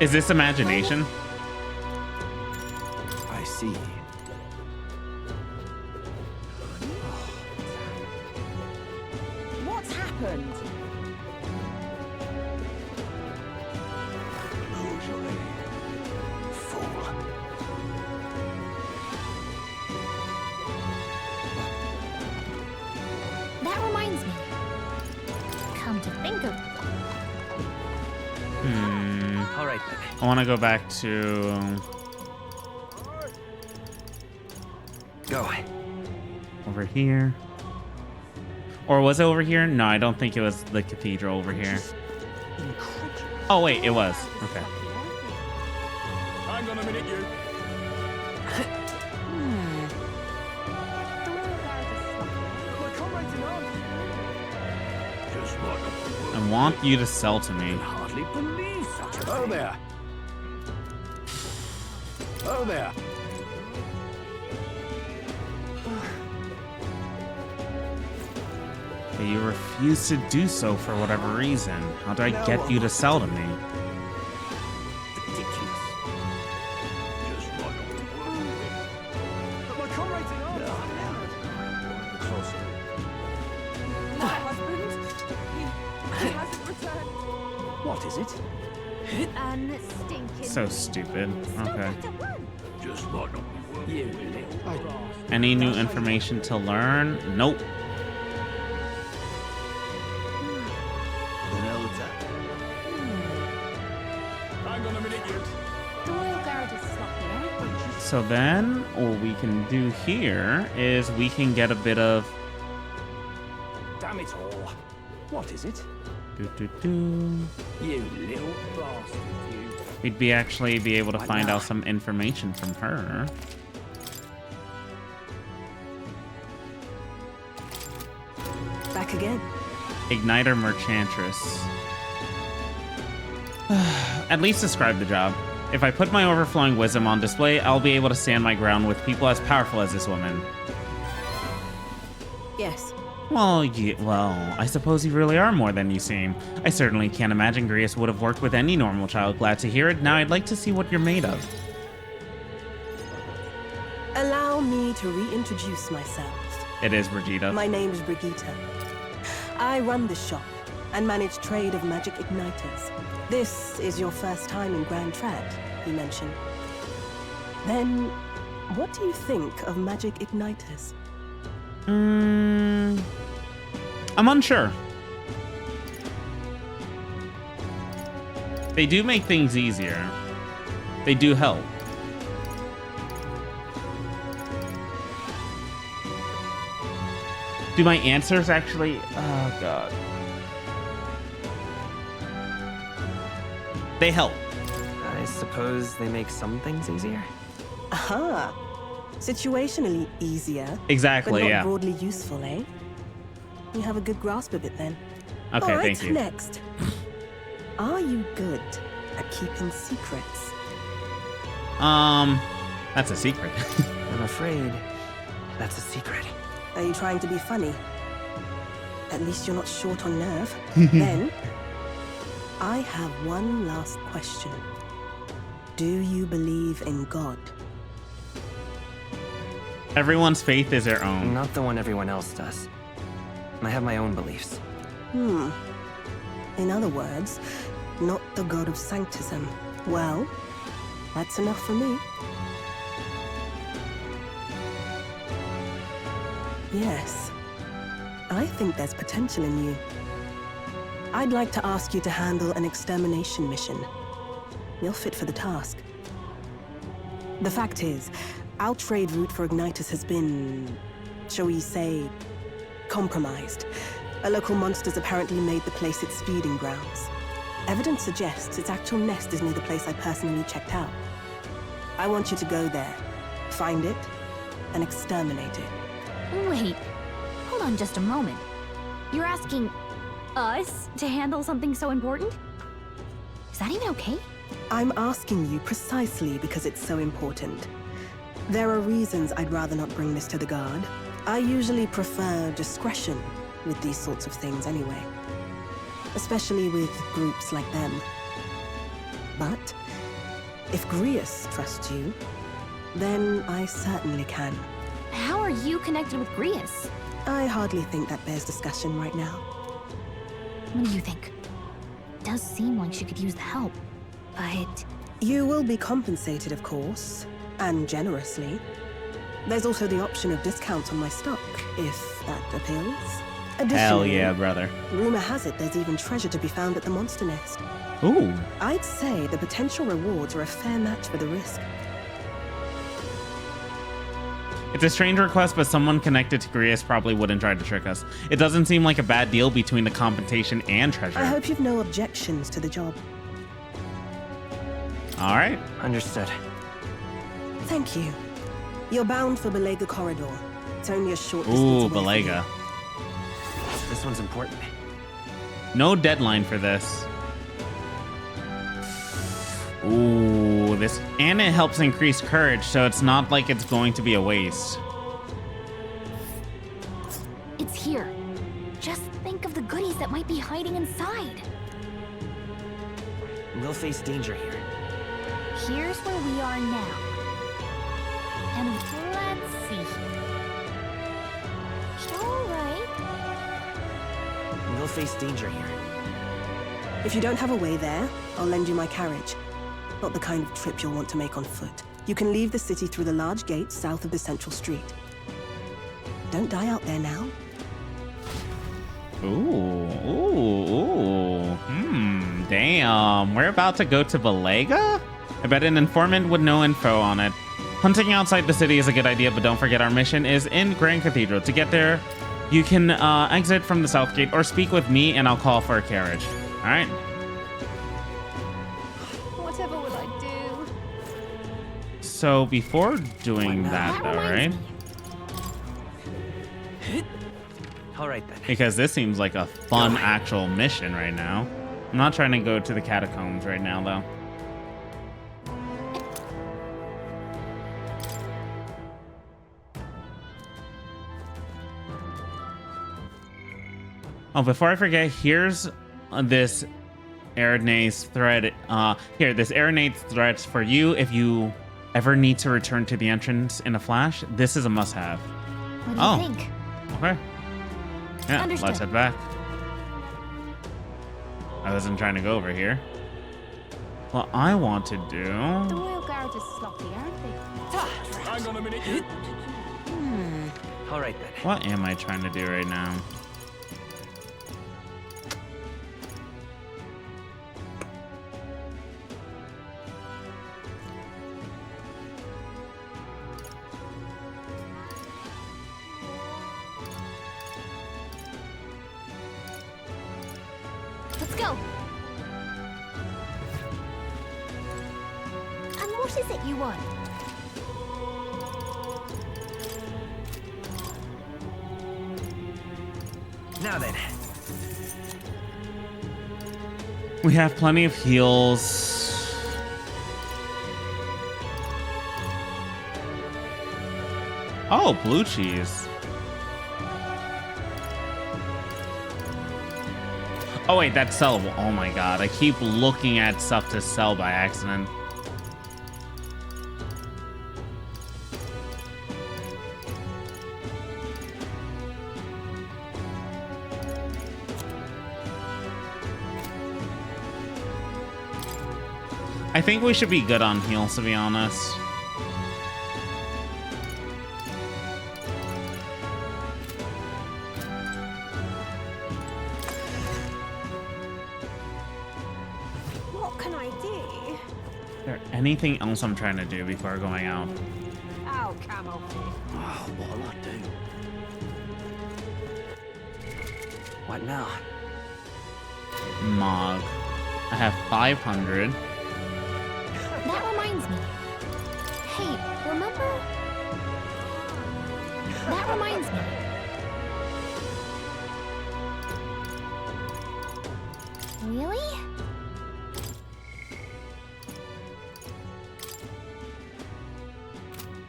Is this imagination? I see. What's happened? That reminds me. Come to think of All right then. I want to go back to over here. Or was it over here? No, I don't think it was the cathedral over here. Oh wait, it was. Okay. Hang on a minute, you. I want you to sell to me. Hardly believe such a thing. Oh there. Oh there. But you refuse to do so for whatever reason. How do I get you to sell to me? Ridiculous. Just what but my comrades in arms. Closer. My husband, he hasn't returned. What is it? Stinking. So stupid. Okay. Just might not be worth You little bastard. Any new information to learn? Nope. Hang on a minute, you. The Royal Guard is sloppy, eh? So then what we can do here is we can get a bit of Damn it all. What is it? do. You little bastard, you. We'd be actually be able to find out some information from her. Back again. Igniter Merchantress. At least describe the job. If I put my overflowing wisdom on display, I'll be able to stand my ground with people as powerful as this woman. Yes. Well, I suppose you really are more than you seem. I certainly can't imagine Grius would have worked with any normal child. Glad to hear it. Now I'd like to see what you're made of. Allow me to reintroduce myself. It is Brigitte. My name is Brigitte. I run this shop and manage trade of magic igniters. This is your first time in Grand Trad, you mentioned. Then, what do you think of magic igniters? I'm unsure. They do make things easier. They do help. Do my answers actually? Oh, God. They help. I suppose they make some things easier? Aha! Situationally easier. Exactly, but not yeah. broadly useful, eh? You have a good grasp of it then. Okay, All right, thank you. Next. Are you good at keeping secrets? That's a secret. I'm afraid that's a secret. Are you trying to be funny? At least you're not short on nerve. Then, I have one last question. Do you believe in God? Everyone's faith is their own. Not the one everyone else does. I have my own beliefs. In other words, not the God of Sanctism. Well, that's enough for me. Yes. I think there's potential in you. I'd like to ask you to handle an extermination mission. You're fit for the task. The fact is, our trade route for Ignitus has been, shall we say, compromised. A local monster's apparently made the place its feeding grounds. Evidence suggests its actual nest is near the place I personally checked out. I want you to go there, find it, and exterminate it. Wait, hold on just a moment. You're asking us to handle something so important? Is that even okay? I'm asking you precisely because it's so important. There are reasons I'd rather not bring this to the guard. I usually prefer discretion with these sorts of things anyway. Especially with groups like them. But if Grius trusts you, then I certainly can. How are you connected with Grius? I hardly think that bears discussion right now. What do you think? It does seem like she could use the help, but... You will be compensated, of course, and generously. There's also the option of discounts on my stock, if that appeals. Hell yeah, brother. Rumor has it there's even treasure to be found at the monster nest. Ooh. I'd say the potential rewards are a fair match for the risk. It's a strange request, but someone connected to Grius probably wouldn't try to trick us. It doesn't seem like a bad deal between the compensation and treasure. I hope you've no objections to the job. All right. Understood. Thank you. You're bound for Belega Corridor. It's only a short distance Ooh, away from Belega. This one's important. No deadline for this. Ooh, this, and it helps increase courage, so it's not like it's going to be a waste. It's here. Just think of the goodies that might be hiding inside. We'll face danger here. Here's where we are now. And let's see. All right. We'll face danger here. If you don't have a way there, I'll lend you my carriage. Not the kind of trip you'll want to make on foot. You can leave the city through the large gates south of the central street. Don't die out there now. Ooh. Damn. We're about to go to Belega? I bet an informant would know info on it. Hunting outside the city is a good idea, but don't forget our mission is in Grand Cathedral. To get there, you can exit from the south gate or speak with me and I'll call for a carriage. All right. Whatever will I do? So before doing that though, right? All right then. Because this seems like a fun actual mission right now. I'm not trying to go to the catacombs right now though. Oh, before I forget, here's this Aeronade's thread. This Aeronade's threads for you if you ever need to return to the entrance in a flash. This is a must-have. What do you think? Okay. Yeah, Understood. let's head back. I wasn't trying to go over here. What I want to do... The royal guard is sloppy, aren't they? Hang on a minute. All right then. What am I trying to do right now? Let's go. And what is it you want? Now then. We have plenty of heals. Oh, blue cheese. Oh wait, that's sellable. Oh my god, I keep looking at stuff to sell by accident. I think we should be good on heals, to be honest. What can I do? Is there anything else I'm trying to do before going out? Oh, camel. Oh, what'll I do? What now? Mog. I have 500. That reminds me. Hey, remember? That reminds me. Really?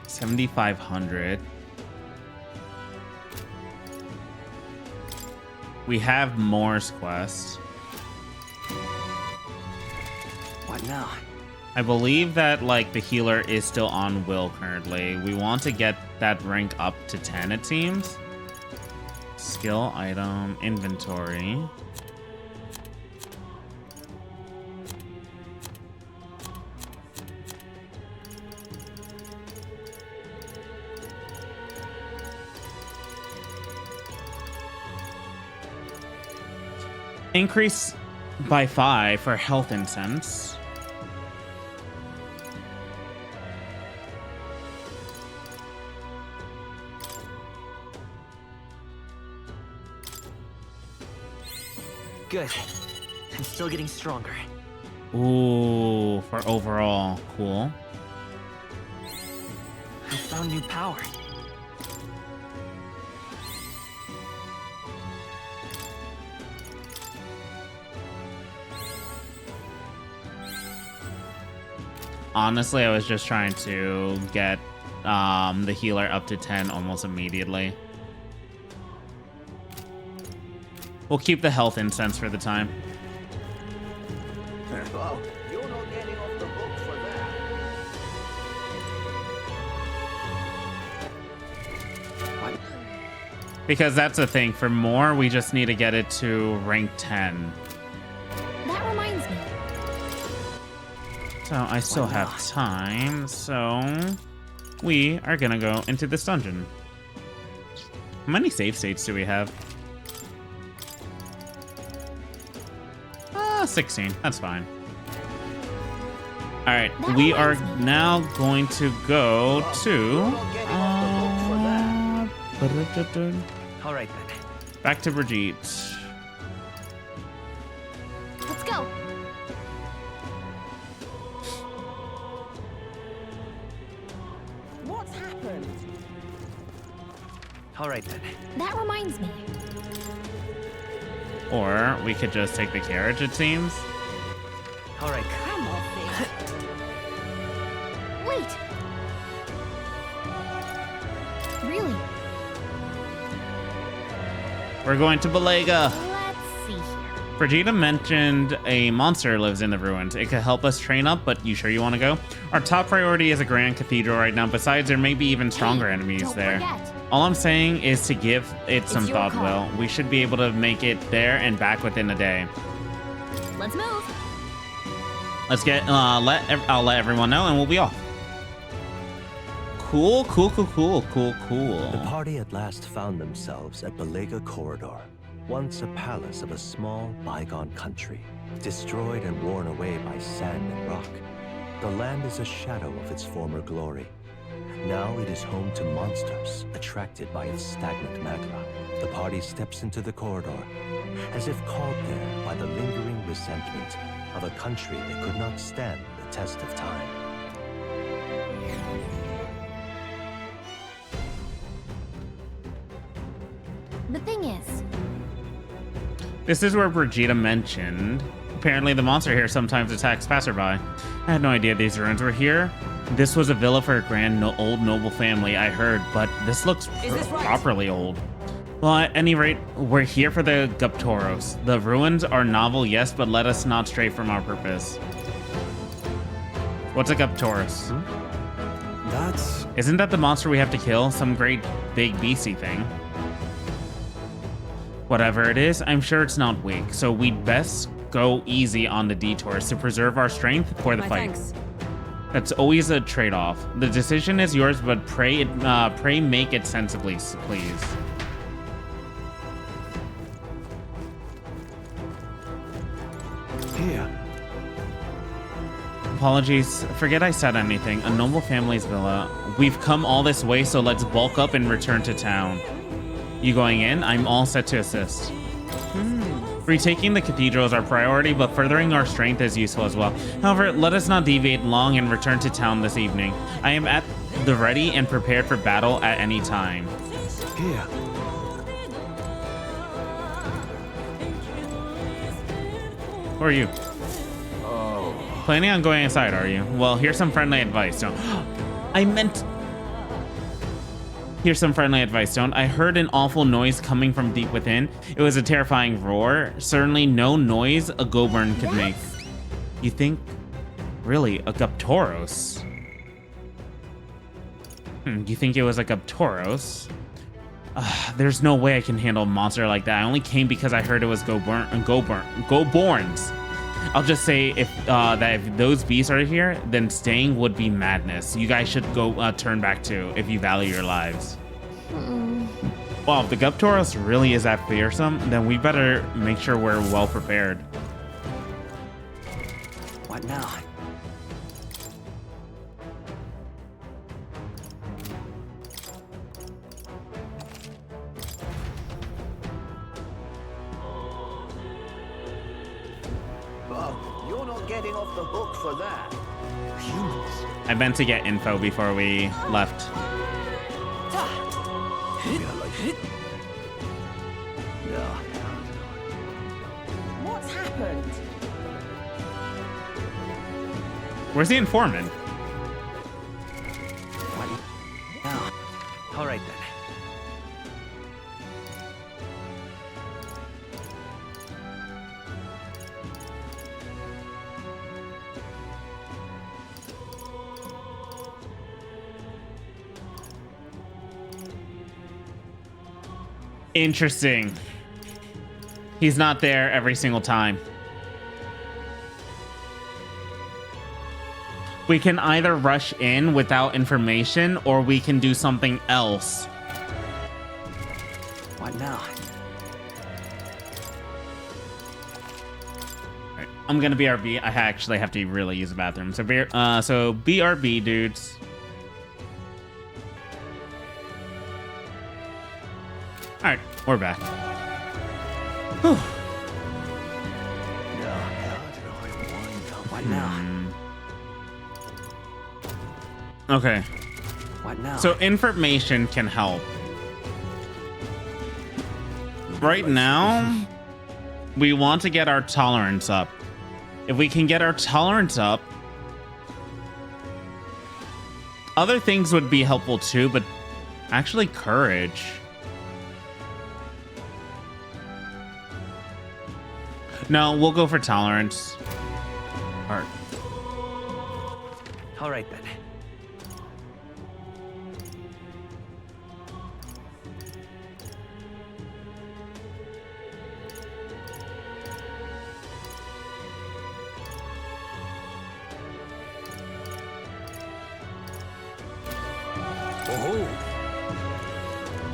$7,500. We have Moore's Quest. What now? I believe that like the healer is still on Will currently. We want to get that rank up to 10, it seems. Skill item inventory. Increase by 5 for health incense. Good. I'm still getting stronger. Ooh, for overall. Cool. I found new power. Honestly, I was just trying to get the healer up to 10 almost immediately. We'll keep the health incense for the time. Well, you're not getting off the hook for that. Because that's the thing. For more, we just need to get it to rank 10. That reminds me. So I still have time. So we are gonna go into this dungeon. How many save states do we have? 16. That's fine. All right, we are now going to go to All right then. back to Brigitte. Let's go. What's happened? All right then. That reminds me. Or we could just take the carriage, it seems. All right. Come off it. Wait. Really? We're going to Belega. Vegeta mentioned a monster lives in the ruins. It could help us train up, but you sure you want to go? Our top priority is a Grand Cathedral right now. Besides, there may be even stronger enemies there. All I'm saying is to give it some thought, Will. We should be able to make it there and back within a day. Let's move. Let's get, I'll let everyone know and we'll be off. Cool. The party at last found themselves at Belega Corridor, once a palace of a small, bygone country, destroyed and worn away by sand and rock. The land is a shadow of its former glory. Now it is home to monsters attracted by its stagnant magma. The party steps into the corridor, as if called there by the lingering resentment of a country that could not stand the test of time. The thing is, this is where Vegeta mentioned. Apparently the monster here sometimes attacks passerby. I had no idea these ruins were here. This was a villa for a grand old noble family, I heard, but this looks properly old. Well, at any rate, we're here for the Guptoros. The ruins are novel, yes, but let us not stray from our purpose. What's a Guptoros? Isn't that the monster we have to kill? Some great big beastie thing. Whatever it is, I'm sure it's not weak, so we'd best go easy on the detours to preserve our strength for the fight. Thanks. That's always a trade-off. The decision is yours, but pray make it sensibly, please. Here. Apologies, forget I said anything. A noble family's villa. We've come all this way, so let's bulk up and return to town. You going in? I'm all set to assist. Retaking the cathedral is our priority, but furthering our strength is useful as well. However, let us not deviate long and return to town this evening. I am at the ready and prepared for battle at any time. Here. Who are you? Oh. Planning on going inside, are you? Well, here's some friendly advice. Don't. Here's some friendly advice, don't. I heard an awful noise coming from deep within. It was a terrifying roar. Certainly no noise a Goburn could make. You think? Really, a Guptoros? You think it was a Guptoros? There's no way I can handle a monster like that. I only came because I heard it was Goborns. I'll just say if those beasts are here, then staying would be madness. You guys should go turn back too if you value your lives. Well, if the Guptoros really is that fearsome, then we better make sure we're well prepared. What now? You're not getting off the hook for that. Humans. I meant to get info before we left. What's happened? Where's the informant? All right then. Interesting. He's not there every single time. We can either rush in without information or we can do something else. What now? Right. I'm gonna BRB. I actually have to really use the bathroom. So BRB, dudes. All right, we're back. Whew. What now? Okay. What now? So information can help. Right now, we want to get our tolerance up. If we can get our tolerance up, other things would be helpful too, but actually courage. No, we'll go for tolerance. Art. All right then.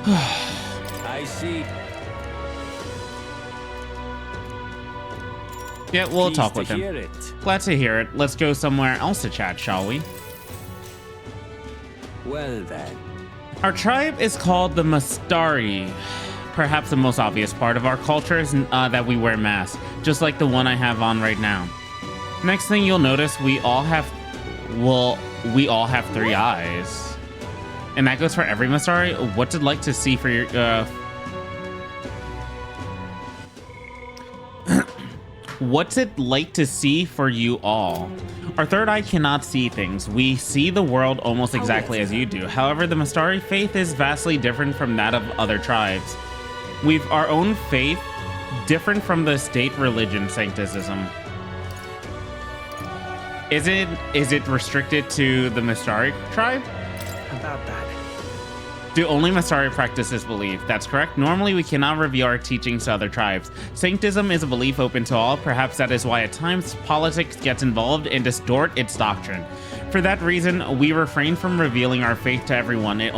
Oh, I see. Yeah, we'll Pleased talk to with him. hear it. Glad to hear it. Let's go somewhere else to chat, shall we? Well then. Our tribe is called the Mastari. Perhaps the most obvious part of our culture is that we wear masks, just like the one I have on right now. Next thing you'll notice, we all have 3 eyes. And that goes for every Mastari. What's it like to see for your What's it like to see for you all? Our third eye cannot see things. We see the world almost exactly as you do. However, the Mastari faith is vastly different from that of other tribes. We've our own faith, different from the state religion Sanctism. Is it restricted to the Mastari tribe? About that. Do only Mastari practice this belief? That's correct. Normally, we cannot reveal our teachings to other tribes. Sanctism is a belief open to all. Perhaps that is why at times politics gets involved and distort its doctrine. For that reason, we refrain from revealing our faith to everyone. It's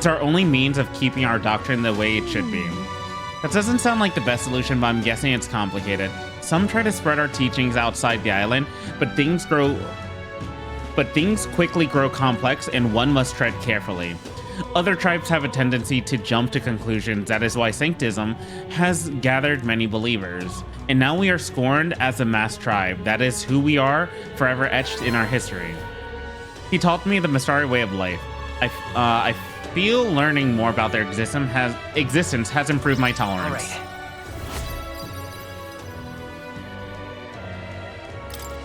our only means of keeping our doctrine the way it should be. That doesn't sound like the best solution, but I'm guessing it's complicated. Some try to spread our teachings outside the island, but things quickly grow complex and one must tread carefully. Other tribes have a tendency to jump to conclusions. That is why Sanctism has gathered many believers. And now we are scorned as a mass tribe. That is who we are, forever etched in our history. He taught me the Mastari way of life. I feel learning more about their existence has improved my tolerance. All right.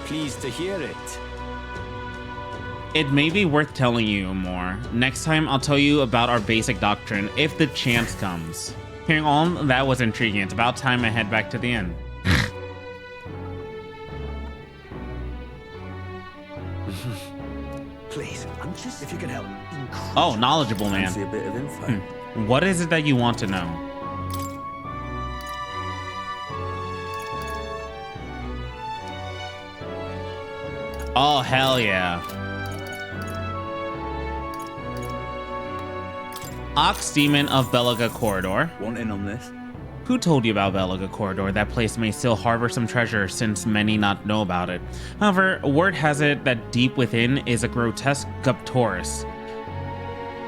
Pleased to hear it. It may be worth telling you more. Next time, I'll tell you about our basic doctrine, if the chance comes. Hearing all that was intriguing. It's about time I head back to the inn. Please, I'm just if you can help. Oh, knowledgeable man. Fancy a bit of info. What is it that you want to know? Oh, hell yeah. Ox Demon of Belaga Corridor. Want in on this? Who told you about Belaga Corridor? That place may still harbor some treasure, since many not know about it. However, word has it that deep within is a grotesque Guptorus.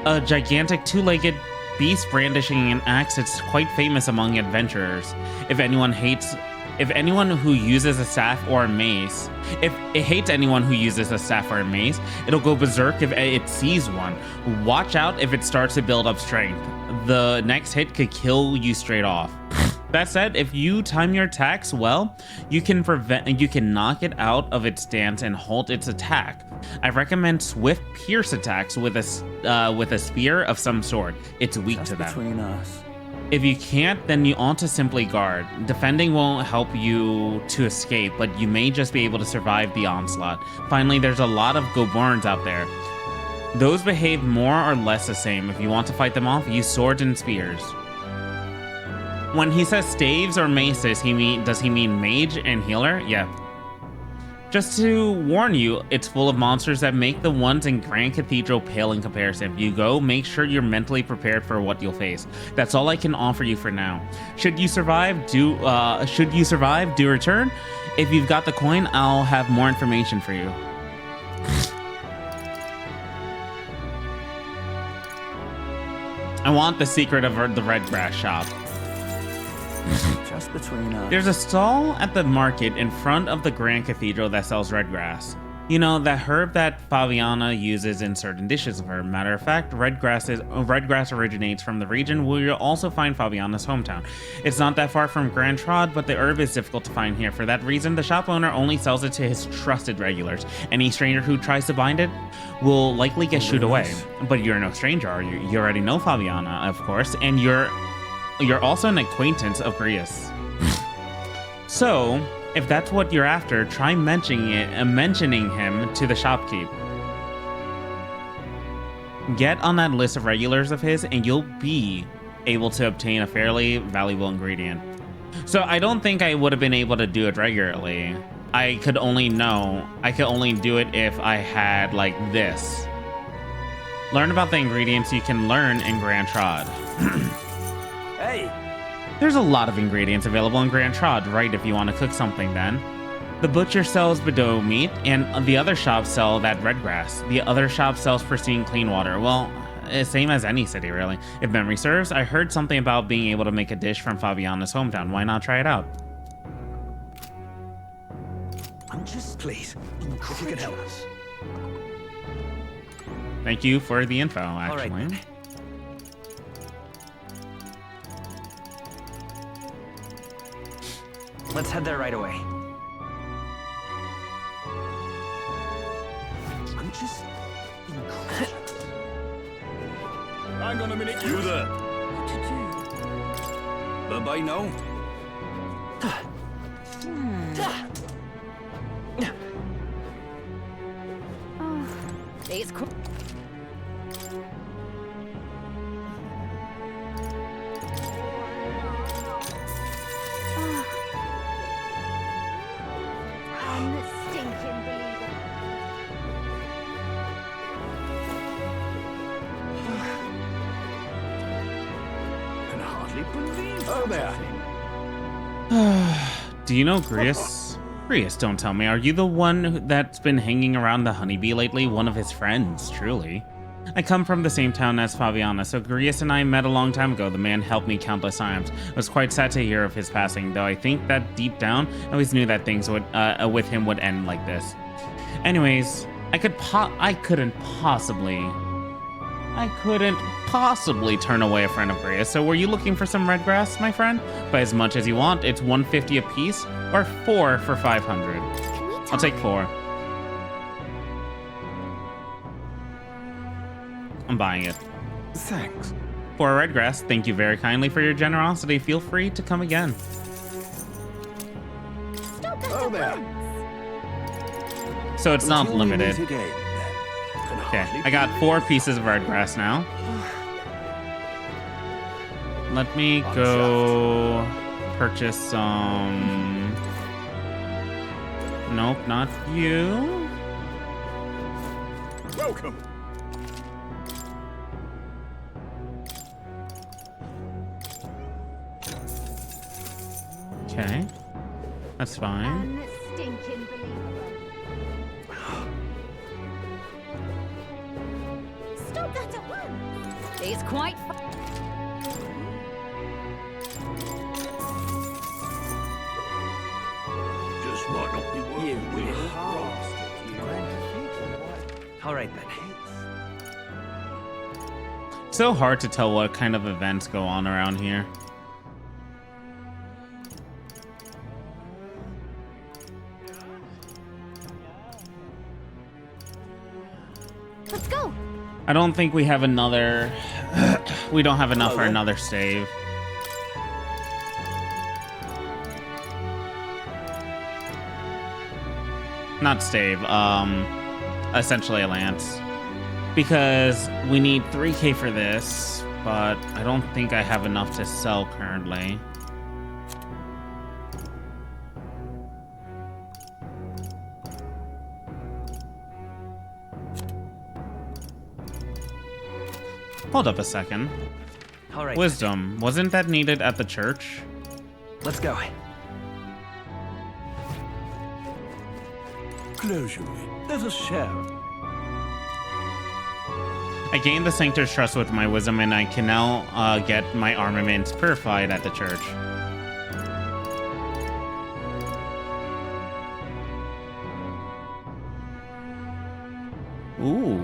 A gigantic two-legged beast brandishing an axe that's quite famous among adventurers. If anyone who uses a staff or a mace, it'll go berserk if it sees one. Watch out if it starts to build up strength. The next hit could kill you straight off. That said, if you time your attacks well, you can knock it out of its stance and halt its attack. I recommend swift pierce attacks with a spear of some sort. It's weak to them. Between us. If you can't, then you ought to simply guard. Defending won't help you to escape, but you may just be able to survive the onslaught. Finally, there's a lot of Goborns out there. Those behave more or less the same. If you want to fight them off, use swords and spears. When he says staves or maces, does he mean mage and healer? Yeah. Just to warn you, it's full of monsters that make the ones in Grand Cathedral pale in comparison. If you go, make sure you're mentally prepared for what you'll face. That's all I can offer you for now. Should you survive, do return. If you've got the coin, I'll have more information for you. I want the secret of the red grass shop. Just between us. There's a stall at the market in front of the Grand Cathedral that sells red grass. You know, that herb that Fabiana uses in certain dishes of her. Matter of fact, red grass originates from the region where you'll also find Fabiana's hometown. It's not that far from Grand Trod, but the herb is difficult to find here. For that reason, the shop owner only sells it to his trusted regulars. Any stranger who tries to bind it will likely get shooed away. But you're no stranger, are you? You already know Fabiana, of course, and you're also an acquaintance of Grius. So, if that's what you're after, try mentioning him to the shopkeep. Get on that list of regulars of his, and you'll be able to obtain a fairly valuable ingredient. So I don't think I would have been able to do it regularly. I could only do it if I had like this. Learn about the ingredients you can learn in Grand Trod. Hey! There's a lot of ingredients available in Grand Trod, right, if you want to cook something then. The butcher sells Bedeau meat, and the other shops sell that red grass. The other shop sells pristine clean water. Well, same as any city, really. If memory serves, I heard something about being able to make a dish from Fabiana's hometown. Why not try it out? I'm just, please, if you could help us. Thank you for the info, actually. All right. Let's head there right away. I'm just incredulous. Hang on a minute, you there. What to do? Bye-bye now. It's cool. Can hardly believe. Oh, there. Do you know Grius? Grius, don't tell me. Are you the one that's been hanging around the honeybee lately? One of his friends, truly. I come from the same town as Fabiana, so Grius and I met a long time ago. The man helped me countless times. I was quite sad to hear of his passing, though I think that deep down, I always knew that things would, with him would end like this. Anyways, I couldn't possibly turn away a friend of Grius. So were you looking for some red grass, my friend? Buy as much as you want. It's 150 a piece, or 4 for 500. I'll take 4. I'm buying it. Thanks. For a red grass, thank you very kindly for your generosity. Feel free to come again. Oh, there. So it's not Until we meet limited. again, then. Can Okay, hardly I got 4 pieces of red grass now. Let me go purchase some... Nope, not you. Welcome. Okay, that's fine. Unstinking believable. Stop that at once! It's quite Just might not be worth You it. little bastard, you. All right then. So hard to tell what kind of events go on around here. Let's go. I don't think we have another... we don't have enough for another stave. Not stave, essentially a lance. Because we need 3k for this, but I don't think I have enough to sell currently. Hold up a second. All right. Wisdom, wasn't that needed at the church? Let's go. Close your way. Let us share. I gained the Sanctor's trust with my wisdom, and I can now get my armaments purified at the church. Ooh.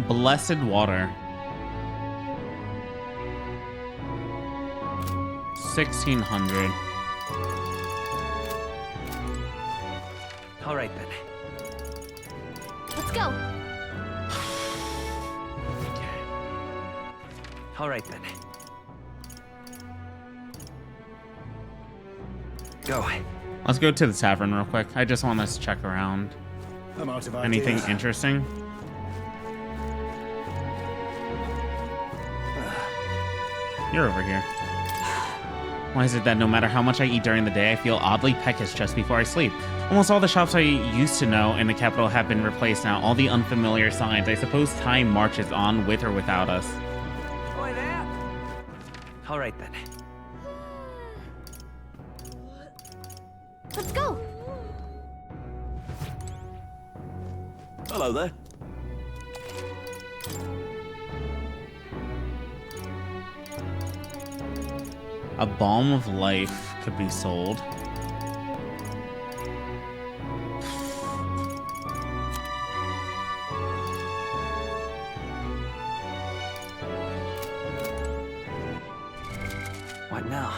Blessed water. 1600. All right then. Let's go. All right then. Go. Let's go to the tavern real quick. I just want us to check around. I'm out of Anything ideas. interesting? You're over here. Why is it that no matter how much I eat during the day, I feel oddly peckish just before I sleep? Almost all the shops I used to know in the capital have been replaced now. All the unfamiliar signs. I suppose time marches on with or without us. Boy there. All right then. Let's go. Hello there. A balm of life could be sold. What now?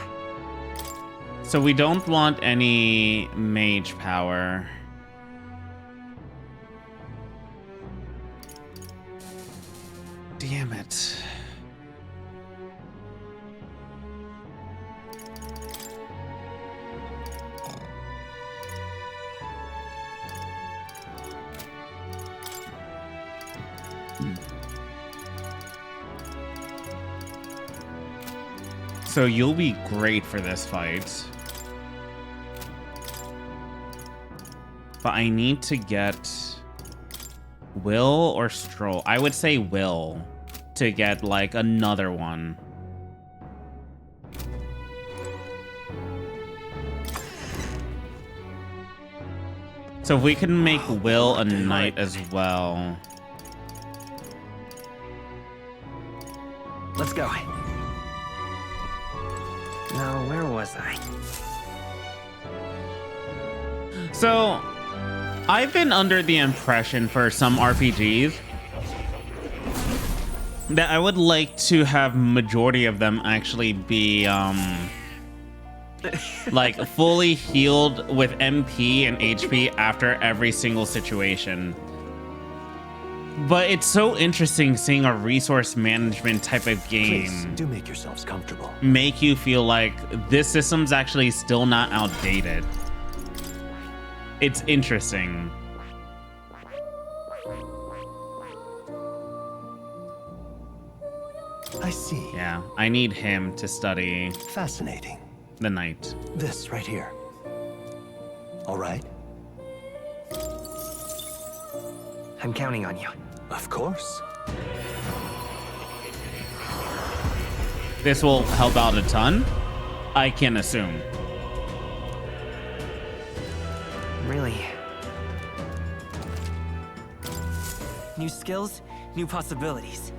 So we don't want any mage power. Damn it. So you'll be great for this fight. But I need to get Will or Stroll. I would say Will to get like another one. So if we can make Will a knight as well. Let's go. Now, where was I? So I've been under the impression for some RPGs that I would like to have majority of them actually be like fully healed with MP and HP after every single situation. But it's so interesting seeing a resource management type of game Please, do make yourselves comfortable. make you feel like this system's actually still not outdated. It's interesting. I see. Yeah, I need him to study Fascinating. the knight. This right here. All right? I'm counting on you. Of course. This will help out a ton, I can assume. Really? New skills, new possibilities.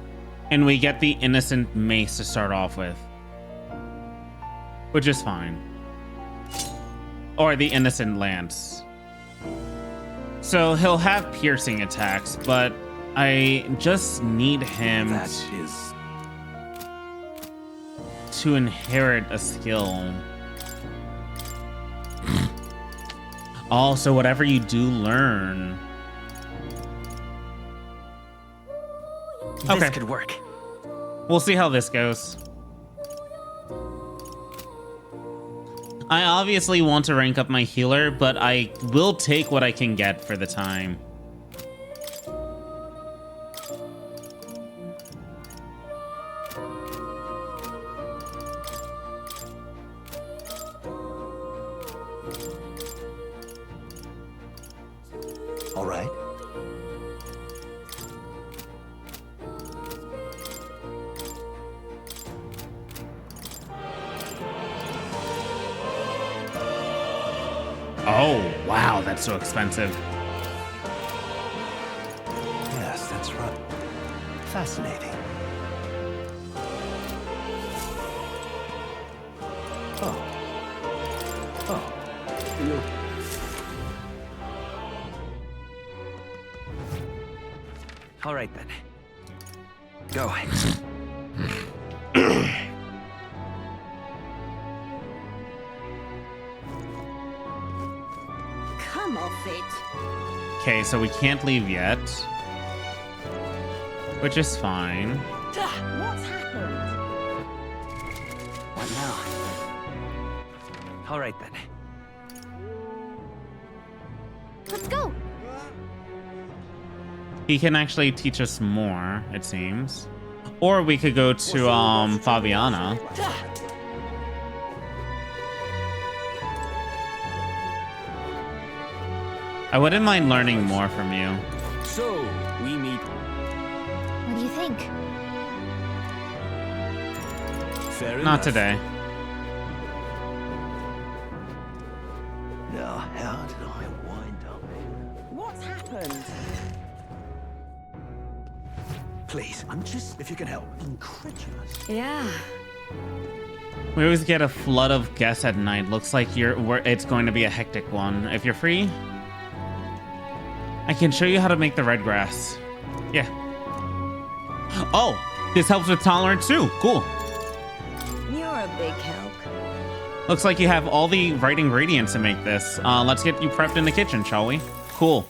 And we get the innocent mace to start off with, which is fine. Or the innocent lance. So he'll have piercing attacks, but I just need him That is to inherit a skill. Oh, so whatever you do learn. Okay. This could work. We'll see how this goes. I obviously want to rank up my healer, but I will take what I can get for the time. all right. Oh, wow, that's so expensive. Yes, that's right. Fascinating. Oh. Oh. All right then. Go. Come off it. Okay, so we can't leave yet. Which is fine. What's happened? What now? All right then. Let's go. He can actually teach us more, it seems. Or we could go to Fabiana. I wouldn't mind learning more from you. So, we meet. What do you think? Fair enough. Not today. Now, how did I wind up here? What's happened? Please, I'm just, if you can help. Incredulous. Yeah. We always get a flood of guests at night. Looks like it's going to be a hectic one. If you're free, I can show you how to make the red grass. Yeah. Oh, this helps with tolerance too. Cool. You're a big help. Looks like you have all the right ingredients to make this. Let's get you prepped in the kitchen, shall we? Cool.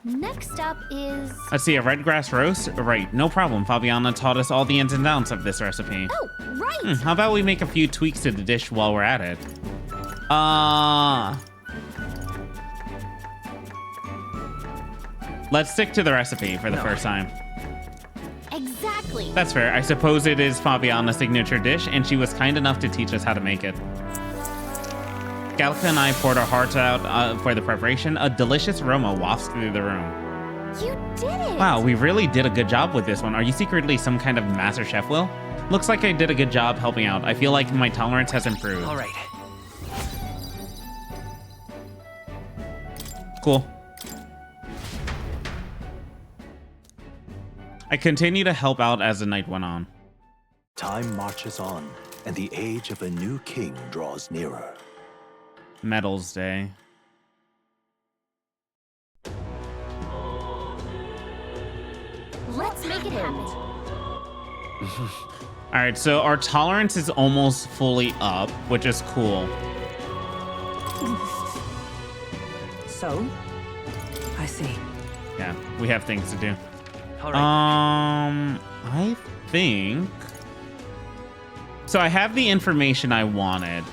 Next up is... Let's see, a red grass roast? Right, no problem. Fabiana taught us all the ins and outs of this recipe. Oh, right! How about we make a few tweaks to the dish while we're at it? Let's stick to the recipe for the first time. Exactly. That's fair. I suppose it is Fabiana's signature dish, and she was kind enough to teach us how to make it. Galka and I poured our hearts out for the preparation. A delicious aroma wafts through the room. You did it! Wow, we really did a good job with this one. Are you secretly some kind of master chef, Will? Looks like I did a good job helping out. I feel like my tolerance has improved. All right. Cool. I continue to help out as the night went on. Time marches on, and the age of a new king draws nearer. Medals Day. Let's make it happen. All right, so our tolerance is almost fully up, which is cool. So? I see. Yeah, we have things to do. All right. I think... So I have the information I wanted.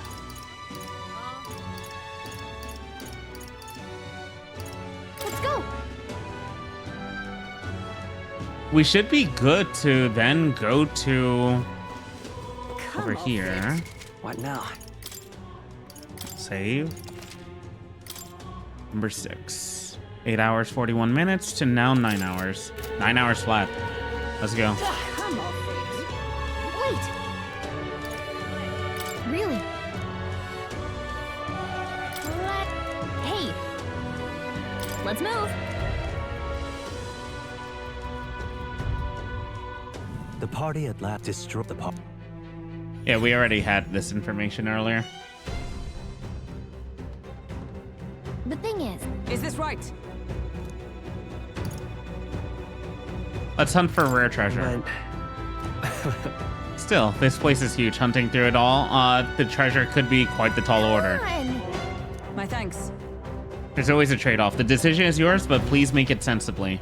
Let's go. We should be good to then go to over here. What now? Save. Number 6. 8 hours, 41 minutes to now 9 hours. 9 hours flat. Let's go. Come off Wait. Really? Hey. Let's move. The party at last destroyed the party. Yeah, we already had this information earlier. The thing is this right? Let's hunt for rare treasure. Still, this place is huge. Hunting through it all, the treasure could be quite the tall order. My thanks. There's always a trade-off. The decision is yours, but please make it sensibly.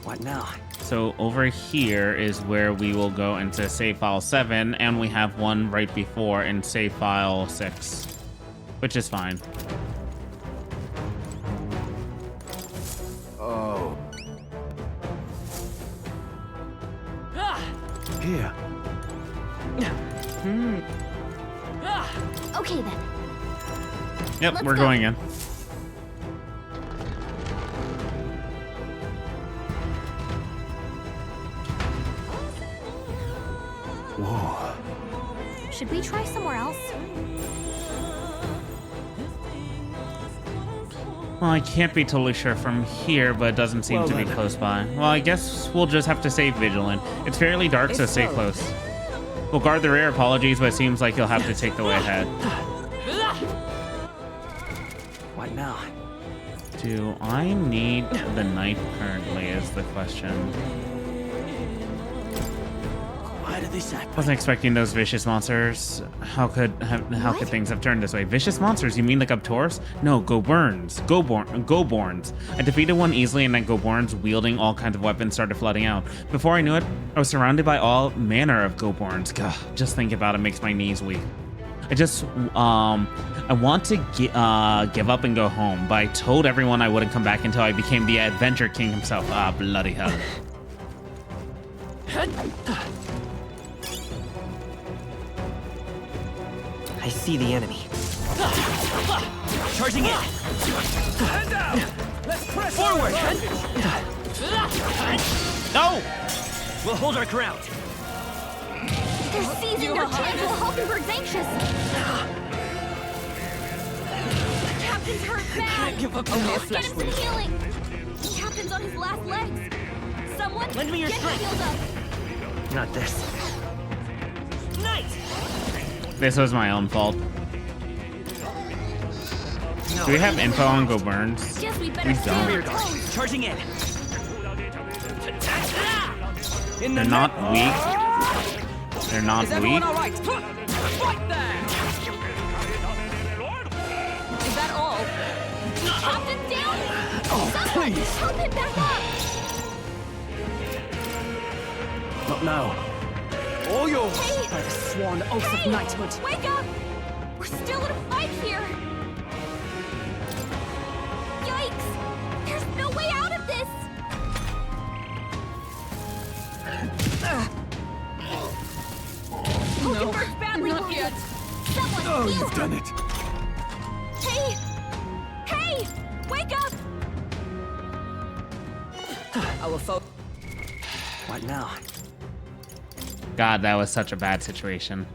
What now? So over here is where we will go into save file 7, and we have one right before in save file 6, which is fine. Oh. Here. Okay then. Yep, Let's we're go. going in. Whoa. Should we try somewhere else? Well, I can't be totally sure from here, but it doesn't seem to be close by. Well, I guess we'll just have to stay vigilant. It's fairly dark, so stay close. We'll guard the rear. Apologies, but it seems like you'll have to take the way ahead. What now? Do I need the knife currently is the question. Why did this happen? Wasn't expecting those vicious monsters. How could things have turned this way? Vicious monsters? You mean like Uptors? No, Goborns. Goborns. I defeated one easily, and then Goborns wielding all kinds of weapons started flooding out. Before I knew it, I was surrounded by all manner of Goborns. Gah, just thinking about it makes my knees weak. I want to give up and go home, but I told everyone I wouldn't come back until I became the Adventure King himself. Ah, bloody hell. I see the enemy. Charging in. Head down! Let's press Forward! No! We'll hold our ground. They're seizing their chance while Hulkenberg's anxious. The captain's hurt bad. Can't give up. Only a flesh Get him some healing. The captain's on his last legs. Someone lend me your get strength. him healed up. Not this. Knight! This was my own fault. No. Do we have info on Goburns? Guess we better We stay on our don't. toes. Charging in. They're not weak. They're not Is weak. everyone all right? Right there! Is that all? Captain's down! Oh, Someone please! help him back up! Not now. All yours! Hey! By the sworn oath Hey! of knighthood. Wake up! We're still in a fight here! Yikes! There's no way out of this! Hulkenberg's badly not wounded! yet. Someone Oh, heal you've her! done it. Hey! Hey! Wake up! Our foe. What now? God, that was such a bad situation.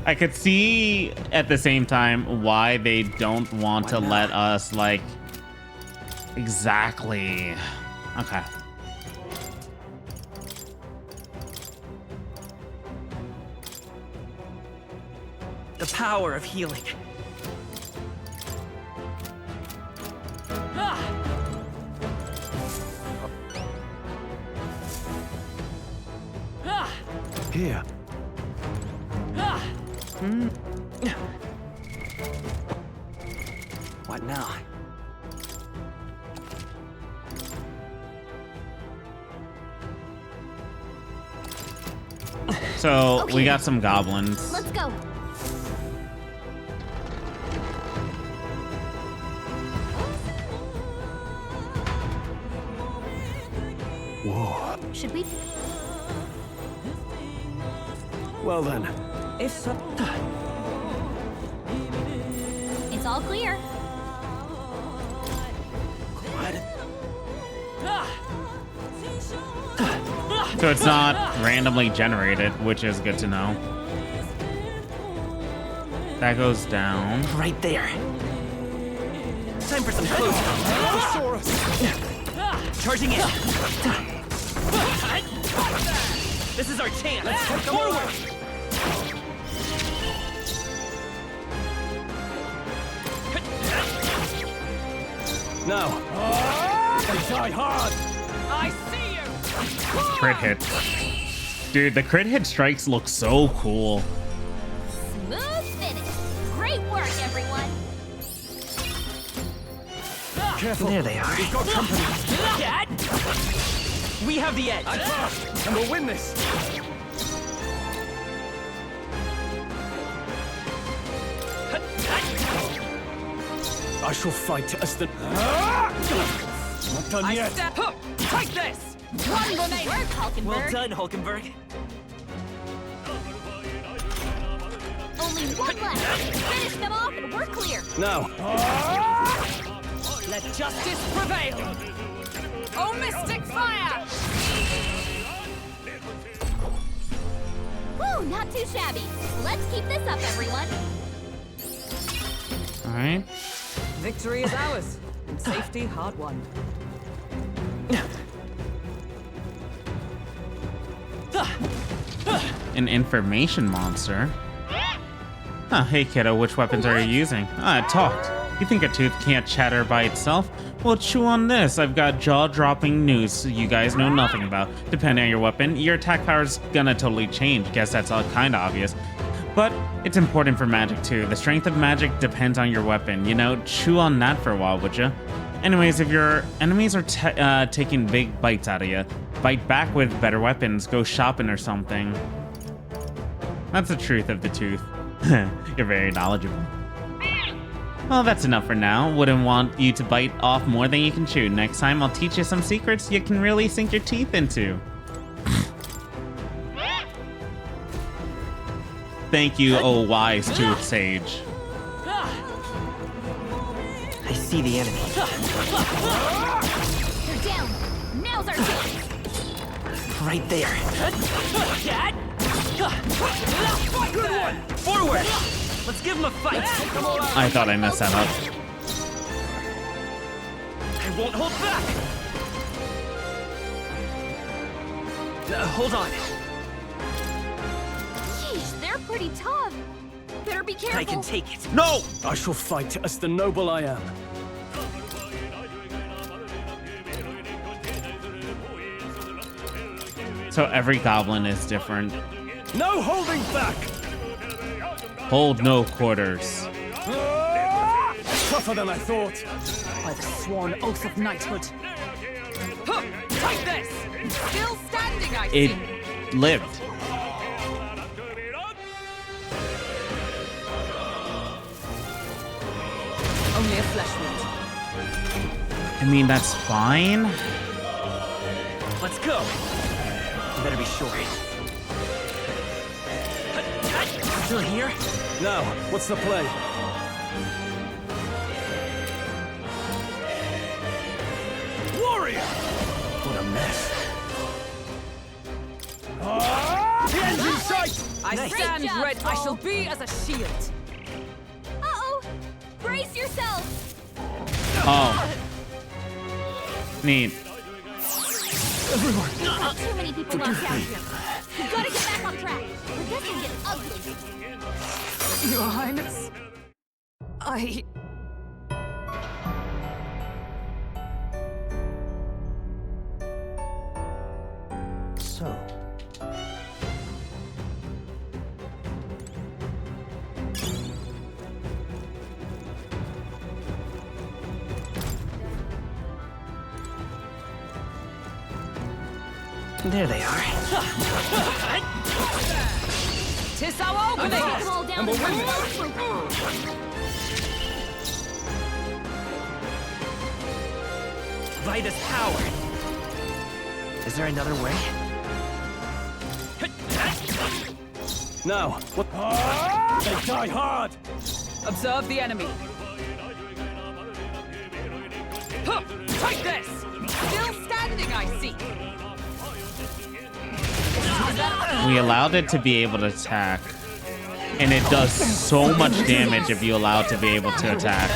I could see at the same time why they don't want to let us, like, exactly. Okay. The power of healing. Here. What now? So Okay. we got some goblins. Let's go! Whoa. Should we? Well then. If so. It's all clear. So it's not randomly generated, which is good to know. That goes down. Right there. Time for some close. Charging in. This is our chance. Let's go forward. Now. Die hard. I see you! Crit hit. Dude, the crit hit strikes look so cool. Smooth finish. Great work, everyone. Careful. There they are. We've got company. We have the edge. And we'll win this. I shall fight as the... Not done yet. Step up! Take this! One remaining! Work, Hulkenberg. Well done, Hulkenberg. Only one left. Finish them off and we're clear. Now. Let justice prevail! Oh, mystic fire! Woo, not too shabby. Let's keep this up, everyone. All right. Victory is ours, and safety hard won. An information monster. Huh, hey kiddo, which weapons are you using? Ah, it talked. You think a tooth can't chatter by itself? Well, chew on this. I've got jaw-dropping news you guys know nothing about. Depending on your weapon, your attack power's gonna totally change. Guess that's all kind of obvious. But it's important for magic too. The strength of magic depends on your weapon. You know, chew on that for a while, would you? Anyways, if your enemies are taking big bites out of you, bite back with better weapons. Go shopping or something. That's the truth of the tooth. You're very knowledgeable. Well, that's enough for now. Wouldn't want you to bite off more than you can chew. Next time, I'll teach you some secrets you can really sink your teeth into. Thank you, oh wise tooth sage. I see the enemy. You're down. Now's our chance. Right there. Good one! Forward! Let's give him a fight! I thought I messed that up. I won't hold back! Hold on. Sheesh, they're pretty tough. Better be careful. I can take it. No! I shall fight as the noble I am. So every goblin is different. No holding back! Hold no quarters. Tougher than I thought. By the sworn oath of knighthood. Take this! Still standing, I It lived. Only a flesh wound. I mean, that's fine. Let's go! You better be sure. Still here? Now, what's the play? Warrior! What a mess. The end's in sight! I stand job, ready. I shall be as a shield. Uh-oh. Brace yourself. Oh. Neat. Everyone! Too many people locked down here. We gotta get back on track. Or this can get ugly. Your Highness. I... So, There they are. Tis our opening! Take them all down in one blow. Vitus power. Is there another way? Now, what? They die hard! Observe the enemy. Take this! Still standing, I see. We allowed it to be able to attack. And it does so much damage if you allow it to be able to attack.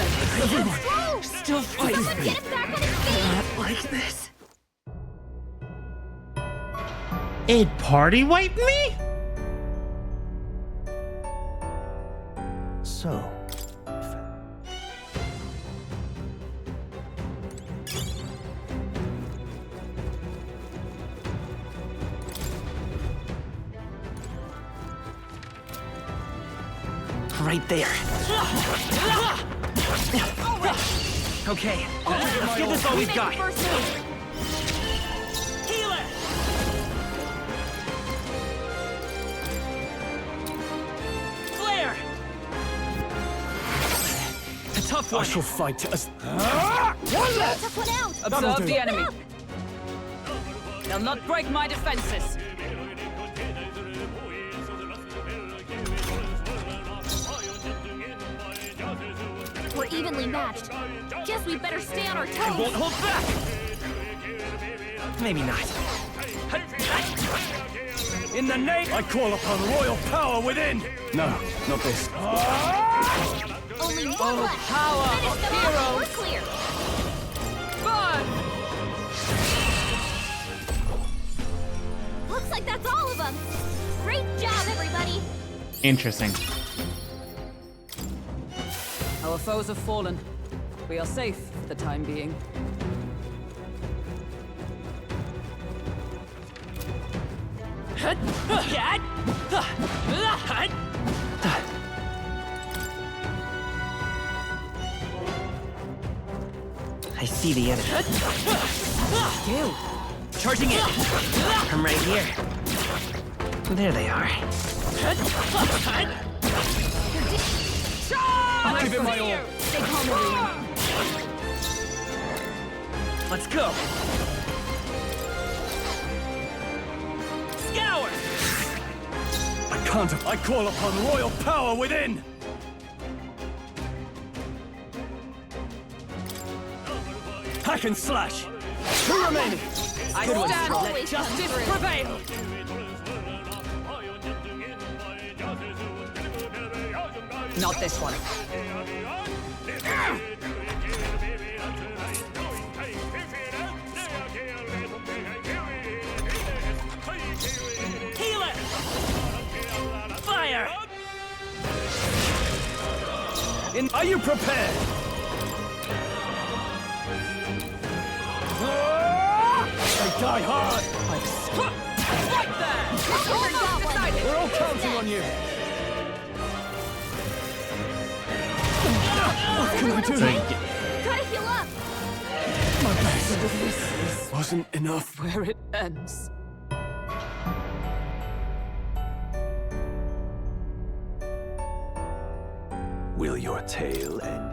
Still fighting. Get him back on his feet. Not like this. It party wiped me? so. Right there. Okay, let's give this all we've got. Healer! Flare! A tough one. I shall fight as... Took one out. Observe the enemy. They'll not break my defenses. We're evenly matched. Guess we better stay on our toes. I won't hold back! Maybe not. In the name... I call upon royal power within! No, not this. Only one left. Power Finish of them off. heroes. We're clear. Burn! Looks like that's all of them. Great job, everybody. Interesting. Our foes have fallen. We are safe for the time being. I see the enemy. You! Charging in! I'm right here. There they are. I'll give it my all. They call me. Let's go! Scour! I call upon royal power within! Hack and slash! Two remaining! I stand, let justice prevail! Not this one. Healer! Fire! Are you prepared? They die hard! Right there! We're all counting on you! What can I do? Gotta heal up! My best. This wasn't enough. Where it ends. Will your tale end?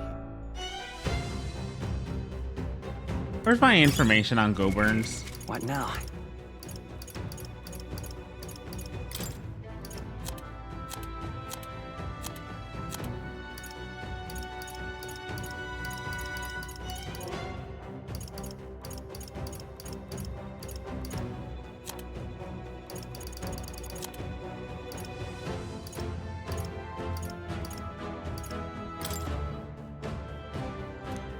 Where's my information on Goburns? What now?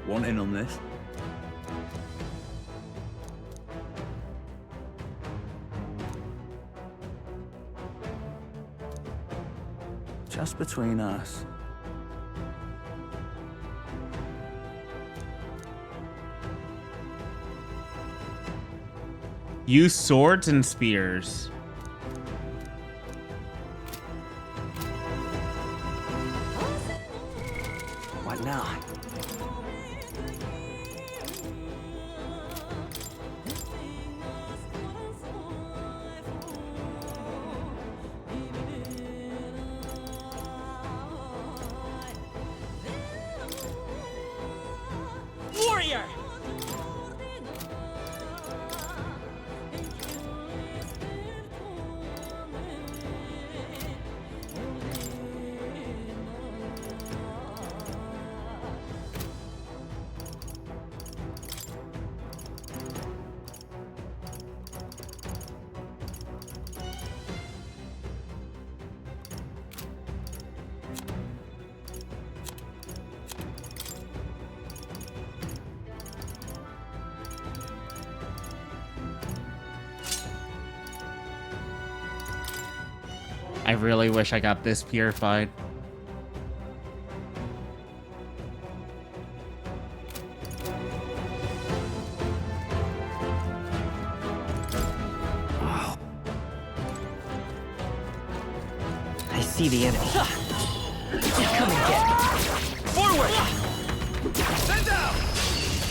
Want in on this? Just between us. Use swords and spears. What now? Warrior! I really wish I got this purified. I see the enemy. Come and get me. Forward! Send out!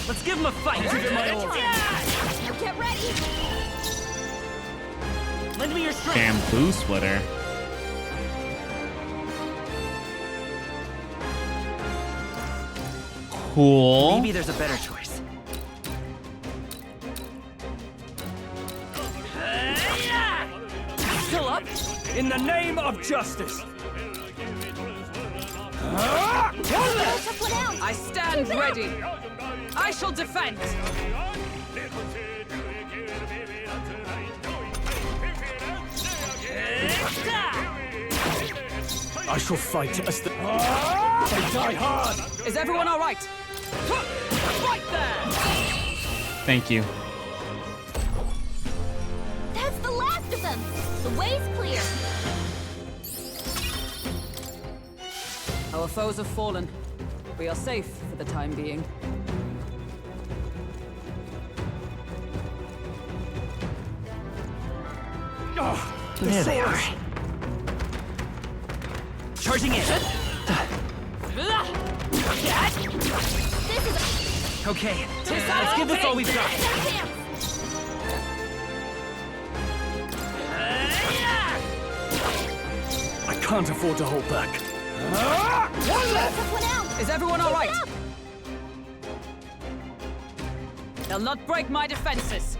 Let's give him a fight! Give it my all. Now get ready! Lend me your strength! Bamboo splitter. Cool. Maybe there's a better choice. Still up? In the name of justice! I stand ready. I shall defend. I shall fight as the... They die hard! Is everyone all right? Right there! Thank you. That's the last of them! The way's clear! Our foes have fallen. We are safe for the time being. There they are. Charging in. Okay, let's give this all we've got. I can't afford to hold back. One left! Is everyone all right? They'll not break my defenses.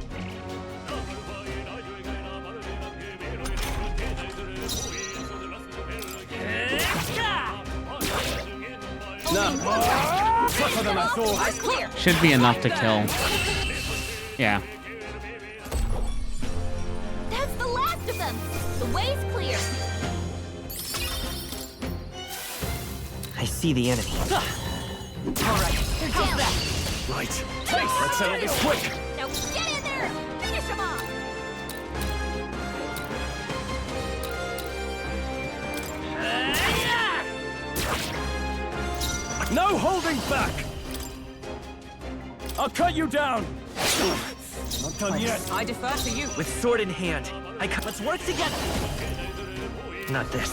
No. Tougher than I thought. Should be enough to kill. Yeah. That's the last of them. The way's clear. I see the enemy. All right, They're down. Right. Let's settle this quick. Now get in there. Finish them off. No holding back. I'll cut you down. Not done yet. I defer to you. With sword in hand, let's work together. Not this.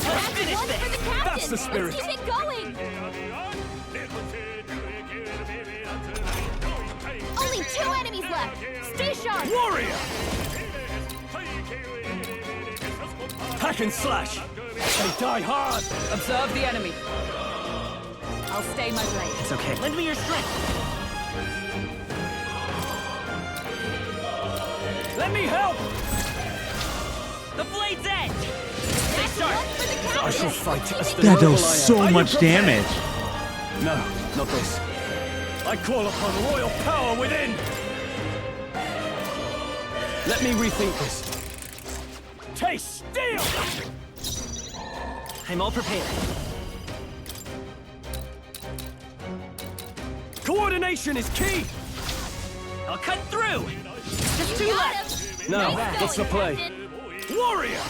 Let's finish one this. for the captain. That's the spirit. Let's keep it going. Only 2 enemies left. Stay sharp. Warrior. Hack and slash. They die hard. Observe the enemy. I'll stay my blade. It's okay. Lend me your strength. Let me help. The blade's edge. Stay sharp. I shall fight as the That noble does I am. so Are you much prepared? damage. No, not this. I call upon royal power within. Let me rethink this. Taste steel! I'm all prepared. Coordination is key! I'll cut through. Just 2 left. Now, Nice what's the going, play? Captain. Warrior!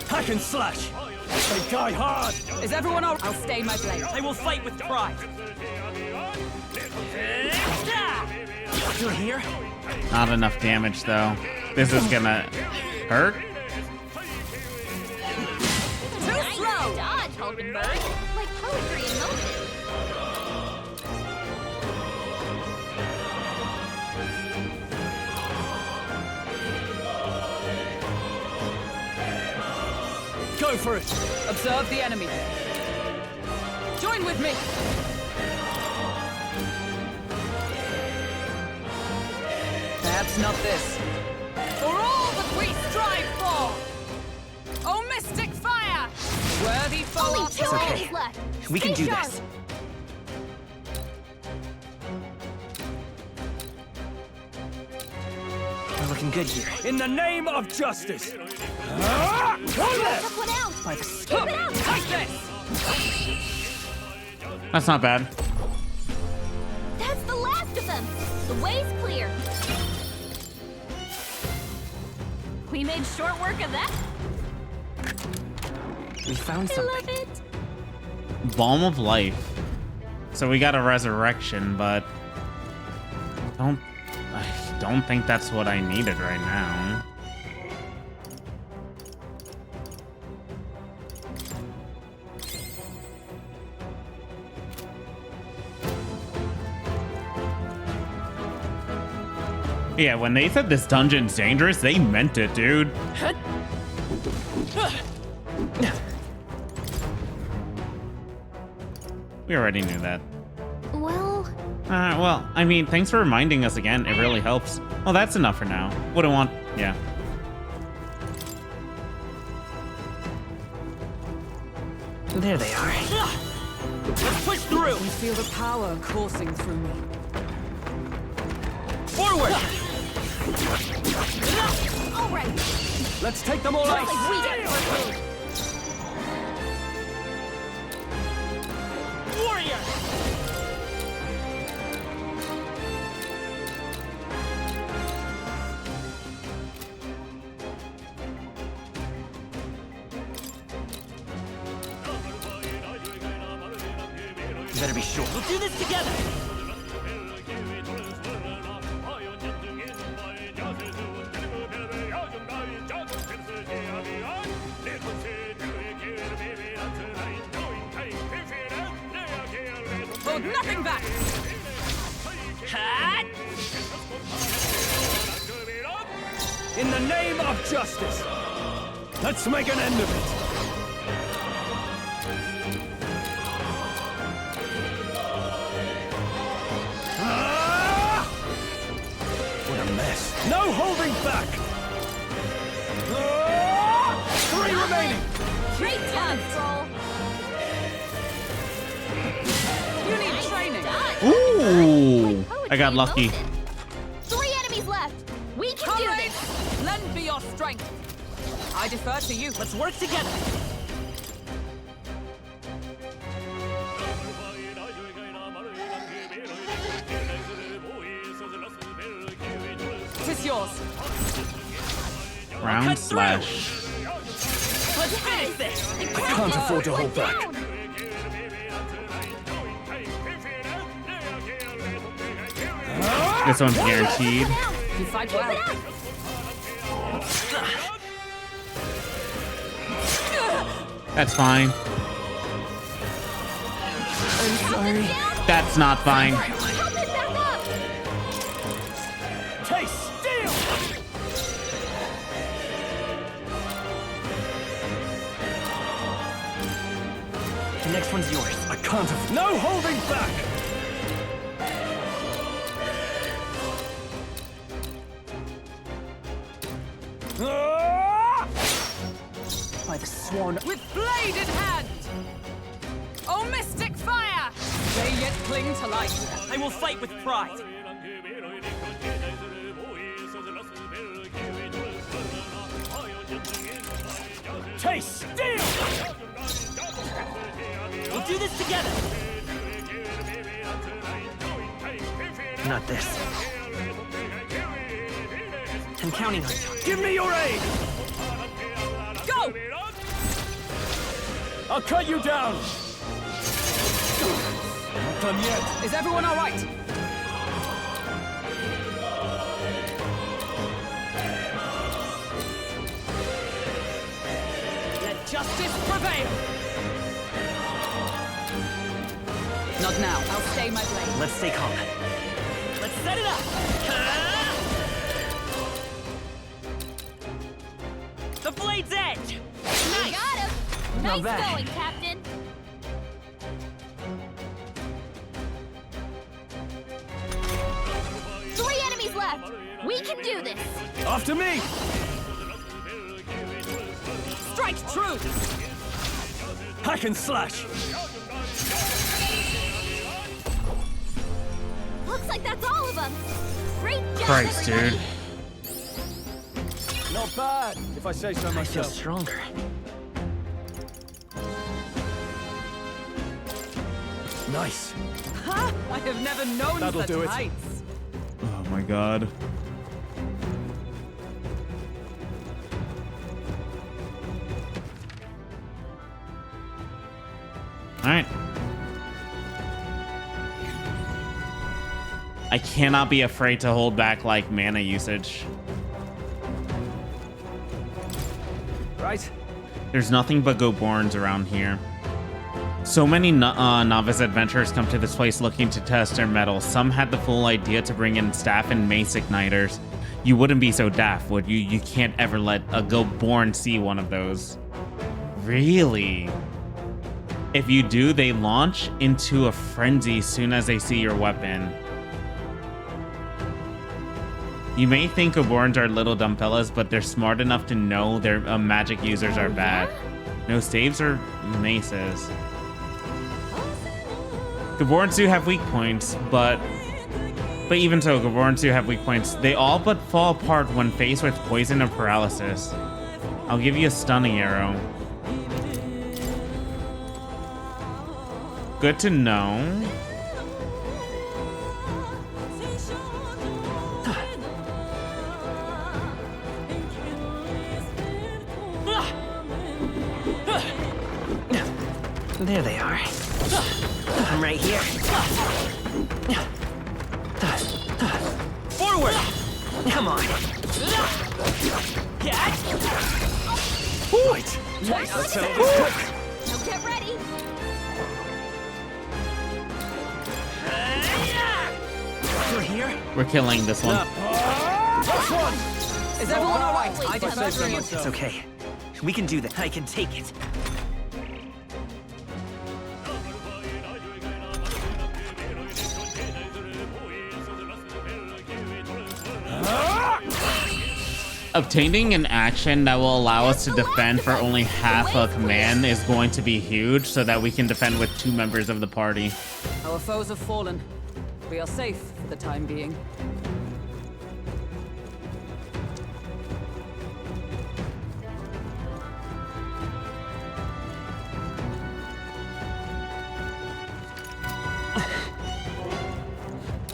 Hack and slash! They die hard! Is everyone all right? I'll stay my blade. I will fight with pride. Through here? Not enough damage though. This is gonna hurt. Nice dodge, Hulkenberg. Like poetry in motion. Go for it! Observe the enemy. Join with me. Perhaps not this. For all that we strive for! Oh, mystic fire! Worthy foe Only of 2 okay. enemies left. We can Stay do sharp. this. We're looking good here. In the name of justice! Ah! One left! Took one out. By the Keep it out. Take this! That's not bad. That's the last of them. The way's clear. We made short work of that. We found I something. love it. Balm of life. So we got a resurrection, but I don't think that's what I needed right now. Yeah, when they said this dungeon's dangerous, they meant it, dude. We already knew that. Well, Well, I mean, thanks for reminding us again. It really helps. Well, that's enough for now. Wouldn't want... Yeah. There they are. Let's push through. I feel the power coursing through me. Forward. all right. Let's take them all out! Like we get first move. Warrior. You better be sure. We'll do this together. hold nothing back! In the name of justice, let's make an end of it. What a mess. No holding back! 3 remaining! Great control! You need training! Ooh, I got lucky. 3 enemies left. We can do this. Lend me your strength. I defer to you. Let's work together. Tis yours. Round slash. Let's finish this. I can't afford to hold back. This one's guaranteed. You fight well. That's fine. I'm sorry. That's not fine. Help it back up. Taste steel! The next one's yours. I can't have... No holding back! By the sworn... With blade in hand! Oh, mystic fire! They yet cling to life. I will fight with pride. Taste steel! We'll do this together. Not this. I'm counting on you. Give me your aid! Go! I'll cut you down! Not done yet. Is everyone all right? Let justice prevail! Not now. I'll stay my blade. Let's stay calm. Let's set it up. The blade's edge. Nice. Got him. Not Nice bad. going, Captain. Three enemies left. We can do this. After me! Strike true! Hack and slash! Looks like that's all of them. Great job, Christ, everybody. dude. Not bad, if I say so I feel myself. stronger. Nice. Ha! I have never known That'll such do it. heights. Oh my god. Alright. I cannot be afraid to hold back like mana usage. Right. There's nothing but go-borns around here. So many novice adventurers come to this place looking to test their mettle. Some had the full idea to bring in staff and mace igniters. You wouldn't be so daft, would you? You can't ever let a go-born see one of those. Really? If you do, they launch into a frenzy soon as they see your weapon. You may think go-borns are little dumb fellas, but they're smart enough to know their magic users are bad. No saves or maces. Go-borns do have weak points, but even so, go-borns do have weak points. They all but fall apart when faced with poison or paralysis. I'll give you a stunning arrow. Good to know. There they are. I'm right here. Forward! Come on. Right. Let's settle this quick. Now get ready. Still here? We're killing this one. Is everyone alright? I just said so. It's okay. We can do that. I can take it. Obtaining an action that will allow us to defend for only half a command is going to be huge so that we can defend with 2 members of the party. Our foes have fallen. We are safe for the time being.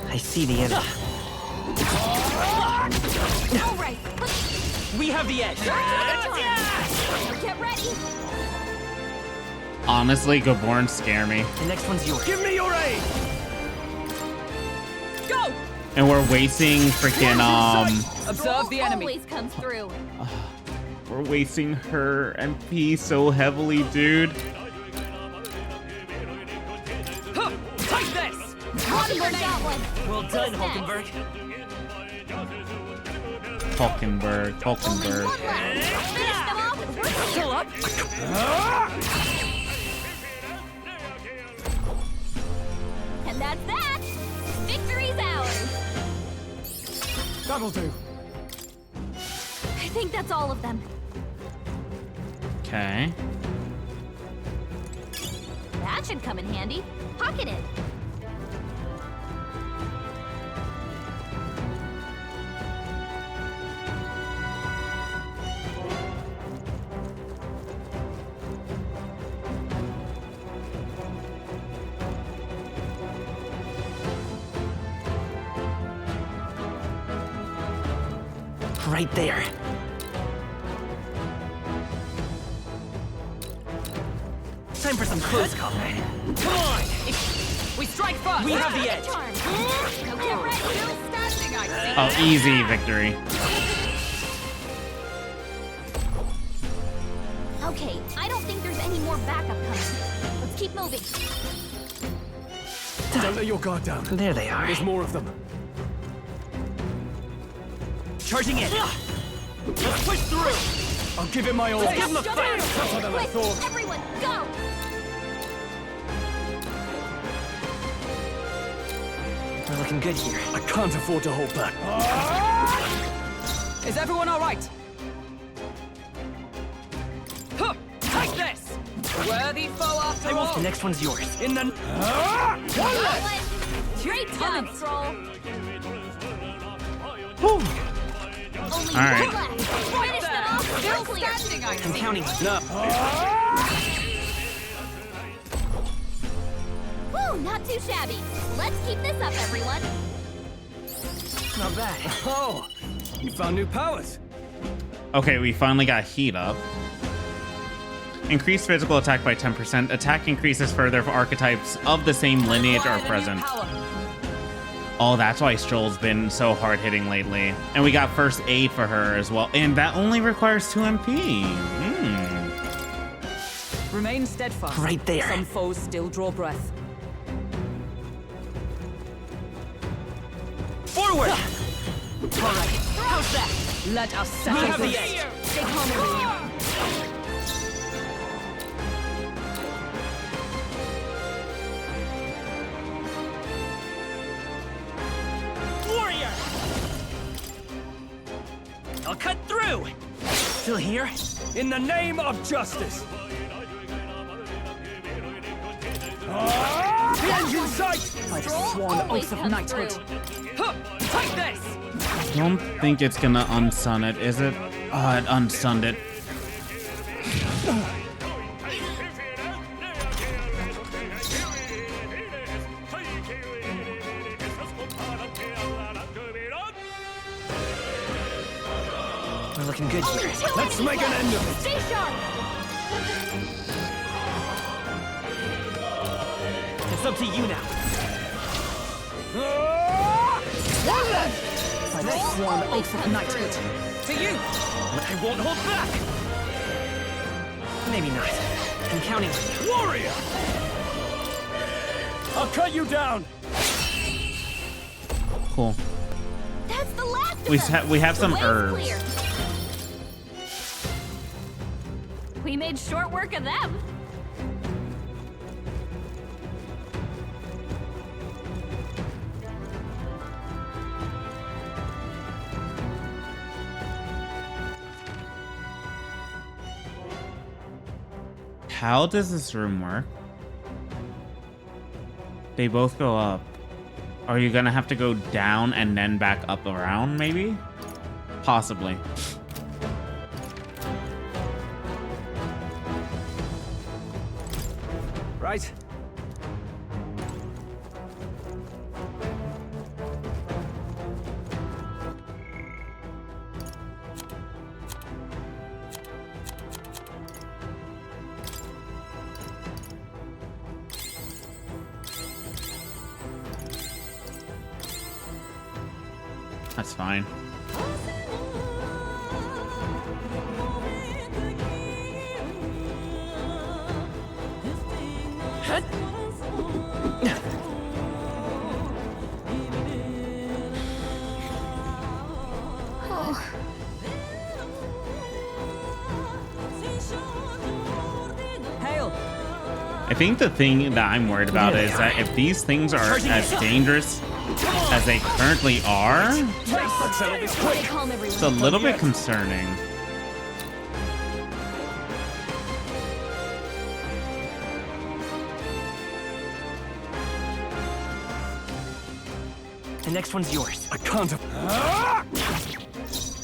I see the enemy. All right, We have the edge. get ready. Honestly, Gaborn scare me. The next one's yours. Give me your aid! Go! And we're wasting freaking Observe the enemy. Always comes through. we're wasting her MP so heavily, dude. Huh, take this! Hulkenberg got one. Well done, Hulkenberg. Hulkenberg. Only one left. Finish them off. We're Still up. And that's that. Victory's ours. That'll do. I think that's all of them. Okay. That should come in handy. Pocket it. Right there. Time for some close combat. Come on! We strike first. We have the edge. Charm. Now get ready. Still standing, I see. Oh, easy victory. Okay, I don't think there's any more backup coming. Let's keep moving. Don't let your guard down. There they are. There's more of them. Charging in. Let's push through. I'll give it my all. Let's give them a fight. Tougher than I Quick, thought. everyone, go! We're looking good here. I can't afford to hold back. Is everyone all right? Huh, take this! Worthy foe after all. The next one's yours. In the... Great job, Stroll. Whew. Only All right. one left. Finish them off. Still clear. Standing, I I'm see. counting on you. Whew, not too shabby. Let's keep this up, everyone. Not bad. Oh, you found new powers. Okay, we finally got heat up. Increased physical attack by 10%. Attack increases further if archetypes of the same lineage are present. Oh, that's why Stroll's been so hard hitting lately. And we got first aid for her as well. And that only requires 2 MP. Remain steadfast. Right there. Some foes still draw breath. Forward! All right, how's that? Let us settle have the this. edge. Stay calm, everyone. Warrior! I'll cut through! Still here? In the name of justice. The end's in sight. By the Stroll sworn always oath of comes knighthood. through. Huh, take this! I don't think it's gonna unsun it, is it? Oh, it unsunned it. We're looking good here. Let's make an end of it. Stay sharp. It's up to you now. By the sworn oath of knighthood. To you! I won't hold back! Maybe not. I'm counting on you. Warrior! I'll cut you down. cool. That's the last of them. We have The some way's herbs. clear. We made short work of them. How does this room work? They both go up. Are you gonna have to go down and then back up around, maybe? Possibly. Right. That's fine. Oh. Hail. I think the thing that I'm worried about is that if these things are as dangerous as they currently are, it's a little bit concerning. The next one's yours. I can't.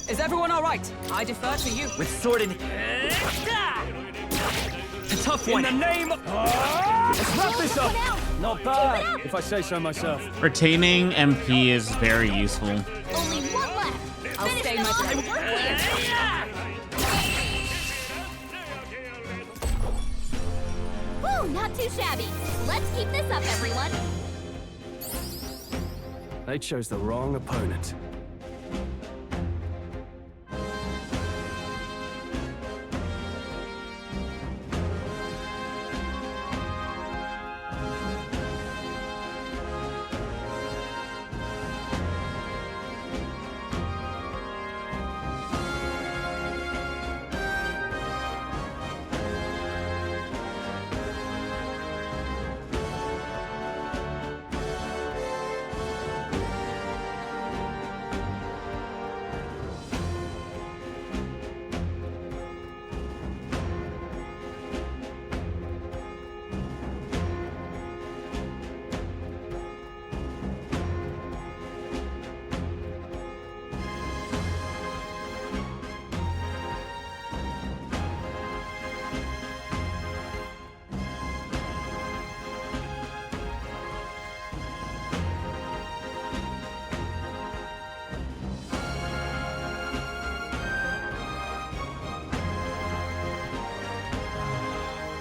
Is everyone all right? I defer to you. With sword in... A tough one. In the name of... Let's wrap this up. Not bad, if I say so myself. Retaining MP is very useful. Only one left. I'll Finish stay them my off time. and we're clear. Woo, not too shabby. Let's keep this up, everyone. They chose the wrong opponent.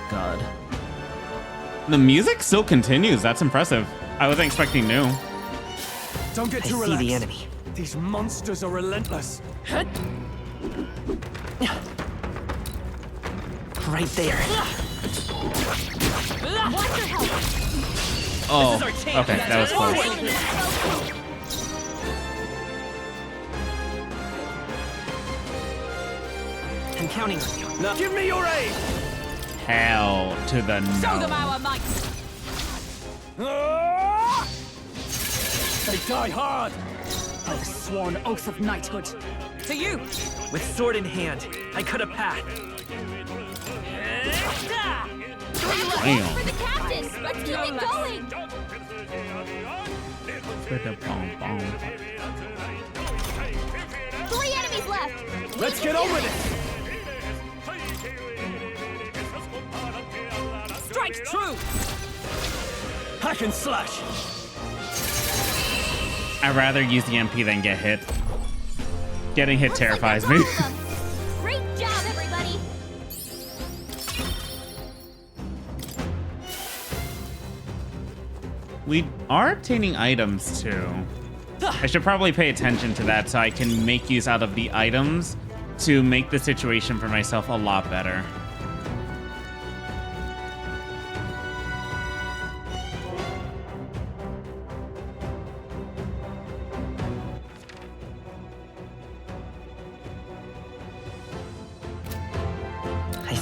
God. The music still continues. That's impressive. I wasn't expecting new. Don't get I too see relaxed. the enemy. These monsters are relentless. Right there. Watch your health. Oh, This is our chance. okay, that was close. I'm counting on you. Now, Give me your aid! Hell to the Show them no. our might. They die hard! By the sworn oath of knighthood. to you. With sword in hand, I cut a path. Damn. For the captain. Let's keep it going. With a bomb bomb. 3 enemies left. Let's get on with it! Strike true. Hack and slash! I'd rather use the MP than get hit. Getting hit Looks like terrifies that's me. all of them. Great job, everybody. We are obtaining items too. I should probably pay attention to that so I can make use out of the items to make the situation for myself a lot better.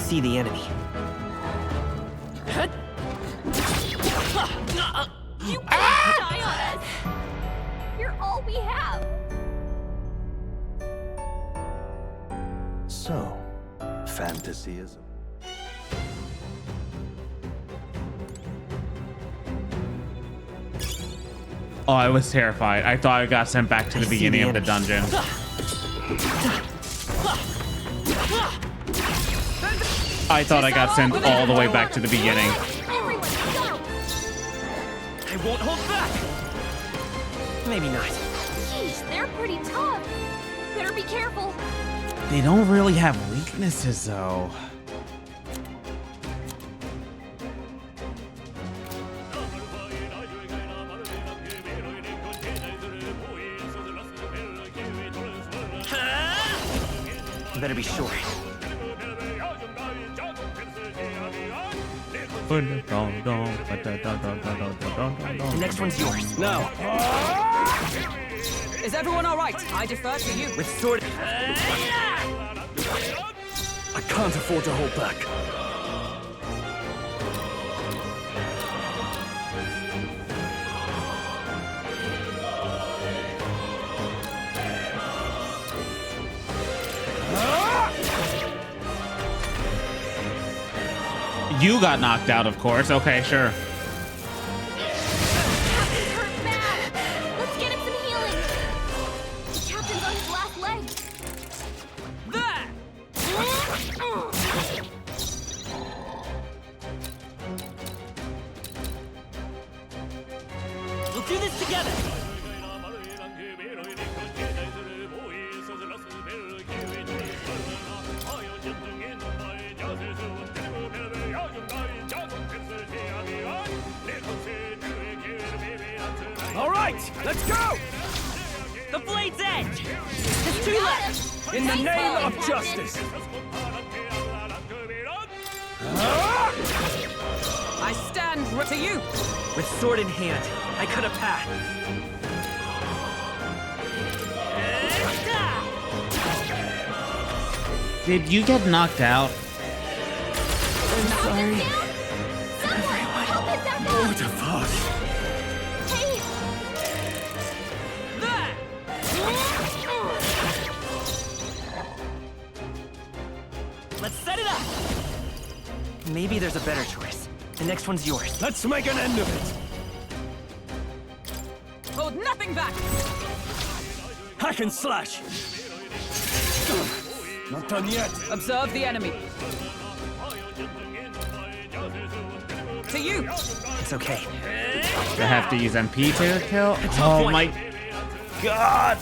see the enemy. You can't die on us! You're all we have! So, fantasy is Oh, I was terrified. I thought I got sent back to the beginning of the dungeon. I thought I got sent all the way back to the beginning. Everyone, go! I won't hold back! Maybe not. Jeez, they're pretty tough. Better be careful. They don't really have weaknesses, though. Better be sure. The next one's yours. Now. Is everyone all right? I defer to you. With sword. I can't afford to hold back. You got knocked out, of course. Okay, sure. Captain's hurt bad. Let's get him some healing. The captain's on his last leg. There! We'll do this together! All right, let's go! The blade's edge! There's two left! In the name of justice! I stand to you! With sword in hand, I cut a path. Did you get knocked out? I'm sorry. Someone, help him back up! What a fuss! Hey! Let's set it up! Maybe there's a better choice. The next one's yours. Let's make an end of it! Hold nothing back! Hack and slash! Not done yet! Observe the enemy! To you! It's okay. I have to use MP to kill? Oh my god!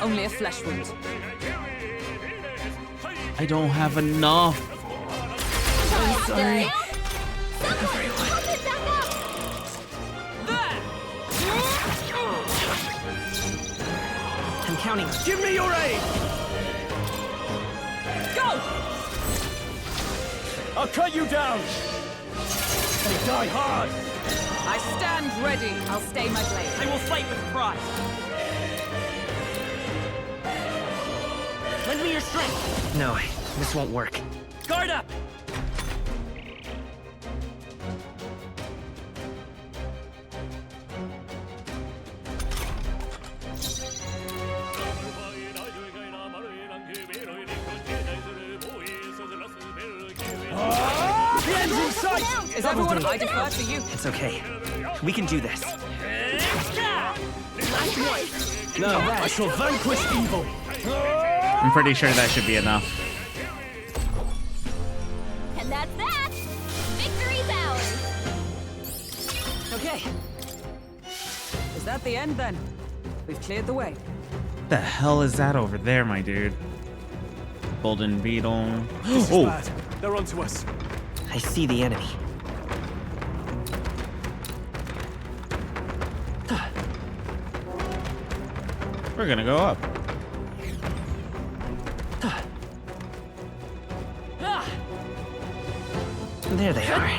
Only a flesh wound. I don't have enough. I'm sorry. I'm counting on you. Give me your aid! Go! I'll cut you down! They die hard! I stand ready. I'll stay my blade. I will fight with pride. Lend me your strength. No, this won't work. Guard up! The end's in sight! Is everyone I defer to you? It's okay. We can do this. No, I shall vanquish evil. I'm pretty sure that should be enough. And that's that! Victory's ours! Okay. Is that the end then? We've cleared the way. The hell is that over there, my dude? Golden beetle. This is bad. They're onto us. I see the enemy. We're gonna go up. There they are.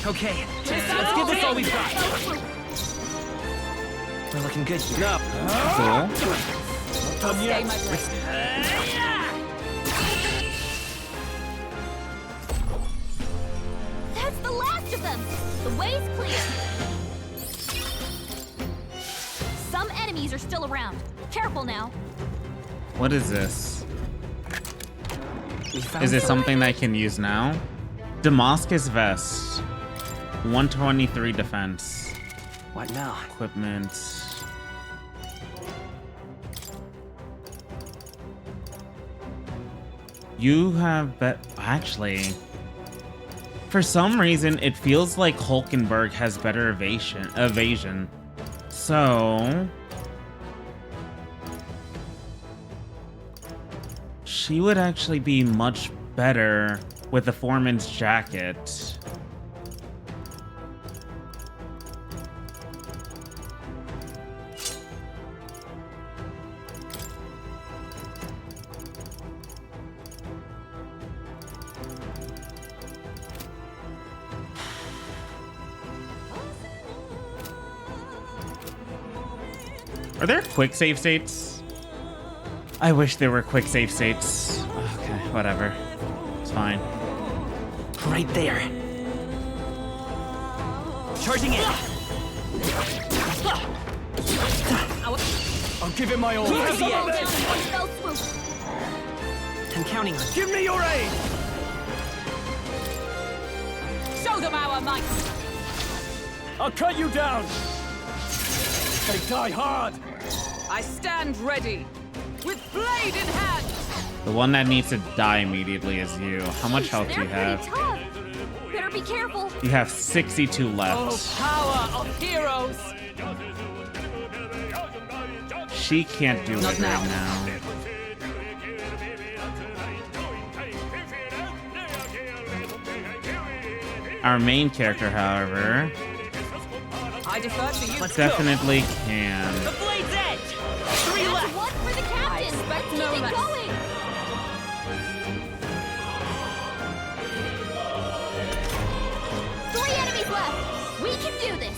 Okay, let's give this all we've got. We're looking good here. Cool. I'll stay my them! The way's clear! Some enemies are still around. Careful now. What is this? Is it something that I can use now? Damascus vest. 123 defense. What now? Equipment. You have actually, for some reason, it feels like Hulkenberg has better evasion. So she would actually be much better with the foreman's jacket. Are there quick save states? I wish there were quick save states. Okay, whatever. It's fine. Right there. Charging in. I'll give it my all. We have the edge. Fell swoop. I'm counting on you. Give me your aid! Show them our might! I'll cut you down! They die hard! I stand ready, with blade in hand! The one that needs to die immediately is you. How much health do you They're have? pretty tough. Better be careful. You have 62 left. Oh, power of heroes! She can't do it right now. Our main character, however, I defer to you. definitely can. The blade's edge. 3 That's left. one for the captain. Let's keep no it less. going. Three enemies left. We can do this.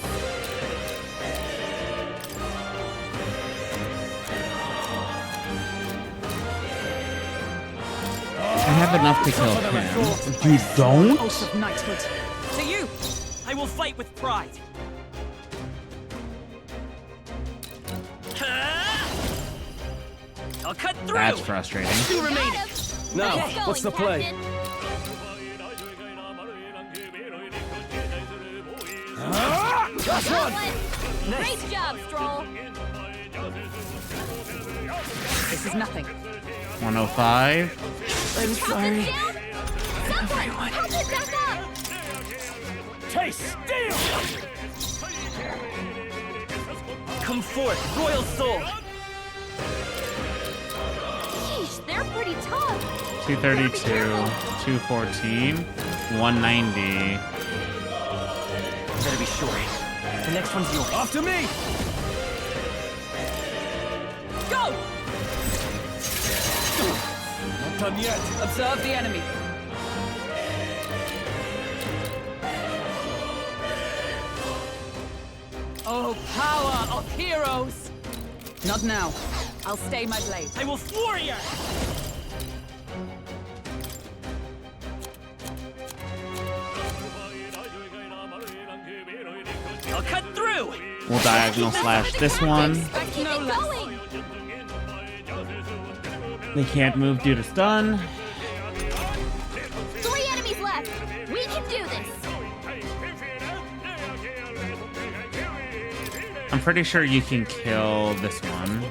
I have enough to kill him. You don't? Oath of knighthood. To you. I will fight with pride. I'll cut through. That's frustrating. 2 remaining. Now, Let's what's the going, play? Captain. Last Got one! one. Great job, Stroll. This is nothing. 105. I'm sorry. Someone, help it back up. Taste steel! Come forth, royal soul. Sheesh, they're pretty tough. 232, 214, 190. Better be sure. The next one's yours. After me! Go! Not done yet. Observe the enemy. Oh, power of heroes! Not now. I'll stay my blade. I will floor you. I'll cut through. We'll diagonal slash this one. Let's keep it going. They can't move due to stun. 3 enemies left. We can do this. I'm pretty sure you can kill this one.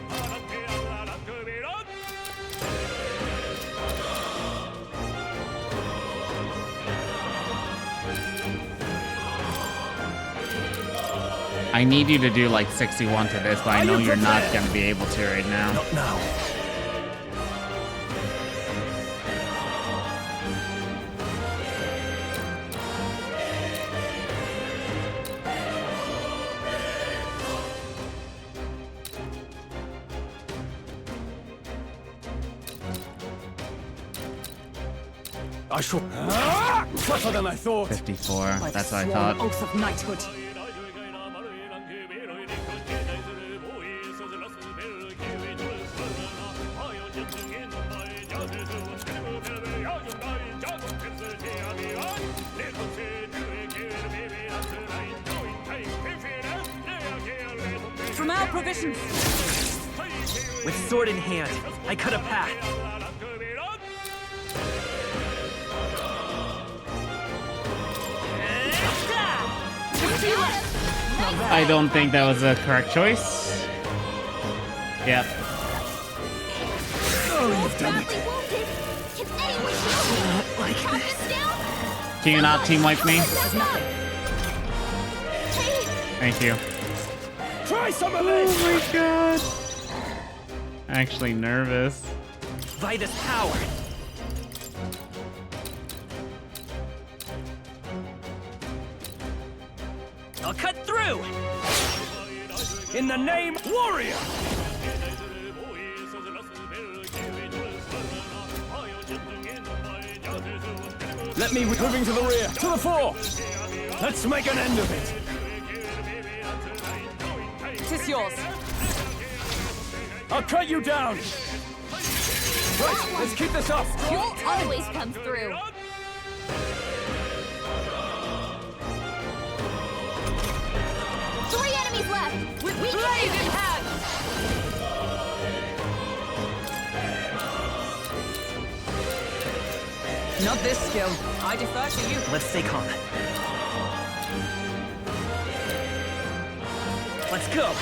I need you to do like 61 to this, but I know you're not going to be able to right now. Not now. I shall... Tougher than I thought. 54. By the That's what I sworn thought. oath of knighthood. our provisions. With sword in hand, I cut a path. I don't think that was a correct choice. Yep. Oh, you've done it. Can you not team wipe me? Thank you. Try some of this. Oh my god. Actually nervous. Vitus power. I'll cut through. In the name, warrior. Let me moving to the rear. To the fore. Let's make an end of it. Tis yours. I'll cut you down. Right, let's keep this up. Troll always comes through. Three enemies left. With blade in hand. Not this skill. I defer to you. Let's stay calm. Let's go.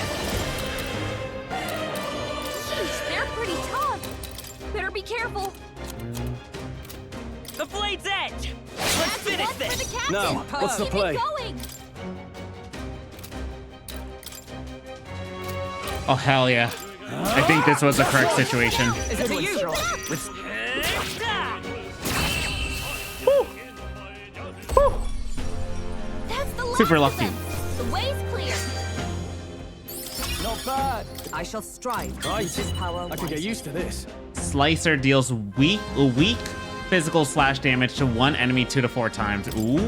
Sheesh, they're pretty tough. Better be careful. The blade's edge. Let's finish For the this. captain. Now, what's the Keep play? it going. Oh hell yeah. I think this was the correct situation. Is it to you? With That's the last Super of lucky. them. The way's clear. Not bad. I shall strive. Right. Use his power I can get wisely. used to this. Slicer deals weak physical slash damage to one enemy 2 to 4 times. Ooh.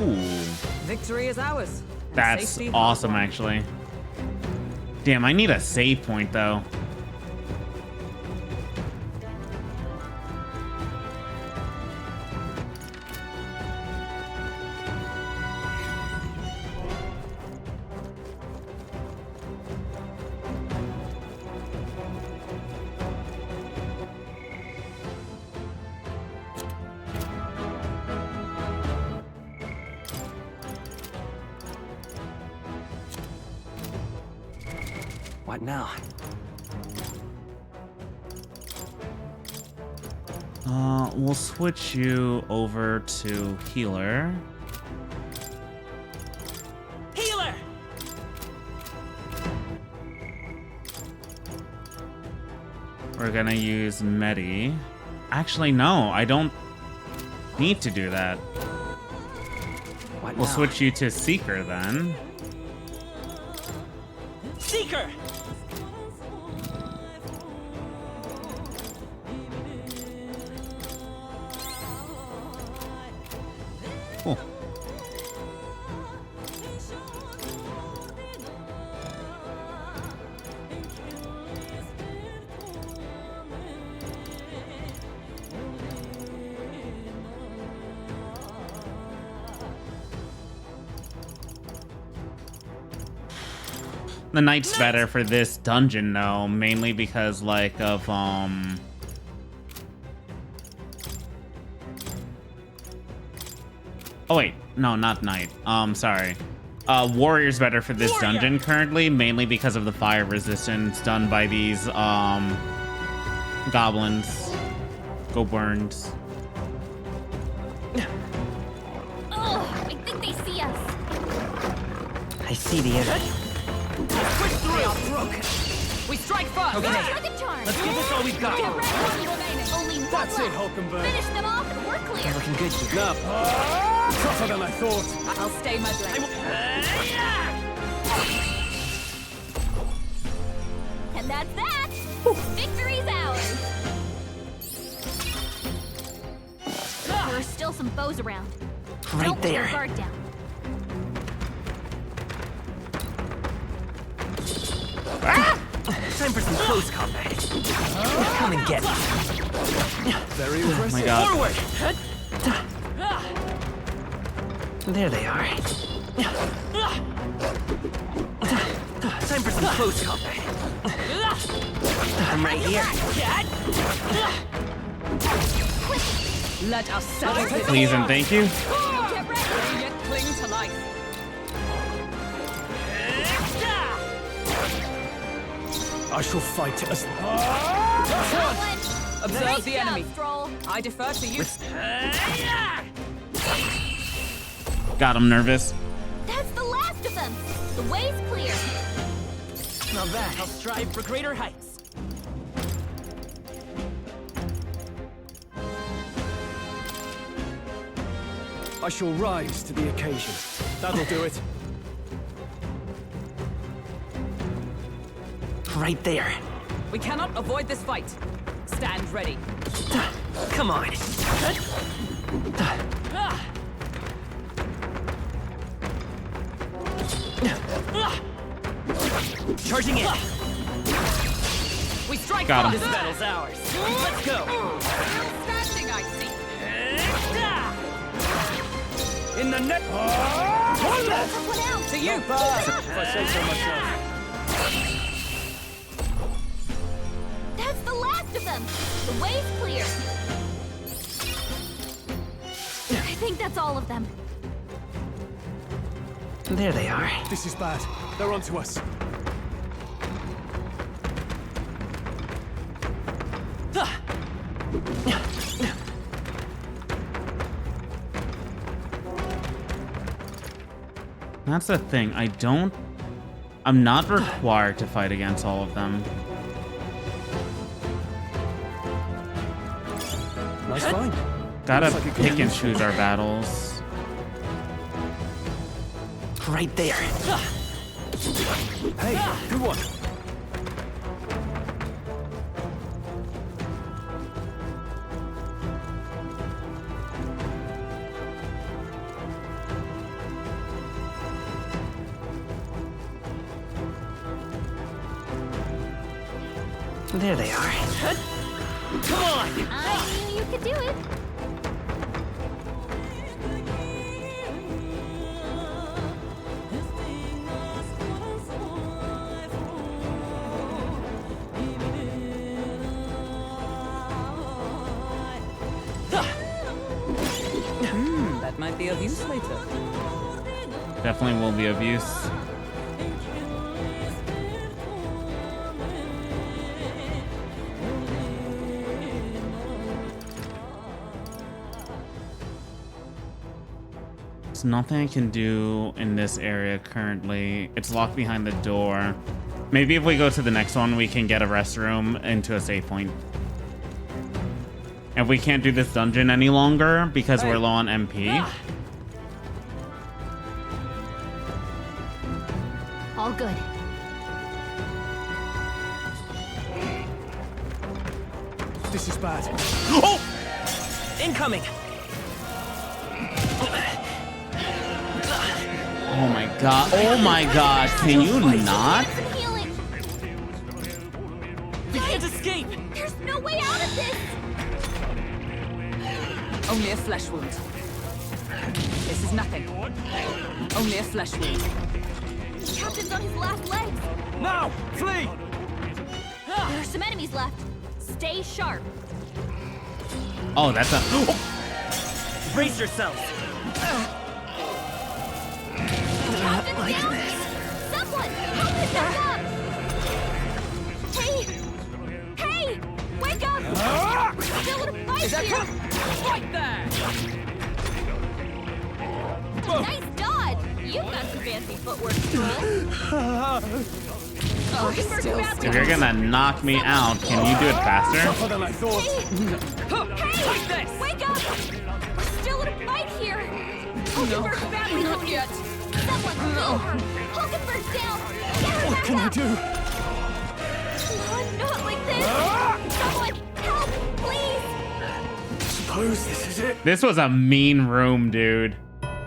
Victory is ours. and That's safety awesome, won. actually. Damn, I need a save point, though. what now? We'll switch you over to healer. Healer. We're gonna use Medi. Actually, no, I don't need to do that. What We'll now? switch you to Seeker then. Seeker. Cool. The knight's better for this dungeon though, mainly because like of Oh wait, no, not knight. Sorry. Warrior's better for this dungeon currently, mainly because of the fire resistance done by these goblins. Go burns. Oh, I think they see us. I see the enemy. They are broken. We strike first. Okay. Like a charm. Let's give this all we've got. Get ready. Only one That's it, left. Hulkenberg. Finish them off and we're clear. We're looking good here. Now, tougher than I thought. I'll stay my blade. And that's that. Victory's ours. There are still some foes around. Right Don't let your there. guard down. Time for some close combat. Come and get it. Very Oh impressive. my god. Forward. There they are. Time for some close combat. I'm right here. Let us settle this. Please and thank you. Get ready. Yet cling to life. I shall fight as... Observe the enemy. I defer to you. Got him nervous. That's the last of them. The way's clear. Now that, I'll strive for greater heights. I shall rise to the occasion. That'll do it. Right there. We cannot avoid this fight. Stand ready. Come on. Charging in. We strike. Got him. This battle's ours. Let's go. Standing, I see. In the net. Took one out. To you. If I say so myself. That's the last of them. The way's clear. I think that's all of them. There they are. This is bad. They're onto us. That's the thing. I'm not required to fight against all of them. Nice find. Gotta Looks like it could pick be and useful. choose our battles. Right there. Hey, good one. There they are. Come on! I knew you could do it. That might be of use later. Definitely will be of use. There's nothing I can do in this area currently. It's locked behind the door. Maybe if we go to the next one, we can get a restroom into a save point. If we can't do this dungeon any longer because we're low on MP. All good. This is bad. Oh! Incoming! Oh my god. Oh my god. Can you not? Healing. We can't escape! There's no way out of this. Only a flesh wound. This is nothing. Only a flesh wound. The captain's on his last legs. Now, flee! There are some enemies left. Stay sharp. Oh, that's a... Brace yourselves! Captain's Like down. this. Someone, help him back up. Hey! Hey! Wake up! We're still in a fight here. Right there. Nice dodge. You've got some fancy footwork, Troll. Looking for some bad If you're gonna knock me out, can you do it faster? Tougher than I thought. Hey! Wake up! We're still in a fight here. Hulkenberg's badly hurt yet. Someone heal her. Hulkenberg's down. Get her What back can I up. do? Come on, not like this. Someone help, please. Suppose this is it. This was a mean room, dude.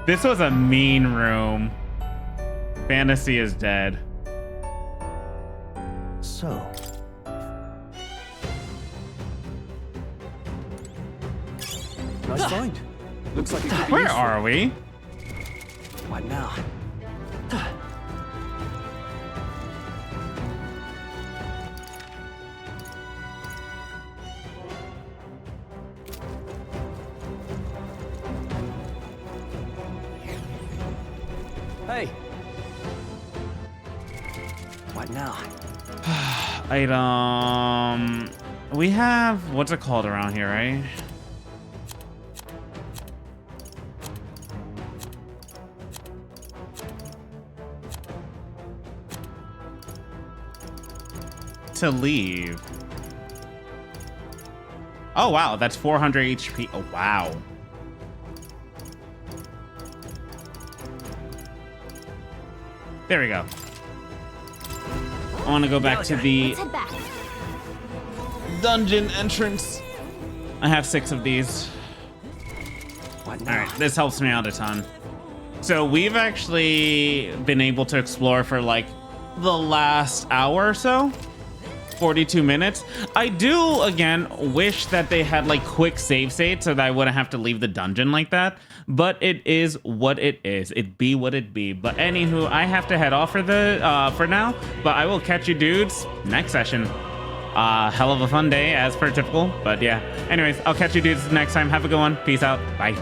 This was a mean room. Fantasy is dead. So, Nice find. Looks like it could be Where useful. are we? what now? Hey. What now? Item. We have, what's it called around here, right? To leave. Oh wow, that's 400 HP. Oh wow. There we go. I want to go back to the dungeon entrance. I have 6 of these. All right, this helps me out a ton. So we've actually been able to explore for like the last hour or so. 42 minutes. I do, again, wish that they had like quick save states so that I wouldn't have to leave the dungeon like that. But it is what it is. It be what it be. But anywho, I have to head off for now. But I will catch you dudes next session. Hell of a fun day as per typical. But yeah. Anyways, I'll catch you dudes next time. Have a good one. Peace out. Bye.